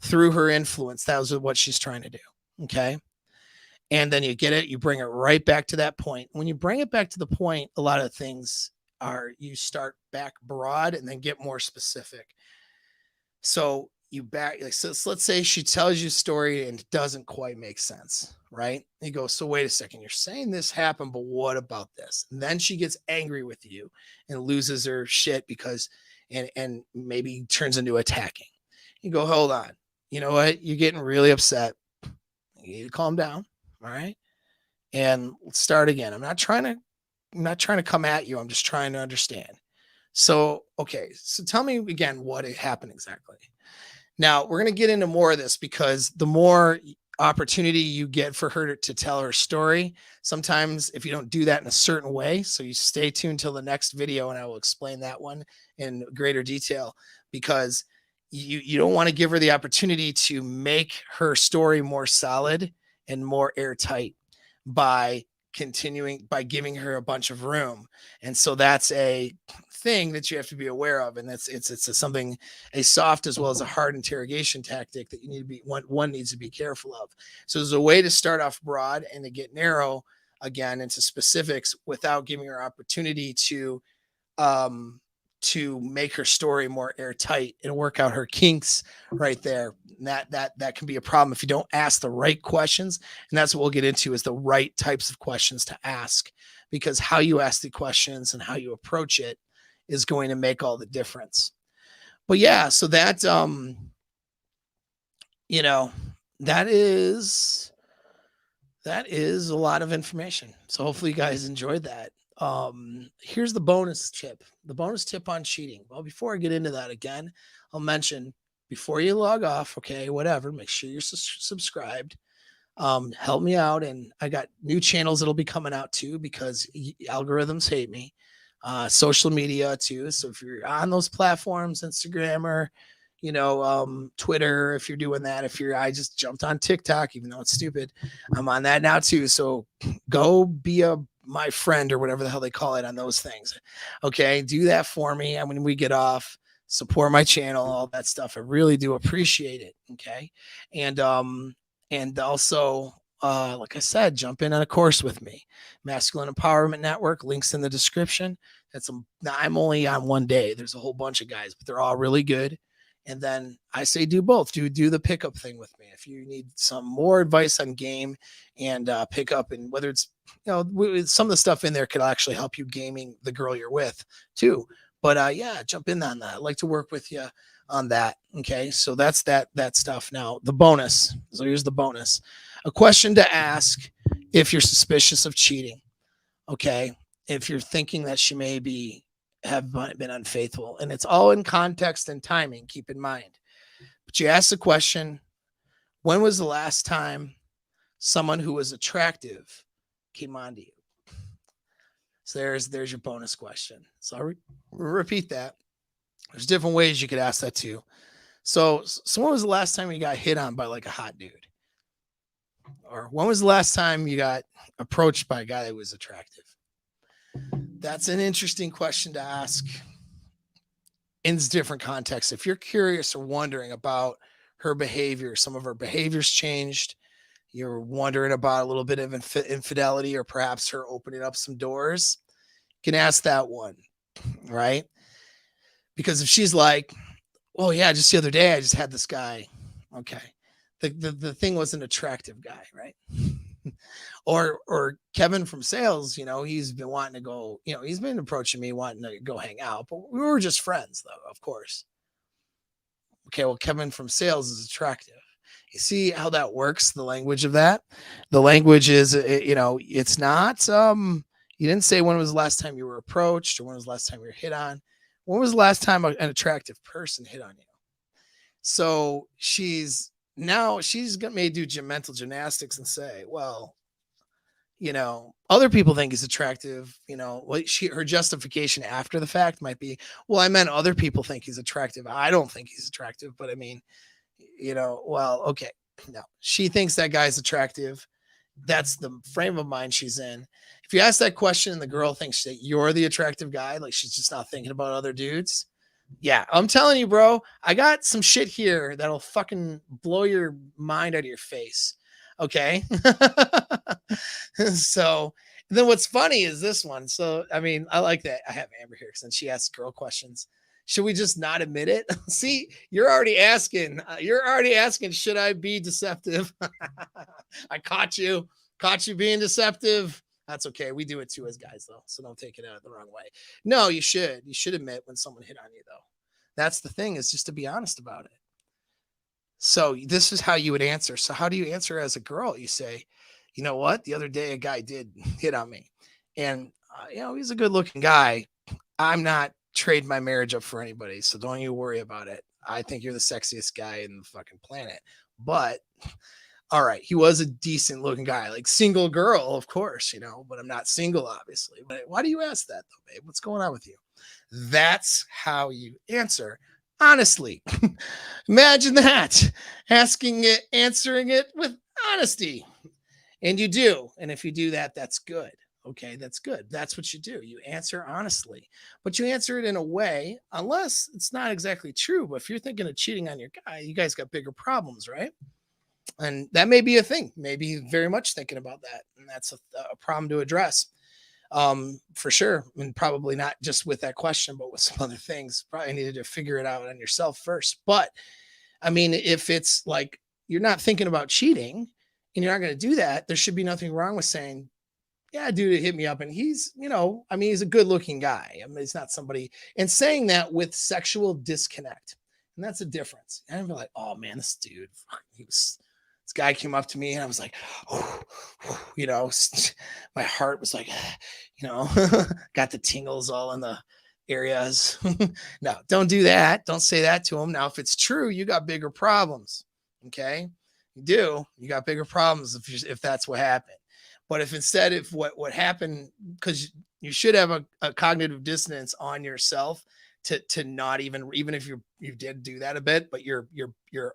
through her influence, that was what she's trying to do. Okay. And then you get it, you bring it right back to that point. When you bring it back to the point, a lot of things are you start back broad and then get more specific. So you back like so let's say she tells you a story and it doesn't quite make sense, right? You go, so wait a second, you're saying this happened, but what about this? And then she gets angry with you and loses her shit because and maybe turns into attacking. You go, hold on. You know what? You're getting really upset. You need to calm down. All right. And let's start again. I'm not trying to come at you. I'm just trying to understand. So, okay. So tell me again what happened exactly. Now, we're going to get into more of this because the more opportunity you get for her to tell her story, sometimes if you don't do that in a certain way, so you stay tuned till the next video and I will explain that one in greater detail because you don't want to give her the opportunity to make her story more solid and more airtight by giving her a bunch of room. And so that's a thing that you have to be aware of. And it's something, a soft as well as a hard interrogation tactic that you need to be one needs to be careful of. So there's a way to start off broad and to get narrow again into specifics without giving her opportunity to make her story more airtight and work out her kinks right there. And that can be a problem if you don't ask the right questions. And that's what we'll get into is the right types of questions to ask, because how you ask the questions and how you approach it is going to make all the difference. But yeah, so that you know, that is a lot of information. So hopefully you guys enjoyed that. Here's the bonus tip on cheating. Well, before I get into that again, I'll mention before you log off, okay, whatever, make sure you're subscribed. Help me out. And I got new channels that'll be coming out too, because algorithms hate me. Social media too. So if you're on those platforms, Instagram or, Twitter, if you're doing that, I just jumped on TikTok, even though it's stupid, I'm on that now too. So go be my friend or whatever the hell they call it on those things. Okay. Do that for me. And when we get off, support my channel, all that stuff. I really do appreciate it. Okay. And also, like I said, jump in on a course with me, Masculine Empowerment Network, links in the description. I'm only on one day. There's a whole bunch of guys, but they're all really good. And then I say do both. Do the pickup thing with me. If you need some more advice on game and pickup, and whether it's, some of the stuff in there could actually help you gaming the girl you're with too. But yeah, jump in on that. I'd like to work with you on that. Okay. So that's that stuff. Now the bonus. So here's the bonus. A question to ask if you're suspicious of cheating. Okay. If you're thinking that she may have been unfaithful, and it's all in context and timing, keep in mind. But you ask the question, when was the last time someone who was attractive came on to you? So there's your bonus question. So I'll repeat that. There's different ways you could ask that too. So when was the last time you got hit on by like a hot dude? Or when was the last time you got approached by a guy that was attractive? That's an interesting question to ask in different contexts. If you're curious or wondering about her behavior, some of her behaviors changed, you're wondering about a little bit of infidelity or perhaps her opening up some doors, you can ask that one, right? Because if she's like, oh yeah, just the other day I just had this guy, okay, the thing was an attractive guy, right? or Kevin from sales, he's been wanting to go, he's been approaching me wanting to go hang out, but we were just friends though, of course. Okay, well, Kevin from sales is attractive. You see how that works, the language of that? The language is, it's not, you didn't say when was the last time you were approached or when was the last time you were hit on. When was the last time an attractive person hit on you? So she's may do mental gymnastics and say, well, other people think he's attractive. Her justification after the fact might be, well, I meant other people think he's attractive. I don't think he's attractive, but I mean, well, okay. No, she thinks that guy's attractive. That's the frame of mind she's in. If you ask that question and the girl thinks that you're the attractive guy, like she's just not thinking about other dudes. Yeah, I'm telling you, bro, I got some shit here that'll fucking blow your mind out of your face. Okay. So then what's funny is this one. So, I mean, I like that. I have Amber here since she asks girl questions. Should we just not admit it? See, you're already asking. Should I be deceptive? I caught you being deceptive. That's okay. We do it too as guys, though. So don't take it out the wrong way. No, you should. You should admit when someone hit on you, though. That's the thing, is just to be honest about it. So this is how you would answer. So how do you answer as a girl? You say, you know what? The other day, a guy did hit on me. And, he's a good looking guy. I'm not trade my marriage up for anybody. So don't you worry about it. I think you're the sexiest guy in the fucking planet. But all right, he was a decent looking guy, like single girl, of course, but I'm not single, obviously. But why do you ask that though, babe? What's going on with you? That's how you answer. Honestly, imagine that, answering it with honesty. And you do. And if you do that, that's good. Okay, that's good. That's what you do. You answer honestly, but you answer it in a way, unless it's not exactly true. But if you're thinking of cheating on your guy, you guys got bigger problems, right? And that may be a thing. Maybe very much thinking about that. And that's a problem to address. For sure. And probably not just with that question, but with some other things. Probably needed to figure it out on yourself first. But I mean, if it's like you're not thinking about cheating and you're not going to do that, there should be nothing wrong with saying, yeah, dude, hit me up. And he's, he's a good looking guy. I mean, he's not somebody, and saying that with sexual disconnect. And that's a difference. And I'm like, oh man, this dude, this guy came up to me and I was like, oh, my heart was like, got the tingles all in the areas. No, don't do that. Don't say that to him. Now, if it's true, you got bigger problems. Okay. You got bigger problems if that's what happened. But if what happened, because you should have a cognitive dissonance on yourself to not even if you did do that a bit, but you're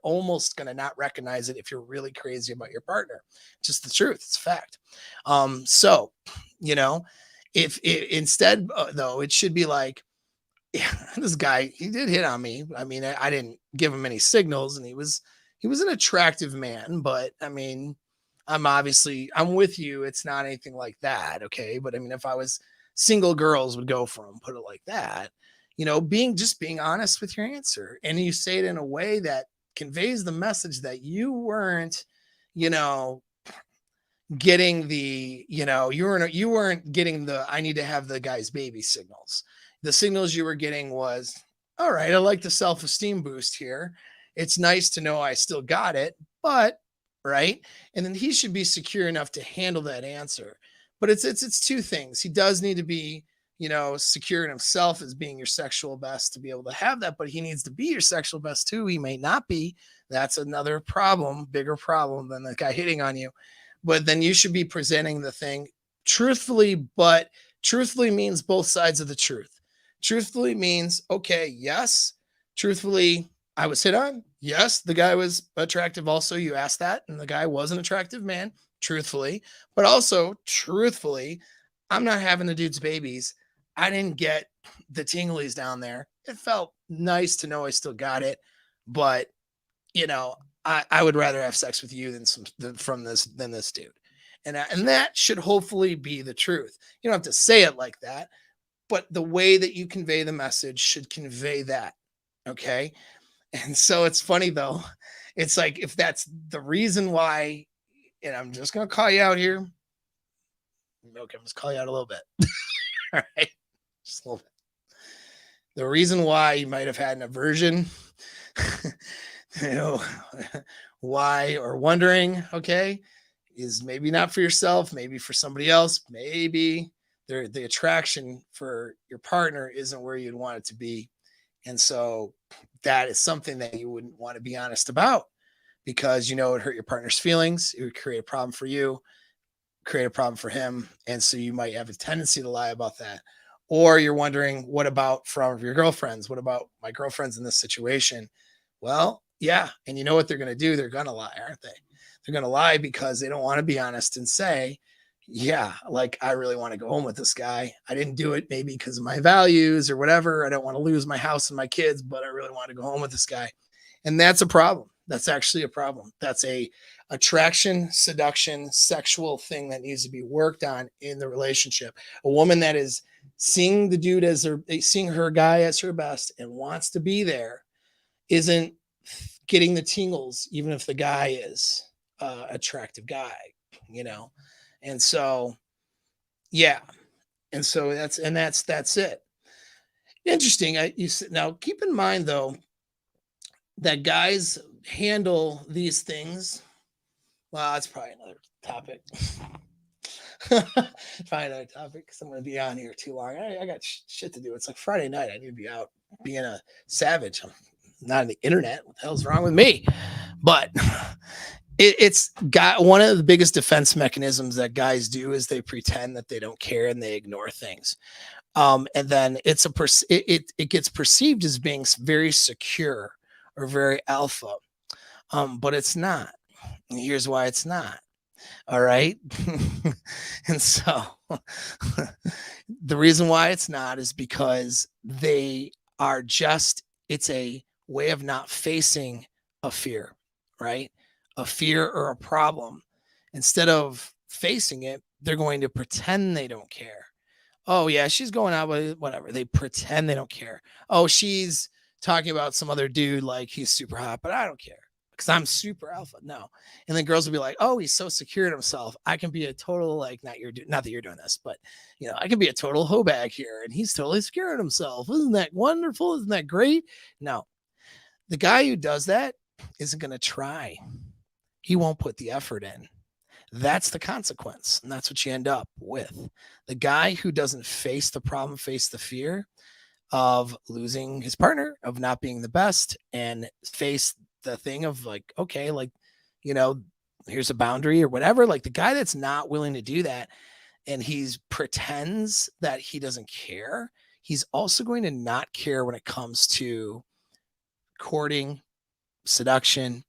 almost going to not recognize it if you're really crazy about your partner. Just the truth. It's a fact. So, if instead though, it should be like, yeah, this guy, he did hit on me. I mean, I didn't give him any signals, and he was an attractive man, but I mean, I'm with you. It's not anything like that. Okay. But I mean, if I was single, girls would go for him, put it like that, being honest with your answer. And you say it in a way that conveys the message that you weren't, getting the, you weren't getting the, I need to have the guy's baby signals. The signals you were getting was, all right, I like the self-esteem boost here. It's nice to know I still got it, but right. And then he should be secure enough to handle that answer. But it's two things. He does need to be, secure in himself as being your sexual best to be able to have that, but he needs to be your sexual best too. He may not be. That's another problem, bigger problem than the guy hitting on you. But then you should be presenting the thing truthfully, but truthfully means both sides of the truth. Truthfully means, okay, yes. Truthfully, I was hit on. Yes, the guy was attractive. Also, you asked that, and the guy was an attractive man, truthfully. But also, truthfully, I'm not having the dude's babies. I didn't get the tinglies down there. It felt nice to know I still got it, but I would rather have sex with you than this dude, and that should hopefully be the truth. You don't have to say it like that, but the way that you convey the message should convey that. Okay. And so it's funny though. It's like, if that's the reason why, and I'm just going to call you out here. Okay. I'm just call you out a little bit. All right. Just a little bit. The reason why you might have had an aversion, why, or wondering, okay, is maybe not for yourself, maybe for somebody else, maybe the attraction for your partner isn't where you'd want it to be. And so that is something that you wouldn't want to be honest about, because it hurt your partner's feelings. It would create a problem for you. create a problem for him. And so you might have a tendency to lie about that. Or you're wondering, what about from your girlfriends? What about my girlfriends in this situation? Well, yeah. And you know what they're going to do? They're going to lie, aren't they? They're going to lie because they don't want to be honest and say, yeah, like I really want to go home with this guy. I didn't do it maybe because of my values or whatever. I don't want to lose my house and my kids, but I really want to go home with this guy. And that's a problem. That's actually a problem. That's a attraction, seduction, sexual thing that needs to be worked on in the relationship. A woman that is seeing the dude as seeing her guy as her best and wants to be there isn't getting the tingles, even if the guy is attractive guy, you know? And so, yeah. And so that's it. Interesting. Now keep in mind though, that guys handle these things. Well, that's probably another topic. Probably another topic because I'm going to be on here too long. I got shit to do. It's like Friday night. I need to be out being a savage. I'm not on the internet. What the hell's wrong with me? But it's got one of the biggest defense mechanisms that guys do is they pretend that they don't care and they ignore things. And then it gets perceived as being very secure or very alpha. But it's not. And here's why it's not. All right. And so the reason why it's not is because they are it's a way of not facing a fear, right? A fear or a problem. Instead of facing it, they're going to pretend they don't care. Oh, yeah, she's going out with whatever. They pretend they don't care. Oh, she's talking about some other dude like he's super hot, but I don't care because I'm super alpha. No. And then girls will be like, oh, he's so secure in himself. I can be a total, like, not that you're doing this, but, you know, I can be a total hoe bag here. And he's totally secure in himself. Isn't that wonderful? Isn't that great? No. The guy who does that isn't going to try. He won't put the effort in. That's the consequence. And that's what you end up with. The guy who doesn't face the problem, face the fear of losing his partner, of not being the best, and face the thing of like, okay, like, you know, here's a boundary or whatever. Like the guy that's not willing to do that and he's pretends that he doesn't care, he's also going to not care when it comes to courting, seduction,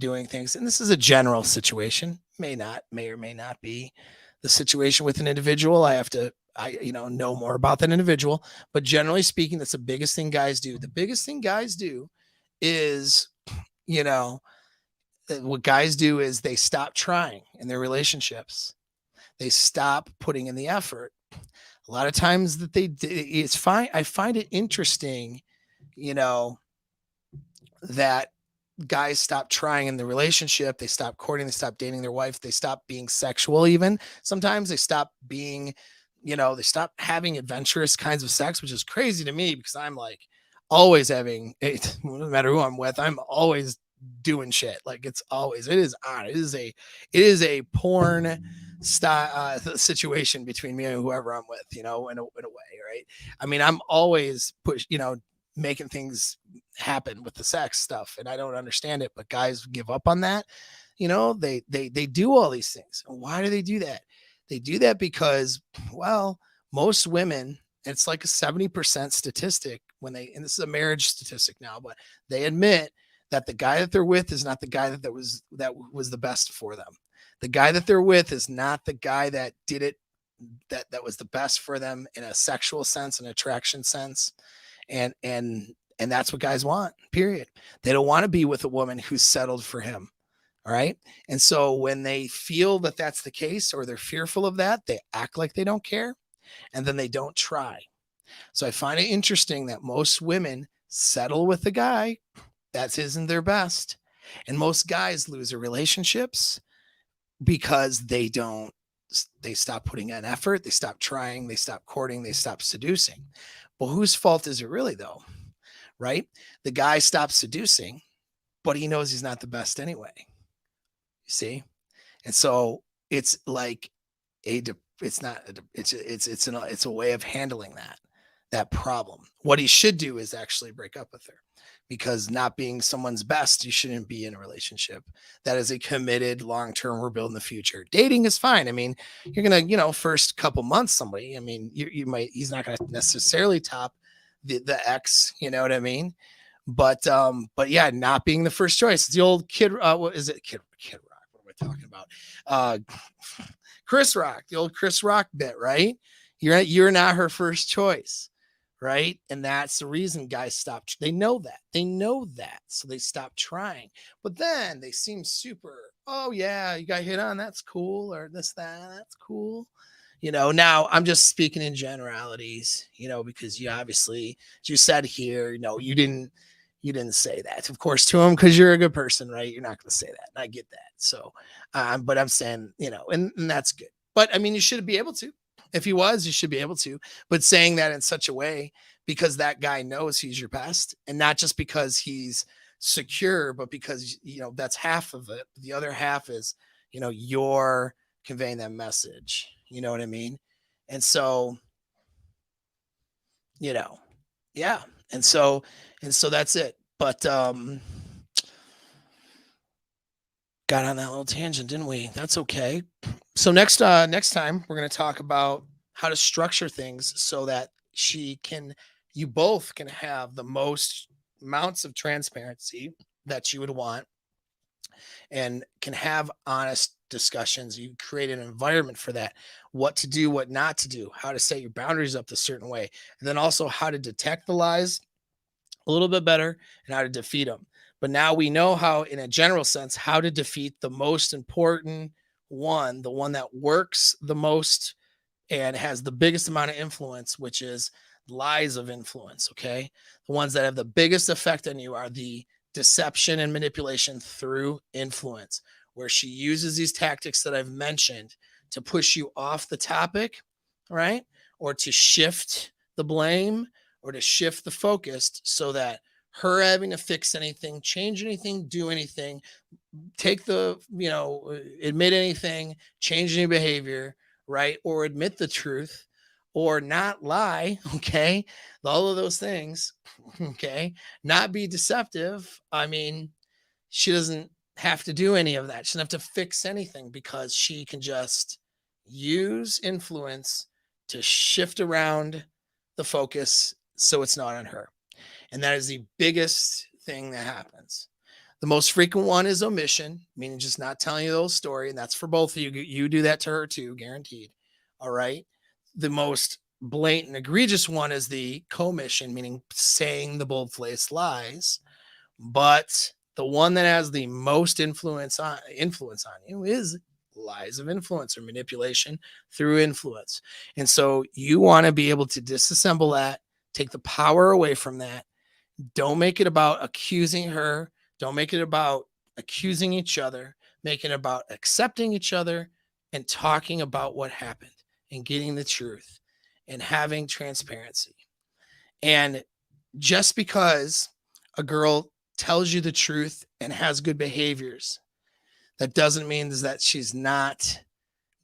doing things. And this is a general situation. May or may not be the situation with an individual. I know more about that individual, but generally speaking, that's the biggest thing guys do. The biggest thing guys do is, what guys do is they stop trying in their relationships. They stop putting in the effort. A lot of times that it's fine. I find it interesting, that guys stop trying in the relationship. They stop courting. They stop dating their wife. They stop being sexual. Even sometimes they stop being, they stop having adventurous kinds of sex, which is crazy to me because I'm like always having, no matter who I'm with, I'm always doing shit. Like it is on. It is a porn style situation between me and whoever I'm with, in a way, right? I mean, I'm always making things happen with the sex stuff, and I don't understand it, but guys give up on that. They do all these things. Why do they do that? They do that because, well, most women, it's like a 70% statistic and this is a marriage statistic now, but they admit that the guy that they're with is not the guy that was the best for them. The guy that they're with is not the guy that did it, that was the best for them in a sexual sense, an attraction sense. And that's what guys want, period. They don't want to be with a woman who's settled for him. All right. And so when they feel that that's the case, or they're fearful of that, they act like they don't care, and then they don't try. So I find it interesting that most women settle with the guy that isn't their best. And most guys lose their relationships because they stop putting in effort. They stop trying. They stop courting. They stop seducing. Well, whose fault is it really though? Right? The guy stops seducing, but he knows he's not the best anyway. You see? And so it's like it's a way of handling that problem. What he should do is actually break up with her, because not being someone's best, you shouldn't be in a relationship that is a committed long-term, we're building the future. Dating is fine. I mean, you're going to, first couple months, somebody, I mean, you might, he's not going to necessarily top the ex, you know what I mean? But yeah, not being the first choice. It's the old what is it? Kid Rock. What am I talking about? Chris Rock, the old Chris Rock bit, right? You're not her first choice. Right. And that's the reason guys stop. They know that. So they stop trying. But then they seem super, oh, yeah, you got hit on. That's cool. Or that's cool. Now I'm just speaking in generalities, because you obviously, as you said here, you didn't say that, of course, to him, because you're a good person, right? You're not going to say that. And I get that. So, but I'm saying, and that's good. But I mean, you should be able to. If he was, you should be able to, but saying that in such a way, because that guy knows he's your best, and not just because he's secure, but because, that's half of it. The other half is, you're conveying that message. You know what I mean? And so, yeah. And so that's it. But, got on that little tangent, didn't we? That's okay. So next time we're going to talk about how to structure things so that you both can have the most amounts of transparency that you would want, and can have honest discussions. You create an environment for that, what to do, what not to do, how to set your boundaries up a certain way, and then also how to detect the lies a little bit better and how to defeat them. But now we know how, in a general sense, how to defeat the most important one, the one that works the most and has the biggest amount of influence, which is lies of influence. Okay. The ones that have the biggest effect on you are the deception and manipulation through influence, where she uses these tactics that I've mentioned to push you off the topic, right? Or to shift the blame, or to shift the focus, so that her having to fix anything, change anything, do anything, take the, admit anything, change any behavior, right? Or admit the truth, or not lie. Okay. All of those things. Okay. Not be deceptive. I mean, she doesn't have to do any of that. She doesn't have to fix anything, because she can just use influence to shift around the focus so it's not on her. And that is the biggest thing that happens. The most frequent one is omission, meaning just not telling you the whole story. And that's for both of you. You do that to her too, guaranteed. All right. The most blatant, egregious one is the commission, meaning saying the bold-faced lies. But the one that has the most influence on you is lies of influence, or manipulation through influence. And so you want to be able to disassemble that, take the power away from that. Don't make it about accusing her. Don't make it about accusing each other. Make it about accepting each other and talking about what happened and getting the truth and having transparency. And just because a girl tells you the truth and has good behaviors, that doesn't mean that she's not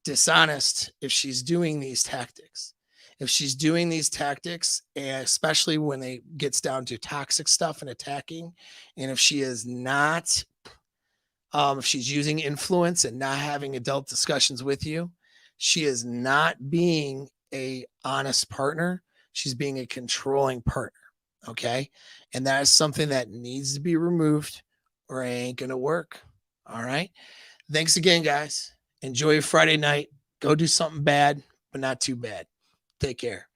dishonest if she's doing these tactics. If she's doing these tactics, and especially when it gets down to toxic stuff and attacking, and if she is not, if she's using influence and not having adult discussions with you, she is not being a honest partner. She's being a controlling partner. Okay. And that is something that needs to be removed, or it ain't going to work. All right. Thanks again, guys. Enjoy your Friday night. Go do something bad, but not too bad. Take care.